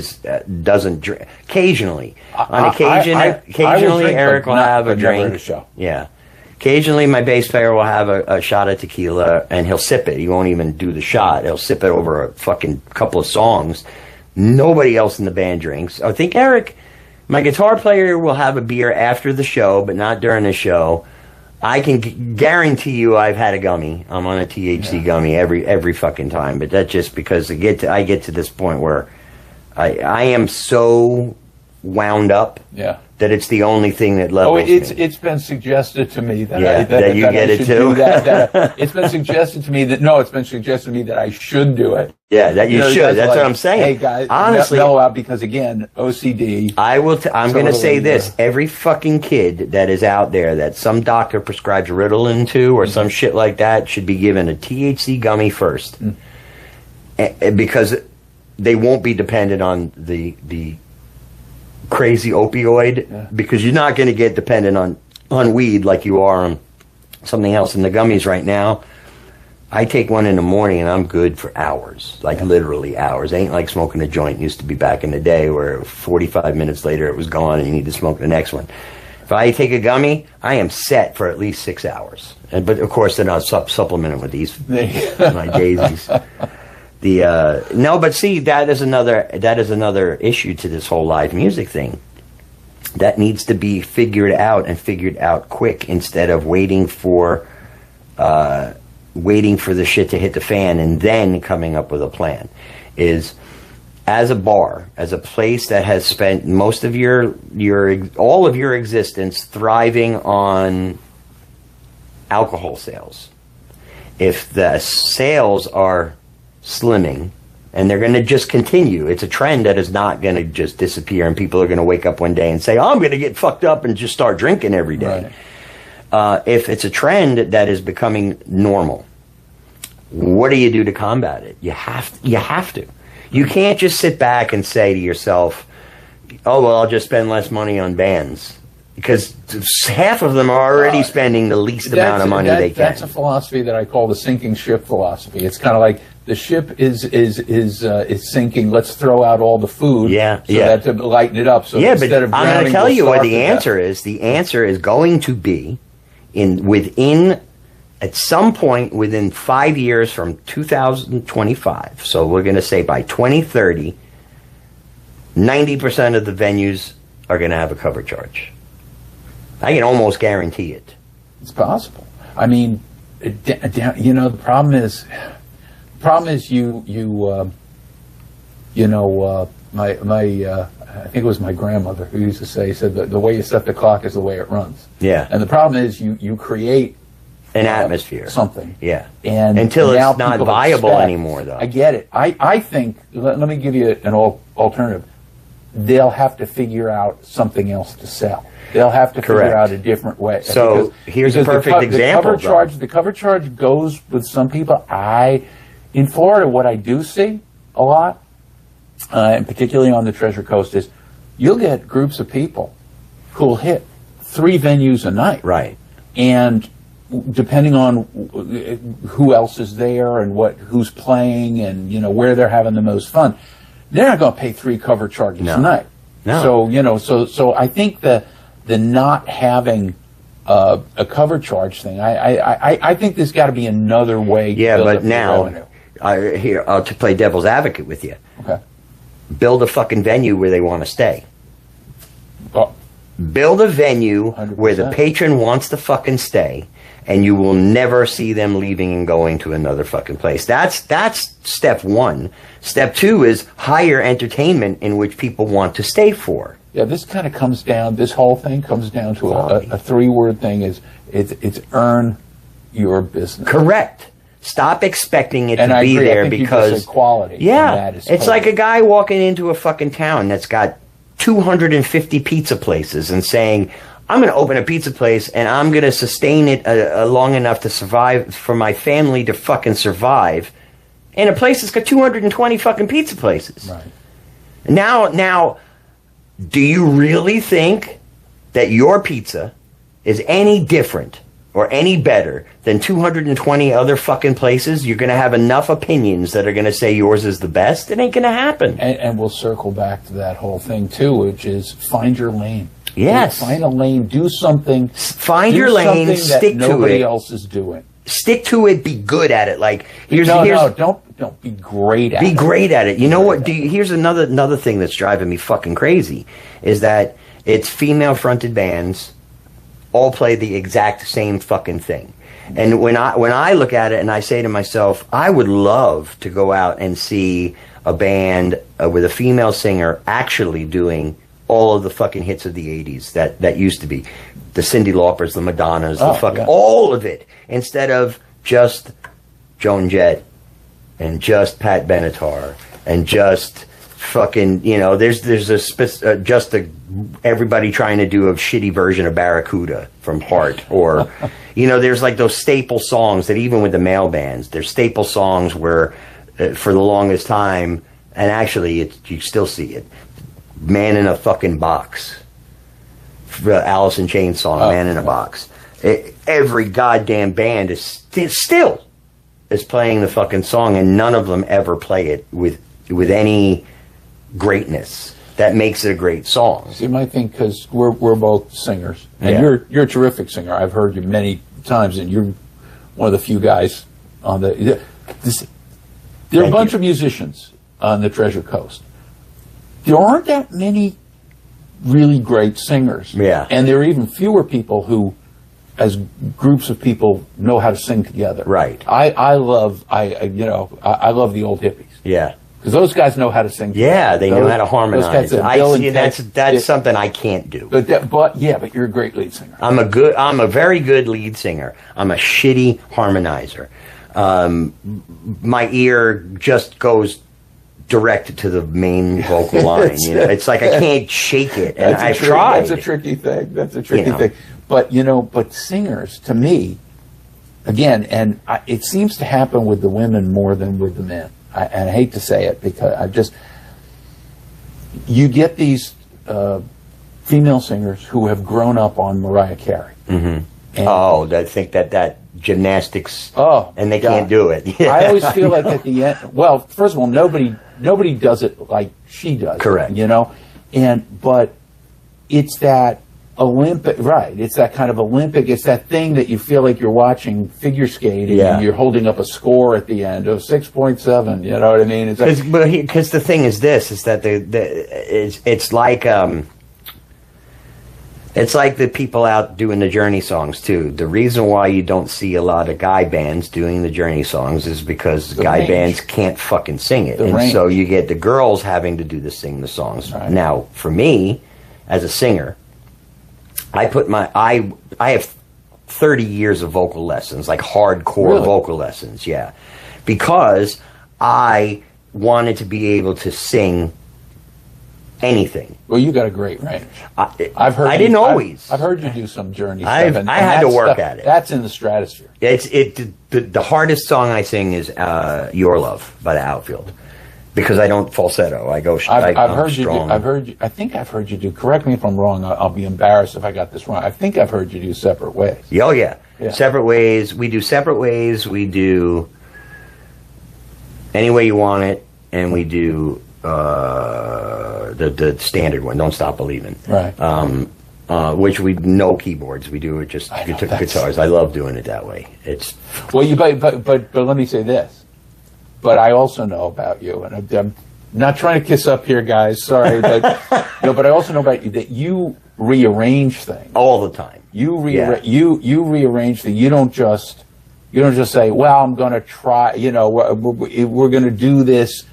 A: doesn't drink. Occasionally.
B: Occasionally
A: Eric will have a drink.
B: At a show.
A: Yeah. Occasionally, my bass player will have a shot of tequila, and he'll sip it. He won't even do the shot. He'll sip it over a fucking couple of songs. Nobody else in the band drinks. I think Eric, my guitar player, will have a beer after the show, but not during the show. I can guarantee you I've had a gummy. I'm on a THC gummy every fucking time. But that's just because I get to this point where I am so wound up that it's the only thing that levels me.
B: It's been suggested to me that
A: you get it too.
B: It's been suggested to me it's been suggested to me that I should do it.
A: Yeah, that you should. That's what I'm saying.
B: Hey guys,
A: honestly,
B: mellow out because again, OCD.
A: I'm going to say this: every fucking kid that is out there that some doctor prescribes Ritalin to or some shit like that should be given a THC gummy first, because they won't be dependent on the crazy opioid, because you're not going to get dependent on weed like you are on something else. In the gummies right now, I take one in the morning and I'm good for hours, like literally hours. It ain't like smoking a joint used to be back in the day where 45 minutes later it was gone and you need to smoke the next one. If I take a gummy, I am set for at least 6 hours. But of course then I'll supplement it with these my daisies. No, but see, that is another issue to this whole live music thing. That needs to be figured out quick, instead of waiting for the shit to hit the fan and then coming up with a plan. Is, as a bar, as a place that has spent most of all of your existence thriving on alcohol sales, if the sales are slimming, and they're going to just continue. It's a trend that is not going to just disappear, and people are going to wake up one day and say, I'm going to get fucked up and just start drinking every day. Right. If it's a trend that is becoming normal, what do you do to combat it? You have to. You can't just sit back and say to yourself, oh, well, I'll just spend less money on bands. Because half of them are already spending the least amount of money they can.
B: That's a philosophy that I call the sinking ship philosophy. It's kind of like the ship is sinking. Let's throw out all the food, that to lighten it up. So instead of
A: I'm going to tell you what the answer is. The answer is going to be at some point within 5 years from 2025. So we're going to say by 2030, 90% of the venues are going to have a cover charge. I can almost guarantee it.
B: It's possible. I mean, the problem is I think it was my grandmother who used to say, said that the way you set the clock is the way it runs.
A: Yeah.
B: And the problem is you create
A: an atmosphere,
B: something.
A: Yeah.
B: And
A: until it's not viable anymore, though.
B: I get it. I think. Let me give you an alternative. They'll have to figure out something else to sell. They'll have to figure out a different way.
A: So here's a perfect example.
B: The cover charge goes with some people. In Florida, what I do see a lot, and particularly on the Treasure Coast, is you'll get groups of people who'll hit 3 venues a night.
A: Right.
B: And depending on who else is there and who's playing and where they're having the most fun, they're not going to pay 3 cover charges a night.
A: No.
B: So I think the not having a cover charge thing, I think there's got to be another way.
A: Yeah, but now I'll to play devil's advocate with you.
B: Okay.
A: Build a fucking venue where they want to stay. Build a venue 100%. Where the patron wants to fucking stay, and you will never see them leaving and going to another fucking place. That's step 1. Step 2 is hire entertainment in which people want to stay for.
B: Yeah, this kind of comes down, this whole thing comes down to a 3-word thing, it's earn your business.
A: Correct. Stop expecting it
B: And
A: to
B: I
A: be
B: agree. I
A: there
B: think you
A: because
B: just said quality.
A: Yeah,
B: That is
A: it's like a guy walking into a fucking town that's got 250 pizza places and saying, I'm going to open a pizza place and I'm going to sustain it long enough to survive, for my family to fucking survive, in a place that's got 220 fucking pizza places.
B: Right.
A: Now, do you really think that your pizza is any different or any better than 220 other fucking places? You're going to have enough opinions that are going to say yours is the best? It ain't going to happen.
B: And we'll circle back to that whole thing, too, which is find your lane.
A: Yes.
B: Find a lane. Do something.
A: Find your lane. Stick to it.
B: Nobody else is doing.
A: Stick to it. Be good at it. Like
B: don't be great at it.
A: Be great at it. You know what? Here's another thing that's driving me fucking crazy is that it's female-fronted bands all play the exact same fucking thing. And when I look at it and I say to myself, I would love to go out and see a band with a female singer actually doing all of the fucking hits of the 80s that used to be. The Cyndi Laupers, the Madonnas, all of it. Instead of just Joan Jett and just Pat Benatar and just fucking, there's everybody trying to do a shitty version of Barracuda from Heart, or there's like those staple songs that even with the male bands, there's staple songs where for the longest time, and actually you still see it, Man in a Fucking Box, the Alice in Chains song, Man in a Box. Every goddamn band is still playing the fucking song, and none of them ever play it with any greatness that makes it a great song.
B: See, my thing, because we're both singers, and you're a terrific singer. I've heard you many times, and you're one of the few guys on the. There are a bunch of musicians on the Treasure Coast. There aren't that many really great singers, and there are even fewer people who, as groups of people, know how to sing together. Right. I love the old hippies. Yeah. Because those guys know how to sing.
A: Yeah, they know how to harmonize. That's something I can't do.
B: But you're a great lead singer.
A: I'm a very good lead singer. I'm a shitty harmonizer. My ear just goes direct to the main vocal line. It's like I can't shake it, and I've tried.
B: That's a tricky thing. Thing. But singers, to me, again, and it seems to happen with the women more than with the men. And I hate to say it because you get these female singers who have grown up on Mariah Carey.
A: Mm-hmm. They think that gymnastics, and they can't do it.
B: I always feel like at the end, well, first of all, nobody does it like she does.
A: Correct.
B: But it's that Olympic, right? It's that kind of Olympic. It's that thing that you feel like you're watching figure skating, and you're holding up a score at the end of 6.7. You know what I mean? It's like,
A: because the thing is that it's like the people out doing the Journey songs too. The reason why you don't see a lot of guy bands doing the Journey songs is because guy bands can't fucking sing it, so you get the girls having to sing the songs. Right. Now, for me, as a singer, I have 30 years of vocal lessons, like hardcore vocal lessons, because I wanted to be able to sing anything.
B: Well, you got a great range.
A: I've heard
B: you do some Journey
A: stuff. I had to work at it.
B: That's in the stratosphere.
A: The hardest song I sing is "Your Love" by the Outfield. Because I don't falsetto, I go.
B: I've heard you. I think I've heard you do. Correct me if I'm wrong. I'll be embarrassed if I got this wrong. I think I've heard you do Separate Ways.
A: Oh yeah. Separate Ways. We do Separate Ways. We do Any Way You Want It, and we do the standard one, Don't Stop Believing.
B: Right.
A: Which we no keyboards. We do it just guitars. I love doing it that way. It's
B: but let me say this. But I also know about you, and I'm not trying to kiss up here, guys. Sorry, but but I also know about you that you rearrange things
A: all the time.
B: You rearrange things. You don't just say, "Well, I'm going to try." We're going to do this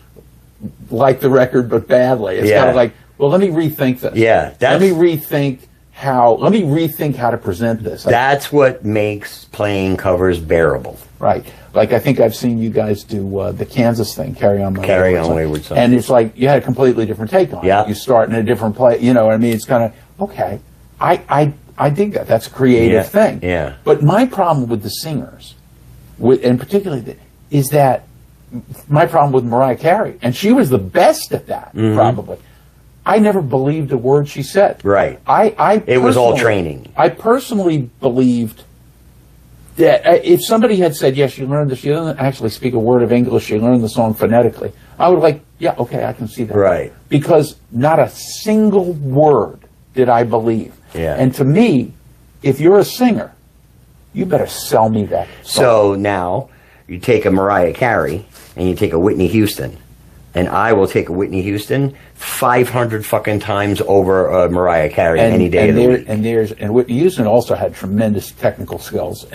B: like the record, but badly. It's kind of like, well, let me rethink this.
A: Yeah,
B: let me rethink let me rethink how to present this.
A: That's what makes playing covers bearable.
B: Right. Like, I think I've seen you guys do the Kansas thing, Carry On Wayward Son. And it's like, you had a completely different take on it. You start in a different place, you know what I mean? It's kind of, okay, I dig that. That's a creative thing.
A: Yeah.
B: But my problem with the singers, and particularly, is that my problem with Mariah Carey, and she was the best at that, probably. I never believed a word she said.
A: Right. It was all training.
B: I personally believed that if somebody had said, yes, she learned this, she doesn't actually speak a word of English, she learned the song phonetically, I would like, yeah, okay, I can see that.
A: Right.
B: Because not a single word did I believe.
A: Yeah.
B: And to me, if you're a singer, you better sell me that song.
A: So now, you take a Mariah Carey, and you take a Whitney Houston, and I will take a Whitney Houston 500 fucking times over Mariah Carey any day of the week.
B: And Whitney Houston also had tremendous technical skills.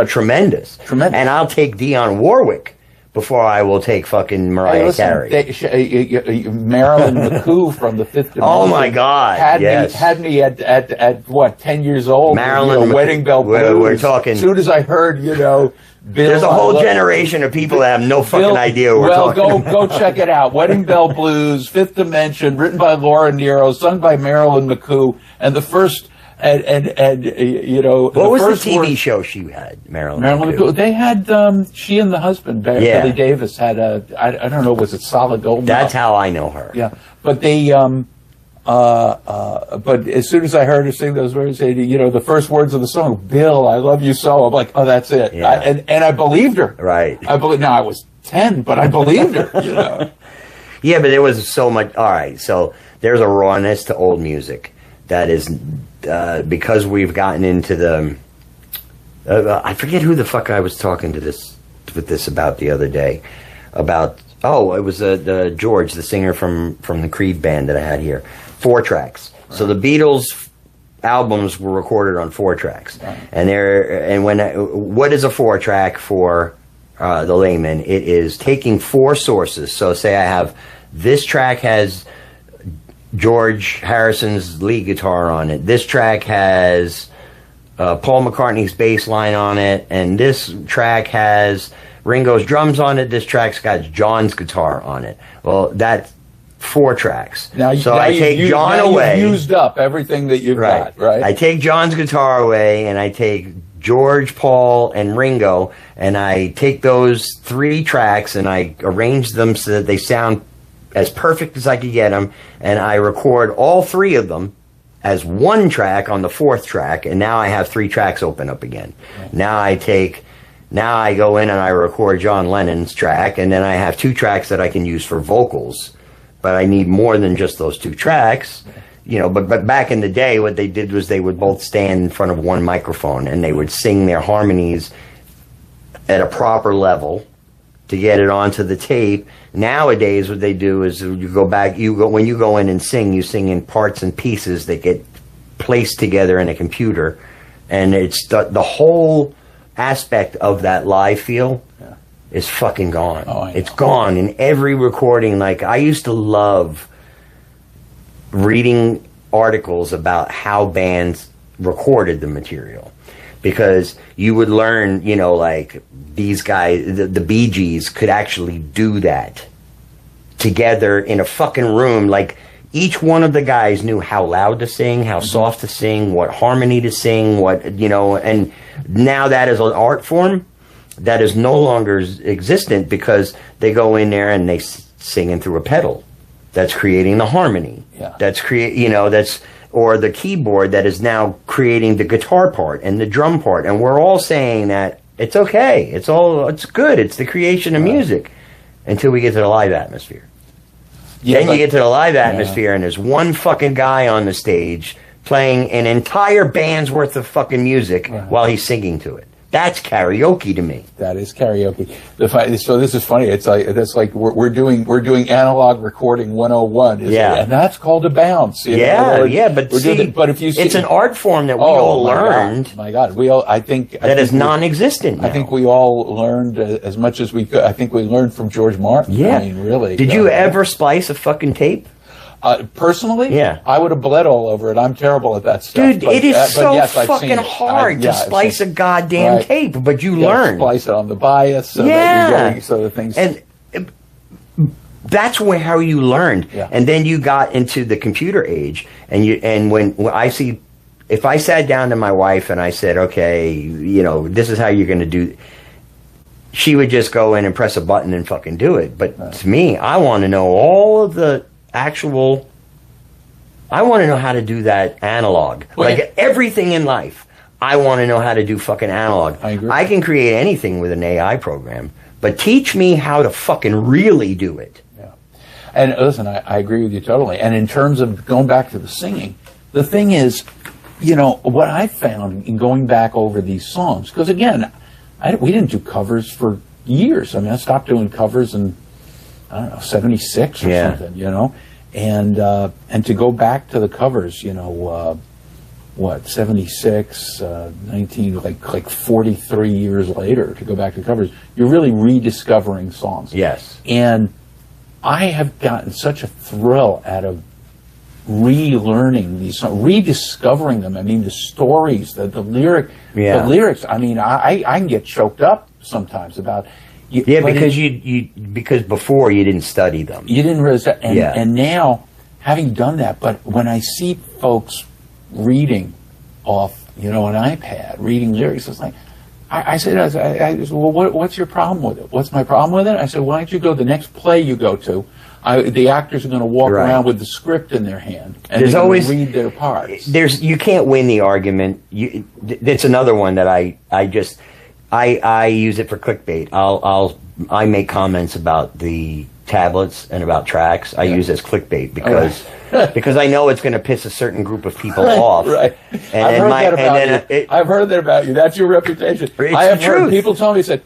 A: Tremendous. And I'll take Dionne Warwick before I will take fucking Mariah Carey.
B: Marilyn McCoo from the Fifth Dimension.
A: Oh my God!
B: Had me at what, 10 years old?
A: Marilyn
B: Wedding Bell Blues.
A: We're talking.
B: As soon as I heard, Bill,
A: there's a whole generation of people that have no fucking idea what we're talking
B: about. Go check it out. Wedding Bell Blues, Fifth Dimension, written by Laura Nero, sung by Marilyn McCoo, and the first. What
A: was the TV show she had, Marilyn McCoo?
B: They had, she and the husband, Billy Davis, had I don't know, was it Solid Gold?
A: That's how I know her.
B: Yeah. But they, but as soon as I heard her sing those words, the first words of the song, Bill, I love you so, I'm like, oh, that's it.
A: Yeah.
B: And I believed her.
A: Right.
B: Now I was 10, but I believed her,
A: Yeah, but there was so much, all right, so there's a rawness to old music that is, because we've gotten into the, I forget who the fuck I was talking to with this about the other day, about, it was George, the singer from the Creed band that I had here, 4 tracks. Right. So the Beatles albums were recorded on 4 tracks, right. And what is a 4-track for the layman? It is taking 4 sources. So say I have, this track has George Harrison's lead guitar on it. This track has Paul McCartney's bass line on it, and this track has Ringo's drums on it. This track's got John's guitar on it. Well, that's 4 tracks. I take John away.
B: You've used up everything that you've got, right?
A: I take John's guitar away, and I take George, Paul, and Ringo, and I take those 3 tracks and I arrange them so that they sound as perfect as I could get them, and I record all 3 of them as 1 track on the 4th track, and now I have 3 tracks open up again. Right. Now I go in and I record John Lennon's track, and then I have 2 tracks that I can use for vocals, but I need more than just those 2 tracks. But back in the day, what they did was they would both stand in front of 1 microphone, and they would sing their harmonies at a proper level to get it onto the tape. Nowadays, what they do is when you go in and sing, you sing in parts and pieces that get placed together in a computer, and it's the whole aspect of that live feel is fucking gone. It's gone in every recording. Like, I used to love reading articles about how bands recorded the material, because you would learn, like, these guys, the Bee Gees could actually do that together in a fucking room. Like, each one of the guys knew how loud to sing, how soft to sing, what harmony to sing, and now that is an art form that is no longer existent, because they go in there and they singing through a pedal that's creating the harmony.
B: Yeah.
A: Or the keyboard that is now creating the guitar part and the drum part, and we're all saying that it's okay, it's good, it's the creation of music, until we get to the live atmosphere. Then you get to the live atmosphere, and there's 1 fucking guy on the stage playing an entire band's worth of fucking music while he's singing to it. That's karaoke to me.
B: That is karaoke. So this is funny. It's like we're doing analog recording 101. And that's called a bounce.
A: But if you see, it's an art form that we all learned.
B: My God, I think
A: is non-existent now.
B: I think we all learned as much as we could. I think we learned from George Martin.
A: Yeah,
B: I mean, really.
A: Did you ever splice a fucking tape?
B: Personally,
A: Yeah.
B: I would have bled all over it. I'm terrible at that stuff.
A: Dude, it is so
B: yes, I've
A: fucking
B: seen it.
A: hard to splice a goddamn
B: Right.
A: tape, but you learn.
B: Splice it on the bias, so that you're getting so the things.
A: And that's how you learned.
B: Yeah.
A: And then you got into the computer age, and when I see, if I sat down to my wife and I said, okay, you know, this is how you're going to do, she would just go in and press a button and fucking do it. But to me, I want to know all of the actual, I want to know how to do that analog. Like everything in life, I want to know how to do fucking analog.
B: I agree.
A: I can create anything with an AI program, but teach me how to fucking really do it.
B: Yeah. And listen, I agree with you totally. And in terms of going back to the singing, the thing is, you know, what I found in going back over these songs, because again, we didn't do covers for years. I mean, I stopped doing covers in, I don't know, 76 or something, you know? And to go back to the covers, you know, 76, 19, like 43 years later, to go back to covers, you're really rediscovering songs.
A: Yes.
B: And I have gotten such a thrill out of relearning these songs, rediscovering them. I mean, the stories, the lyrics. I mean, I can get choked up sometimes about.
A: Because before you didn't study them.
B: You didn't realize that. And now, having done that, but when I see folks reading off, you know, an iPad, reading lyrics, it's like, I said, well, what's your problem with it? What's my problem with it? I said, why don't you go the next play you go to? The actors are going to walk around with the script in their hand, and they're going to read their parts. You can't win the argument. It's another one that I use it for clickbait. I make comments about the tablets and about tracks. I use as clickbait because I know it's going to piss a certain group of people off. Right. I've heard that about you. That's your reputation. I have heard people tell me, said,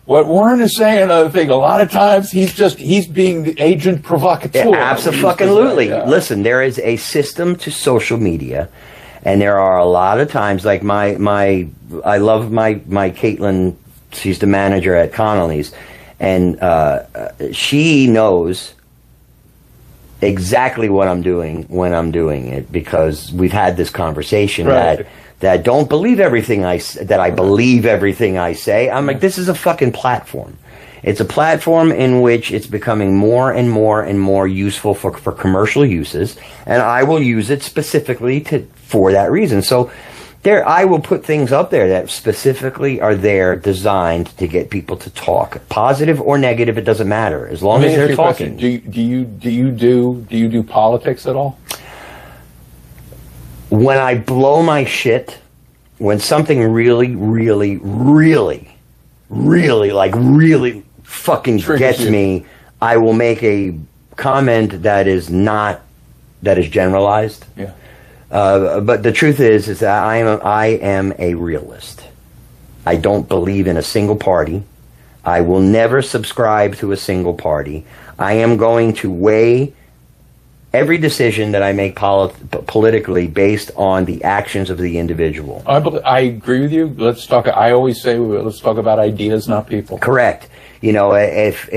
B: what Warren is saying, another thing, a lot of times he's being the agent provocateur.
A: Yeah, absolutely. Yeah. Listen, there is a system to social media, and there are a lot of times, like I love my Caitlin, she's the manager at Connolly's, and she knows exactly what I'm doing when I'm doing it, because we've had this conversation that don't believe everything I believe everything I say. I'm like, this is a fucking platform. It's a platform in which it's becoming more and more and more useful for commercial uses, and I will use it specifically for that reason. So I will put things up there that specifically are there designed to get people to talk, positive or negative. It doesn't matter as long as they're talking.
B: Do you do politics at all?
A: When I blow my shit, when something really, really, really, really, like really fucking gets me, I will make a comment that is generalized.
B: Yeah.
A: But the truth is that I am a realist. I don't believe in a single party. I will never subscribe to a single party. I am going to weigh every decision that I make politically based on the actions of the individual.
B: I agree with you. I always say, let's talk about ideas, not people.
A: Correct. You know, if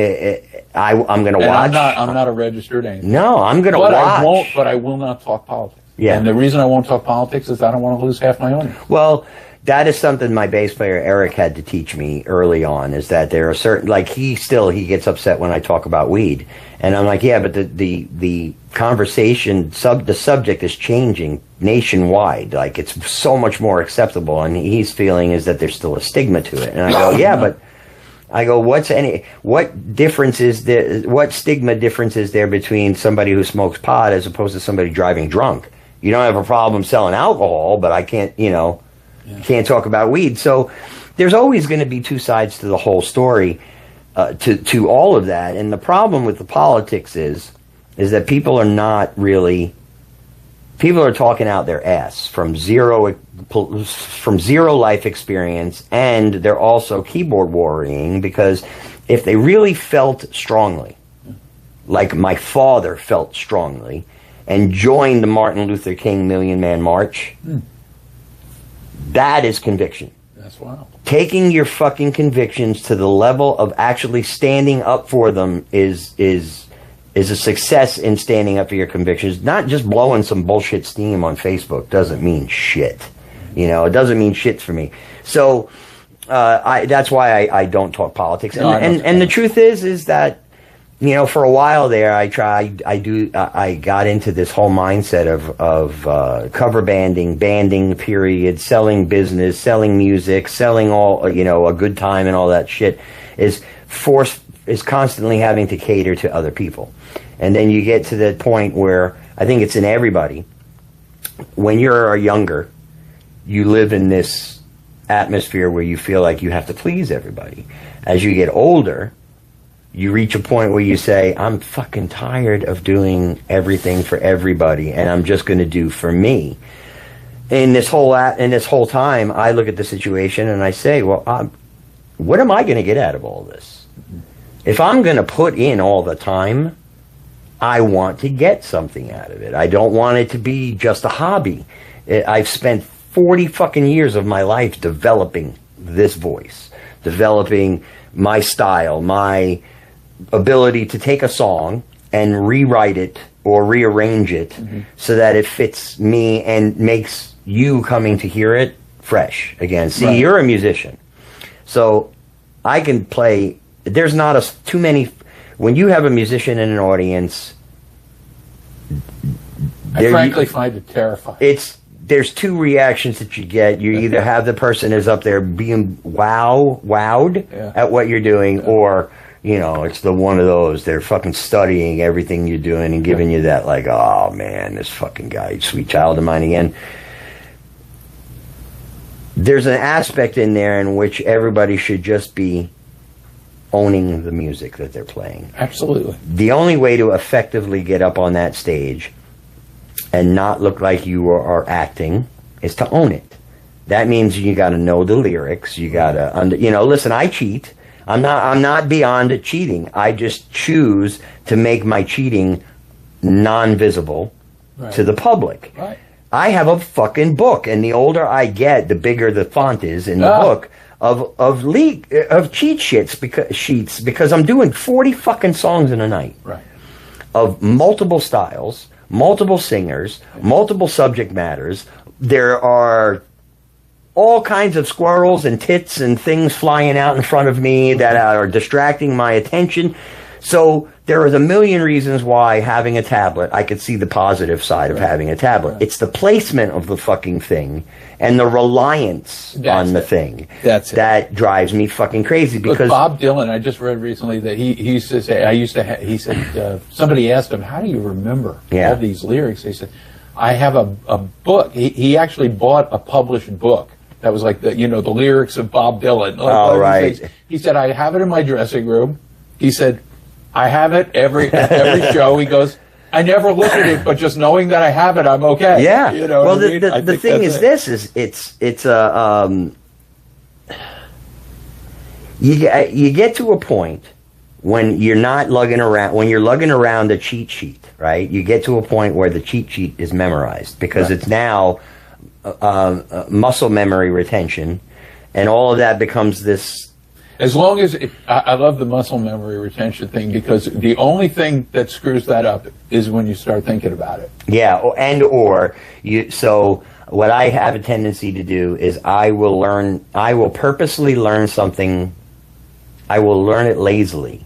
A: I'm going to watch.
B: I'm not a registered anything.
A: No, I'm going to watch.
B: But I will not talk politics.
A: Yeah.
B: And the reason I won't talk politics is I don't want to lose half my audience.
A: Well, that is something my bass player Eric had to teach me early on, is that there are certain, like he gets upset when I talk about weed. And I'm like, yeah, but the conversation, the subject is changing nationwide. Like, it's so much more acceptable, and he's feeling is that there's still a stigma to it. And I go, yeah, but what stigma difference is there between somebody who smokes pot as opposed to somebody driving drunk? You don't have a problem selling alcohol, but I can't, can't talk about weed. So there's always going to be two sides to the whole story, to all of that. And the problem with the politics is that people are talking out their ass from zero life experience, and they're also keyboard warring, because if they really felt strongly, like my father felt strongly, and joined the Martin Luther King Million Man March, that is conviction.
B: That's wild.
A: Taking your fucking convictions to the level of actually standing up for them is is a success in standing up for your convictions. Not just blowing some bullshit steam on Facebook doesn't mean shit. You know, it doesn't mean shit for me. So that's why I don't talk politics. And the truth is that, you know, for a while there, I got into this whole mindset of cover banding, period, selling business, selling music, selling all, you know, a good time and all that shit is constantly having to cater to other people. And then you get to that point where I think it's in everybody. When you're younger, you live in this atmosphere where you feel like you have to please everybody. As you get older, you reach a point where you say, I'm fucking tired of doing everything for everybody, and I'm just going to do for me. In this whole time, I look at the situation and I say, well, what am I going to get out of all this? If I'm going to put in all the time, I want to get something out of it. I don't want it to be just a hobby. I've spent 40 fucking years of my life developing this voice, developing my style, my ability to take a song and rewrite it or rearrange it so that it fits me and makes you coming to hear it fresh again. See, right. You're a musician, so I can play. There's not too many. When you have a musician in an audience,
B: I frankly find it terrifying.
A: There's two reactions that you get. You either have the person is up there being wowed at what you're doing, or, you know, it's the one of those, they're fucking studying everything you're doing and giving you that, like, oh man, this fucking guy, sweet child of mine again. There's an aspect in there in which everybody should just be owning the music that they're playing.
B: Absolutely.
A: The only way to effectively get up on that stage and not look like you are acting is to own it. That means you got to know the lyrics. You got to, you know, listen, I cheat. I'm not beyond cheating. I just choose to make my cheating non-visible to the public. Right. I have a fucking book, and the older I get, the bigger the font is in the book of cheat sheets because I'm doing 40 fucking songs in a night.
B: Right.
A: Of multiple styles, multiple singers, multiple subject matters. There are all kinds of squirrels and tits and things flying out in front of me that are distracting my attention. So there is a million reasons why having a tablet, I could see the positive side of having a tablet. It's the placement of the fucking thing and the reliance on the thing that drives me fucking crazy. Because
B: look, Bob Dylan, I just read recently that he used to say, he said, somebody asked him, how do you remember all these lyrics? He said, I have a book. He actually bought a published book that was like the lyrics of Bob Dylan.
A: Oh, right.
B: He said, I have it in my dressing room. He said, I have it every show. He goes, I never look at it, but just knowing that I have it, I'm okay.
A: Yeah.
B: You know
A: well, the thing is, you get to a point when you're not lugging around, when you're lugging around a cheat sheet, right? You get to a point where the cheat sheet is memorized because it's now muscle memory retention, and all of that becomes this.
B: As long as I love the muscle memory retention thing, because the only thing that screws that up is when you start thinking about it.
A: Yeah, so what I have a tendency to do is I will purposely learn something. I will learn it lazily,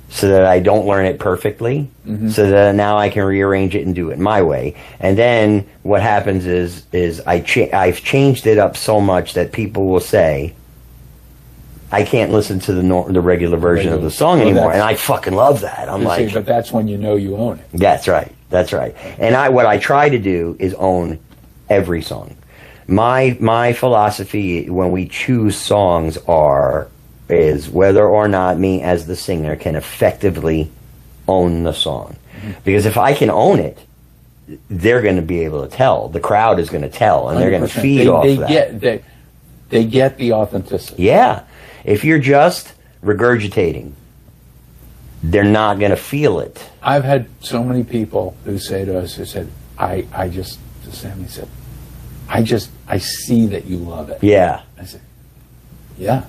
A: so that I don't learn it perfectly, so that now I can rearrange it and do it my way. And then what happens is I've changed it up so much that people will say, I can't listen to the regular version of the song anymore, and I fucking love that. I'm like,
B: but that's when you know you own it.
A: That's right. That's right. And what I try to do is own every song. My philosophy when we choose songs is whether or not me as the singer can effectively own the song. Because if I can own it, they're going to be able to tell. The crowd is going to tell, and they're going to feed off that.
B: They get the authenticity.
A: Yeah. If you're just regurgitating, they're not going to feel it.
B: I've had so many people who say to us, who said, Sammy said, I see that you love it.
A: Yeah.
B: I said, yeah.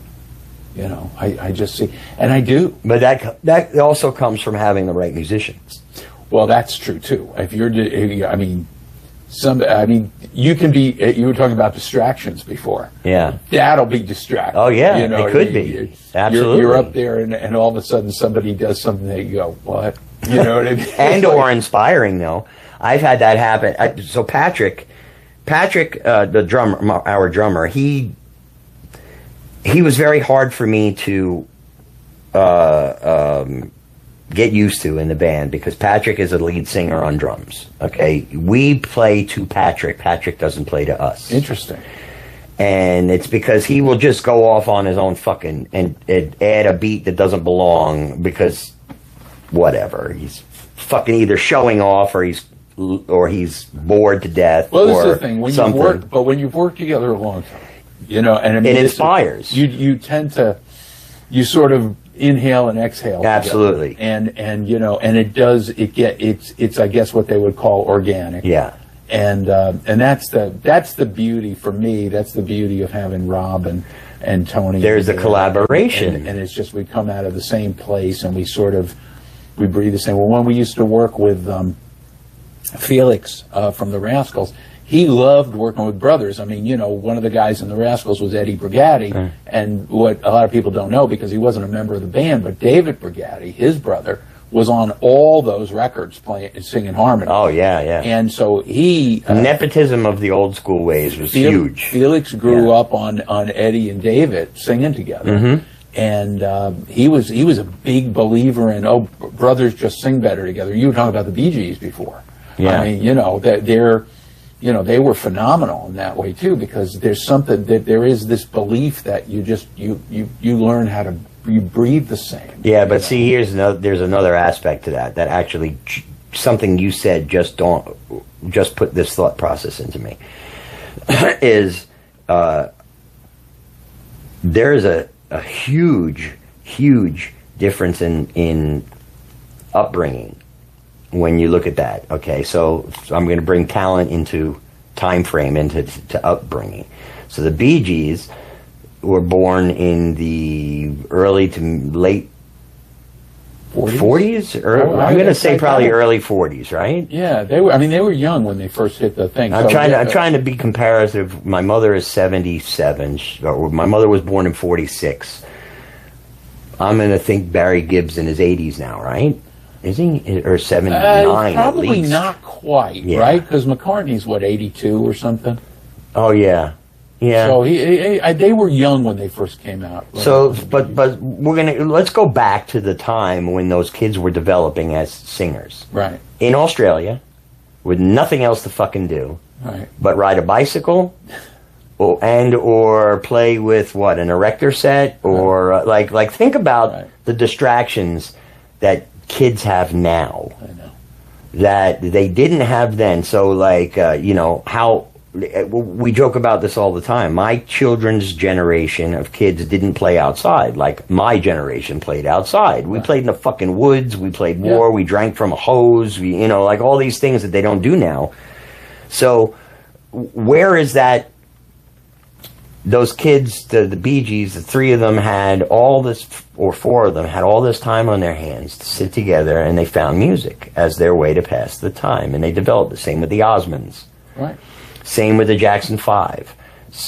B: You know, I just see, and I do.
A: But that also comes from having the right musicians.
B: Well, that's true too. If you're, I mean, you can be. You were talking about distractions before.
A: Yeah,
B: that'll be distracting.
A: Oh yeah,
B: you know,
A: it could be. Absolutely,
B: you're up there, and all of a sudden somebody does something that you go, what? You know what I mean?
A: And or inspiring though. I've had that happen. So Patrick, the drummer, our drummer, he was very hard for me to get used to in the band because Patrick is a lead singer on drums. Okay, we play to Patrick. Patrick doesn't play to us.
B: Interesting.
A: And it's because he will just go off on his own fucking and add a beat that doesn't belong because whatever. He's fucking either showing off or he's bored to death.
B: Well, this
A: or
B: is the thing. When you've worked together a long time, you know, and I mean,
A: it inspires.
B: You tend to, you sort of inhale and exhale.
A: Absolutely.
B: Together. And you know, and it's I guess what they would call organic.
A: Yeah.
B: And that's the beauty for me. That's the beauty of having Rob and Tony.
A: There's a collaboration,
B: and it's just we come out of the same place and we breathe the same. Well, when we used to work with Felix from the Rascals, he loved working with brothers. I mean, you know, one of the guys in the Rascals was Eddie Brigatti, and what a lot of people don't know because he wasn't a member of the band, but David Brigatti, his brother, was on all those records singing harmony.
A: Oh yeah, yeah.
B: And so he
A: nepotism of the old school ways was huge.
B: Felix grew up on Eddie and David singing together. Mm-hmm. And he was a big believer in brothers just sing better together. You were talking about the Bee Gees before.
A: Yeah.
B: I mean, you know, they were phenomenal in that way too because there's something that there is this belief that you learn how to you breathe the same.
A: Yeah, but see, there's another aspect to that actually something you said just put this thought process into me is there is a huge difference in upbringing when you look at that. Okay, so I'm going to bring talent into time frame into upbringing. So the Bee Gees were born in the early to late 40s? I'm going to say probably early 40s, right?
B: Yeah, they were young when they first hit the thing.
A: I'm trying to be comparative. My mother is 77. My mother was born in 46. I'm going to think Barry Gibb's in his 80s now, right? Is he? Or 79
B: probably
A: at least.
B: Not quite, right? Because McCartney's, 82 or something?
A: Oh, yeah. Yeah.
B: So they were young when they first came out.
A: So, but let's go back to the time when those kids were developing as singers.
B: Right.
A: In Australia, with nothing else to fucking do.
B: Right.
A: But ride a bicycle, or play with an erector set, or like think about the distractions that kids have now.
B: I know.
A: That they didn't have then. So how. We joke about this all the time. My children's generation of kids didn't play outside like my generation played outside. We played in the fucking woods. We played war. We drank from a hose. Like all these things that they don't do now. So where is that? Those kids, the Bee Gees, the three of them had all this, or four of them had all this time on their hands to sit together, and they found music as their way to pass the time, and they developed the same with the Osmonds.
B: Right.
A: Same with the Jackson 5.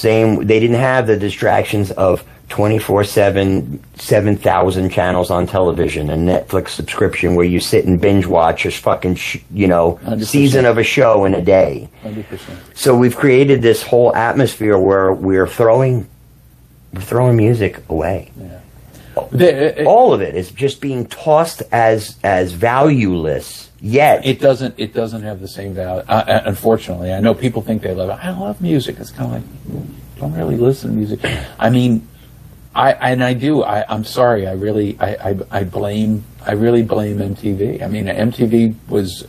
A: They didn't have the distractions of 24/7, 7,000 channels on television, a Netflix subscription where you sit and binge watch a fucking, 100%. Season of a show in a day.
B: 100%.
A: So we've created this whole atmosphere where we're throwing music away.
B: Yeah.
A: All of it is just being tossed as valueless. Yet
B: it doesn't have the same value. Unfortunately, I know people think they love it. I love music. It's kind of like don't really listen to music. I mean, I do. I'm sorry. I really blame MTV. I mean, MTV was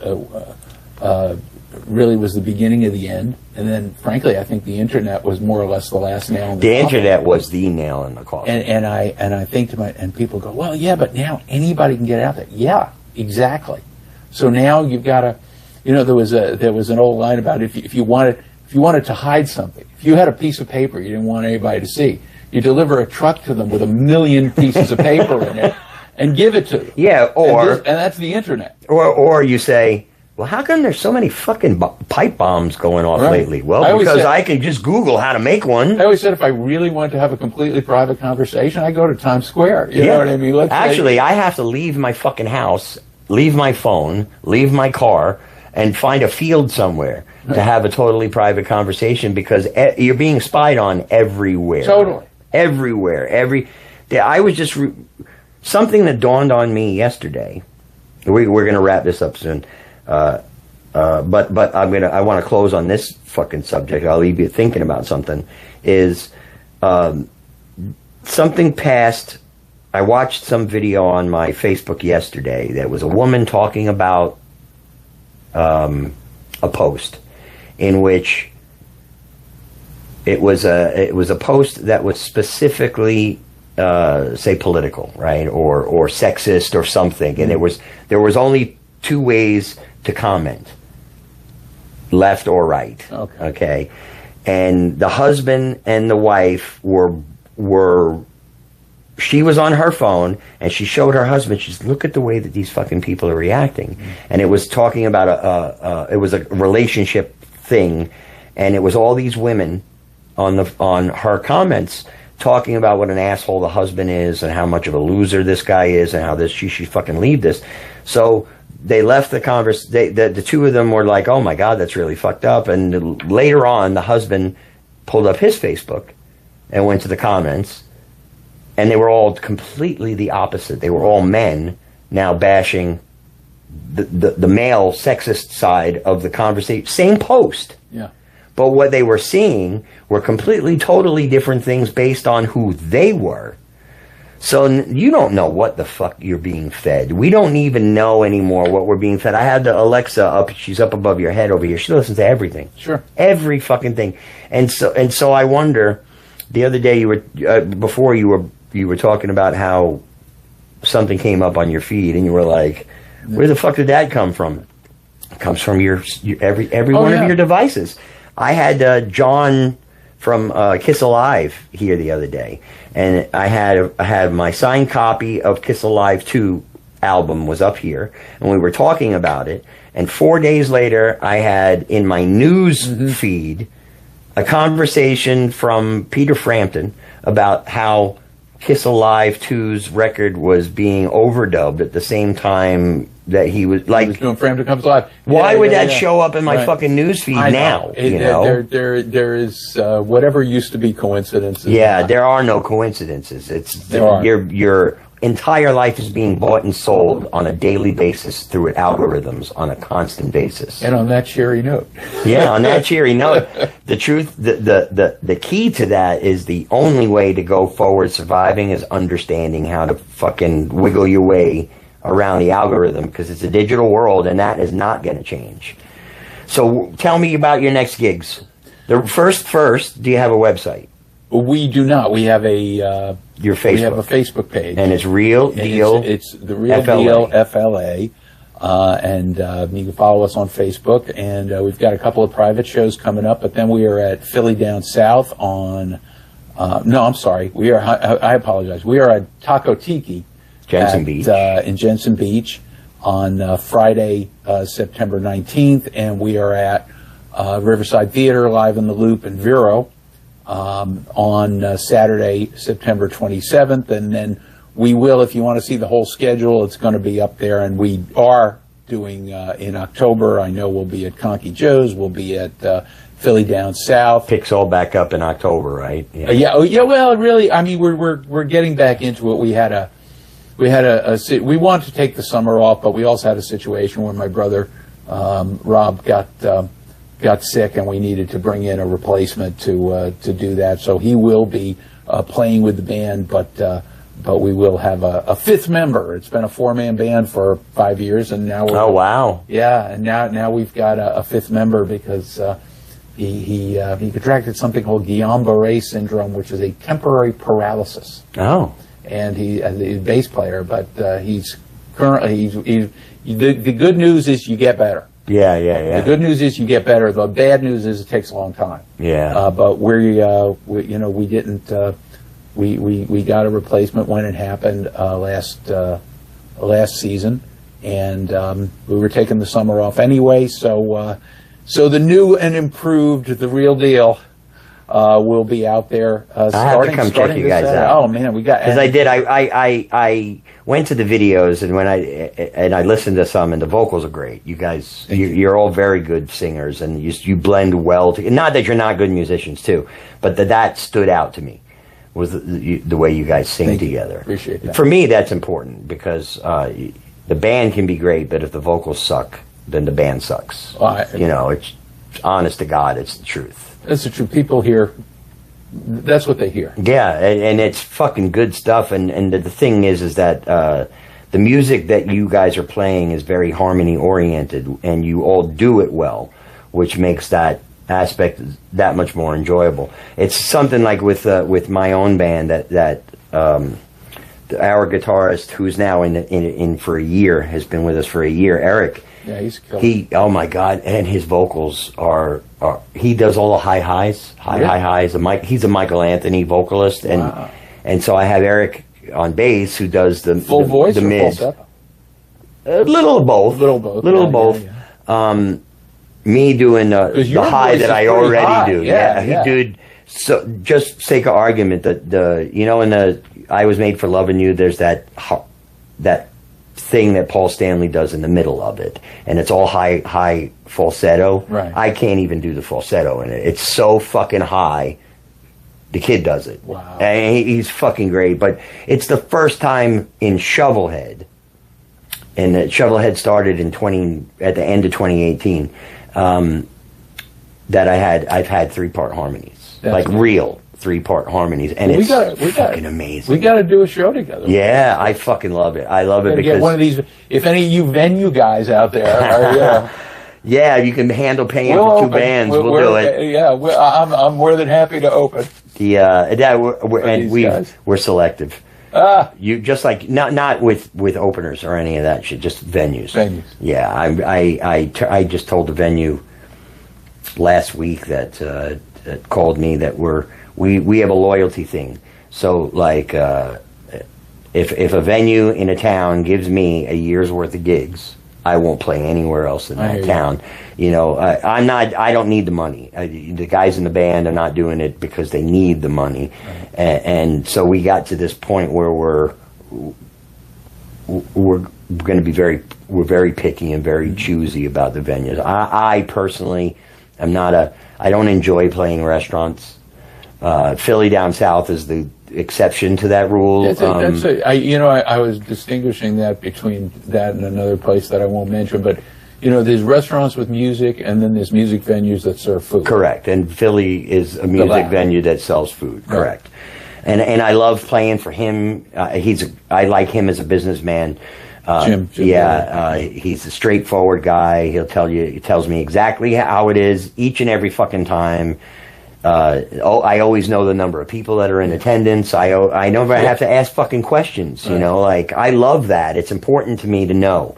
B: really was the beginning of the end, and then frankly, I think the internet was more or less the last nail in the coffin.
A: The internet was the nail in the coffin.
B: And I think and people go, well, yeah, but now anybody can get out there. Yeah, exactly. So now you've got to, there was an old line about if you wanted to hide something, if you had a piece of paper you didn't want anybody to see, you deliver a truck to them with 1 million pieces of paper in it and give it to them.
A: Yeah,
B: and that's the internet.
A: Or you say, well, how come there's so many fucking pipe bombs going off lately? Well, because I can just Google how to make one.
B: I always said if I really want to have a completely private conversation, I go to Times Square. You know what I mean?
A: I have to leave my fucking house, leave my phone, leave my car, and find a field somewhere to have a totally private conversation because you're being spied on everywhere.
B: Totally.
A: Everywhere. I was just... something that dawned on me yesterday. We're going to wrap this up soon. But I want to close on this fucking subject. I'll leave you thinking about something. Is something past? I watched some video on my Facebook yesterday. That was a woman talking about a post in which it was a post that was specifically say political, right, or sexist or something, and there was only 2 ways to comment, left or right. Okay. And the husband and the wife were she was on her phone and she showed her husband, she's, look at the way that these fucking people are reacting. And it was talking about it was a relationship thing, and it was all these women on her comments talking about what an asshole the husband is and how much of a loser this guy is and how she should fucking leave this. So they left the conversation. The 2 of them were like, oh my God, that's really fucked up. And later on, the husband pulled up his Facebook and went to the comments, and they were all completely the opposite. They were all men now bashing the male sexist side of the conversation. Same post.
B: Yeah.
A: But what they were seeing were completely, totally different things based on who they were. So you don't know what the fuck you're being fed. We don't even know anymore what we're being fed. I had the Alexa up. She's up above your head over here. She listens to everything.
B: Sure.
A: Every fucking thing. And so I wonder, the other day you were, before you were talking about how something came up on your feed and you were like, where the fuck did that come from? It comes from every one of your devices. I had John from Kiss Alive here the other day, and I had my signed copy of Kiss Alive 2 album was up here, and we were talking about it, and 4 days later I had in my news feed a conversation from Peter Frampton about how Kiss Alive 2's record was being overdubbed at the same time that he was like,
B: he was doing Frampton Comes Alive.
A: Why would that show up in my fucking newsfeed now?
B: There is whatever used to be coincidences.
A: Yeah, there are no coincidences. Your entire life is being bought and sold on a daily basis through algorithms on a constant basis.
B: And on that cheery note.
A: Yeah, on that cheery note, the truth, the key to that is the only way to go forward surviving is understanding how to fucking wiggle your way around the algorithm, because it's a digital world and that is not going to change. So tell me about your next gigs. The first, do you have a website?
B: We do not. We have
A: your Facebook.
B: We have a Facebook page,
A: and it's Real Deal.
B: It's the Real Deal FLA, and you can follow us on Facebook. And we've got a couple of private shows coming up. But then we are at Philly Down South on. No, I'm sorry. We are. I apologize. We are at Taco Tiki,
A: Jensen Beach,
B: in Jensen Beach, on Friday, September 19th, and we are at Riverside Theater Live in the Loop in Vero. On Saturday, September 27th, and then we will, if you want to see the whole schedule, it's going to be up there, and we are doing in October. I know we'll be at Conky Joe's, we'll be at Philly Down South.
A: Picks all back up in October, right?
B: Yeah. Well, really, I mean, we're getting back into it. We wanted to take the summer off, but we also had a situation where my brother Rob got sick, and we needed to bring in a replacement to do that. So he will be playing with the band, but we will have a fifth member. It's been a 4-man band for 5 years, and now
A: oh wow,
B: yeah, and now we've got a fifth member because he contracted something called Guillain-Barré syndrome, which is a temporary paralysis.
A: Oh,
B: and he's a bass player, but he's currently the good news is you get better.
A: Yeah.
B: The good news is you get better. The bad news is it takes a long time.
A: Yeah.
B: But we didn't we got a replacement when it happened last season, and we were taking the summer off anyway. So the new and improved, the real deal, will be out there.
A: I have to come check you guys out.
B: Oh man, we got,
A: because I went to the videos, and when I listened to some, and the vocals are great. You guys, you're all very good singers, and you blend well. Not that you're not good musicians too, but that stood out to me, was the way you guys sing together.
B: Appreciate that.
A: For me, that's important, because the band can be great, but if the vocals suck, then the band sucks. It's honest to God, it's the truth.
B: That's the truth. People hear, that's what they hear.
A: Yeah, and it's fucking good stuff. And the thing is that the music that you guys are playing is very harmony oriented, and you all do it well, which makes that aspect that much more enjoyable. It's something like with my own band that our guitarist, who's now in for a year, has been with us for a year, Eric.
B: Yeah, he's killer.
A: Oh my God, and his vocals are he does all the high highs. He's a Michael Anthony vocalist, and so I have Eric on bass, who does the
B: full voice,
A: the
B: or
A: mid,
B: falsetto?
A: A little of both.
B: Yeah.
A: Me doing the high that I already do.
B: Yeah.
A: Dude. So just sake of argument, in the I Was Made for Loving You, there's that thing that Paul Stanley does in the middle of it, and it's all high falsetto.
B: Right.
A: I can't even do the falsetto in it. It's so fucking high. The kid does it.
B: Wow.
A: And he's fucking great. But it's the first time in ShovelHed, and ShovelHed started at the end of 2018, that I've had 3-part harmonies. That's real 3-part harmonies, and it's fucking amazing.
B: We got to do a show together.
A: Yeah, I fucking love it. I love it because
B: get one of these. If any of you venue guys out there are,
A: yeah, you can handle paying for 2 bands. We'll do it.
B: Yeah, I'm more than happy to open.
A: We're selective. You just like not with openers or any of that shit. Just venues. Yeah, I just told the venue last week that called me that we have a loyalty thing. So like if a venue in a town gives me a year's worth of gigs, I won't play anywhere else in that town. I don't need the money. The guys in the band are not doing it because they need the money. Right. And so we got to this point where we're going to be very picky and very choosy about the venues. I personally am I don't enjoy playing restaurants. Philly down south is the exception to that rule.
B: I was distinguishing that between that and another place that I won't mention, but there's restaurants with music, and then there's music venues that serve food.
A: Correct, and Philly is a music venue that sells food. Correct, right. And I love playing for him. I like him as a businessman.
B: Jim.
A: He's a straightforward guy. He tells me exactly how it is each and every fucking time. I always know the number of people that are in attendance. I never have to ask fucking questions. Like I love that. It's important to me to know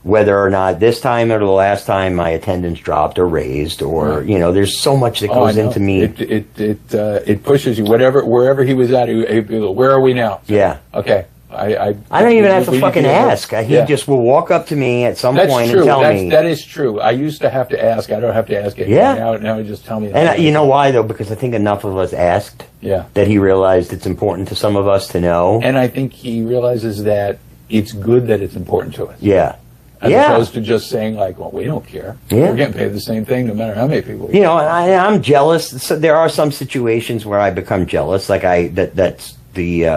A: whether or not this time or the last time my attendance dropped or raised, or there's so much that goes into me.
B: It pushes you. Wherever he was at, where are we now?
A: Yeah.
B: Okay.
A: I don't even have to fucking ask. He just will walk up to me at some point and tell me.
B: That is true. I used to have to ask. I don't have to ask it.
A: Yeah.
B: Now he just tell me.
A: And you know why, though? Because I think enough of us asked that he realized it's important to some of us to know.
B: And I think he realizes that it's good that it's important to us.
A: Yeah.
B: As opposed to just saying, like, well, we don't care.
A: Yeah.
B: We're getting paid the same thing no matter how many people.
A: I'm jealous. So there are some situations where I become jealous. Like that's the...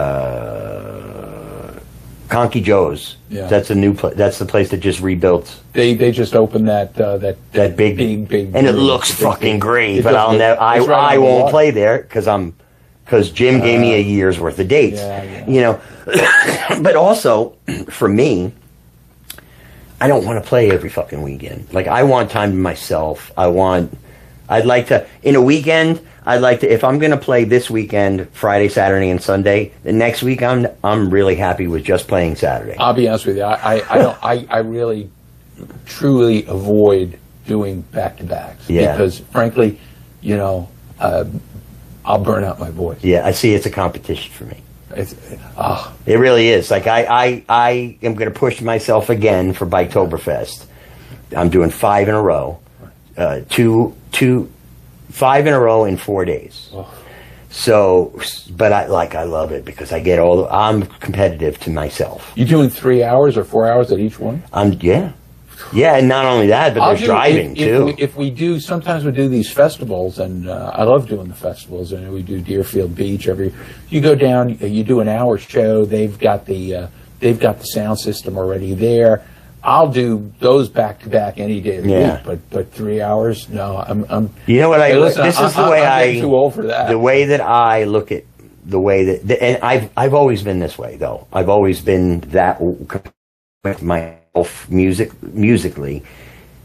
A: Conky Joe's. Yeah. That's a new place. That's the place that just rebuilt.
B: They just opened that
A: big, and it looks fucking great. But I won't play there because Jim gave me a year's worth of dates. But also for me, I don't want to play every fucking weekend. Like I want time to myself. I'd like to in a weekend. If I'm going to play this weekend, Friday, Saturday, and Sunday, the next week I'm really happy with just playing Saturday.
B: I'll be honest with you. I really, truly avoid doing back-to-backs.
A: Yeah.
B: Because, frankly, I'll burn out my voice.
A: Yeah, I see. It's a competition for me.
B: It
A: really is. Like I am going to push myself again for Biketoberfest. I'm doing 5 in a row, 5 in a row in 4 days.
B: Oh.
A: So, but I love it because I get I'm competitive to myself.
B: You doing 3 hours or 4 hours at each one?
A: Yeah, and not only that, but there's driving too.
B: If we do, sometimes we do these festivals, and I love doing the festivals. And we do Deerfield Beach you go down, you do an hour show. They've got the sound system already there. I'll do those back to back any day of the week. But 3 hours, no. I'm.
A: You know what
B: listen,
A: this is the way
B: I'm too old for that.
A: The way that I look at the way that, and I've always been this way though. I've always been that with myself musically,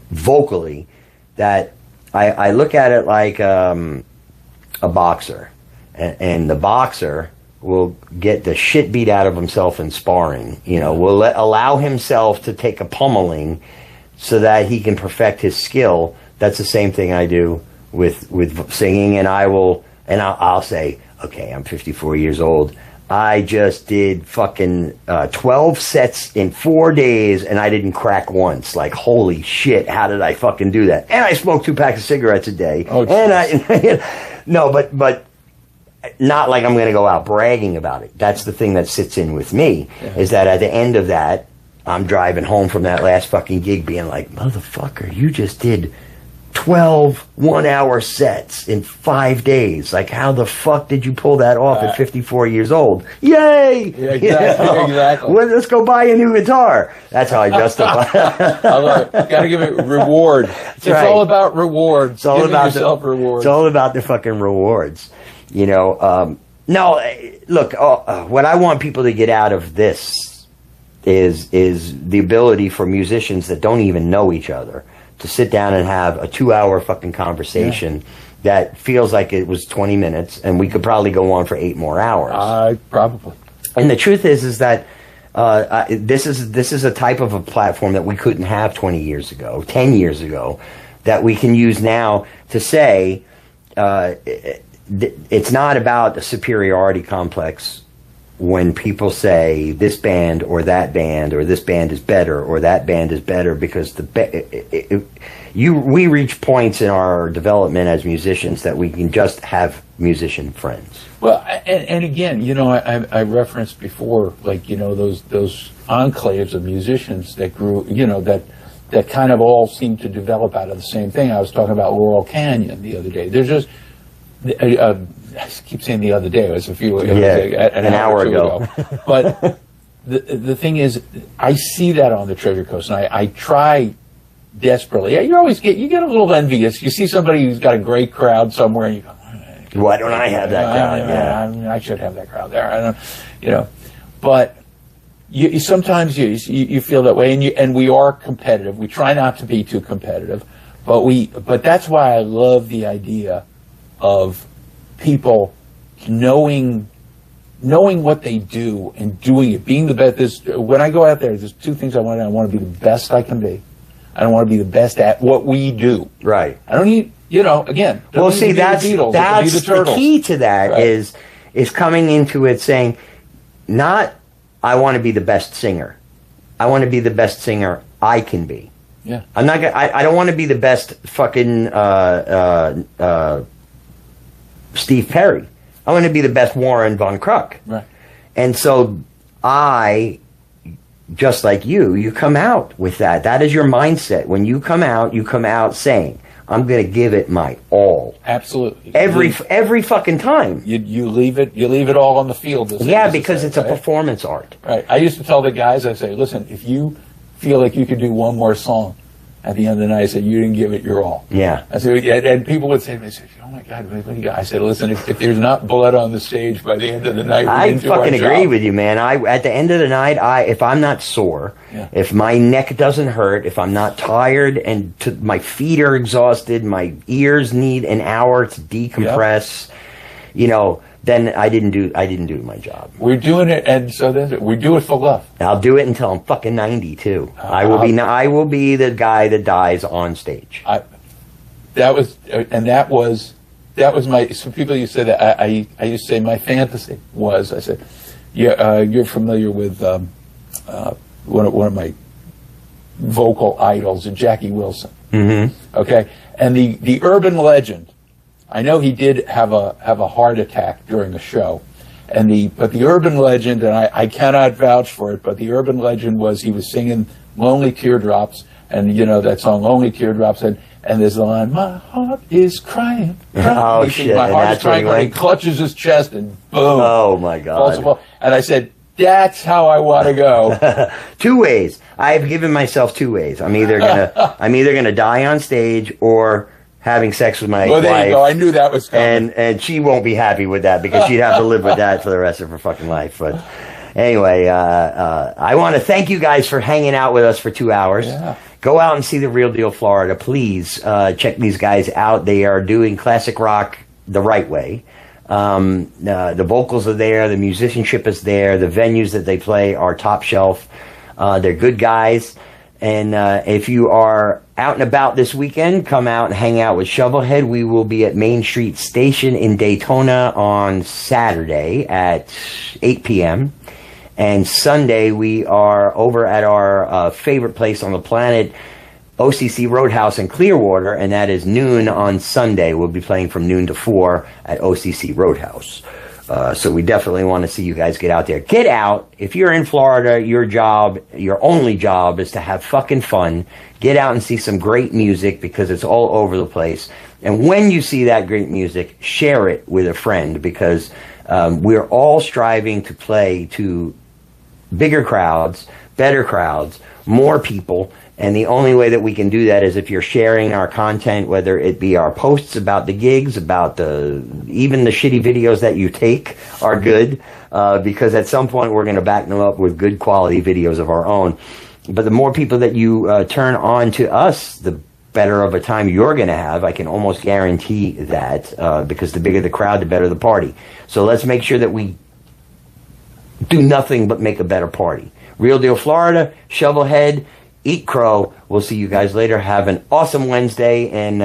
A: vocally, that I look at it like a boxer, and the boxer will get the shit beat out of himself in sparring. Will allow himself to take a pummeling so that he can perfect his skill. That's the same thing I do with singing, and I'll say, okay, I'm 54 years old. I just did fucking 12 sets in 4 days, and I didn't crack once. Like, holy shit, how did I fucking do that? And I smoked 2 packs of cigarettes a day.
B: Oh,
A: and no, but not like I'm going to go out bragging about it. That's the thing that sits in with me, is that at the end of that, I'm driving home from that last fucking gig being like, motherfucker, you just did 12 one-hour sets in 5 days. Like, how the fuck did you pull that off at 54 years old? Yay!
B: Yeah, exactly.
A: Well, let's go buy a new guitar. That's how I justify it.
B: I love it. Got to give it reward. It's all about rewards.
A: It's all about
B: yourself rewards.
A: It's all about the fucking rewards. No, look, what I want people to get out of this is the ability for musicians that don't even know each other to sit down and have a 2-hour fucking conversation that feels like it was 20 minutes, and we could probably go on for 8 more hours.
B: Probably.
A: And the truth is that this is a type of a platform that we couldn't have 20 years ago, 10 years ago, that we can use now to say it's not about a superiority complex when people say this band or this band is better or that band is better, because we reach points in our development as musicians that we can just have musician friends.
B: Well, and again, I referenced before, like, those enclaves of musicians that grew, that kind of all seem to develop out of the same thing. I was talking about Laurel Canyon the other day. There's just I keep saying the other day. It was an hour ago. But the thing is, I see that on the Treasure Coast, and I try desperately. You get a little envious. You see somebody who's got a great crowd somewhere, and you go,
A: why don't I have that crowd?
B: I should have that crowd there. I don't, But sometimes you feel that way, and we are competitive. We try not to be too competitive, but that's why I love the idea of people knowing what they do and doing it, being the best. When I go out there's 2 things I want. I want to be the best I can be. I don't want to be the best at what we do.
A: Right.
B: I don't need, again.
A: Well, see, that's the key to that, right? is coming into it saying, not I want to be the best singer. I want to be the best singer I can be.
B: Yeah.
A: I'm not. I don't want to be the best fucking Steve Perry. I want to be the best Warren Von Kruk.
B: Right.
A: And so just like you come out with that. That is your mindset. When you come out saying, I'm going to give it my all.
B: Absolutely.
A: Every fucking time.
B: You leave it all on the field.
A: Because it's a performance art.
B: Right. I used to tell the guys, I say, listen, if you feel like you could do one more song at the end of the night, I said, you didn't give it your all.
A: Yeah.
B: I said, and people would say, oh my God, what do you got? I said, listen, if there's not blood on the stage by the end of the night,
A: I fucking agree with you, man. At the end of the night, if I'm not sore, if my neck doesn't hurt, if I'm not tired and my feet are exhausted, my ears need an hour to decompress, then I didn't do my job.
B: We're doing it, and so that's it. We do it for love.
A: I'll do it until I'm fucking 90 too. I will be the guy that dies on stage.
B: That was that was some people used to say that. I used to say my fantasy was, I said, yeah, you're familiar with one of my vocal idols, Jackie Wilson.
A: Mm-hmm.
B: Okay, and the urban legend. I know he did have a heart attack during a show, but the urban legend, and I cannot vouch for it, but the urban legend was he was singing "Lonely Teardrops," and you know that song "Lonely Teardrops," and there's the line, "My heart is crying."
A: Oh shit!
B: My heart is crying, and he clutches his chest, and boom!
A: Oh my god!
B: And I said, "That's how I want to go."
A: 2 ways. I've given myself 2 ways. I'm either gonna die on stage or having sex with my wife.
B: There you go. I knew that was coming.
A: And she won't be happy with that because she'd have to live with that for the rest of her fucking life. But anyway, I want to thank you guys for hanging out with us for 2 hours.
B: Yeah.
A: Go out and see The Real Deal Florida. Please check these guys out. They are doing classic rock the right way. The vocals are there. The musicianship is there. The venues that they play are top shelf. They're good guys. And if you are out and about this weekend, come out and hang out with ShovelHed. We will be at Main Street Station in Daytona on Saturday at 8 p.m. And Sunday, we are over at our favorite place on the planet, OCC Roadhouse in Clearwater, and that is noon on Sunday. We'll be playing from noon to 4 at OCC Roadhouse. So we definitely want to see you guys get out there. Get out. If you're in Florida, your only job is to have fucking fun. Get out and see some great music because it's all over the place. And when you see that great music, share it with a friend because we're all striving to play to bigger crowds, better crowds, more people. And the only way that we can do that is if you're sharing our content, whether it be our posts about the gigs, about even the shitty videos that you take are good, because at some point we're going to back them up with good quality videos of our own. But the more people that you turn on to us, the better of a time you're going to have. I can almost guarantee that, because the bigger the crowd, the better the party. So let's make sure that we do nothing but make a better party. Real Deal Florida, ShovelHed, Eat Crow. We'll see you guys later. Have an awesome Wednesday, and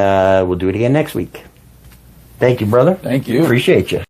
A: we'll do it again next week. Thank you, brother.
B: Thank you.
A: Appreciate you.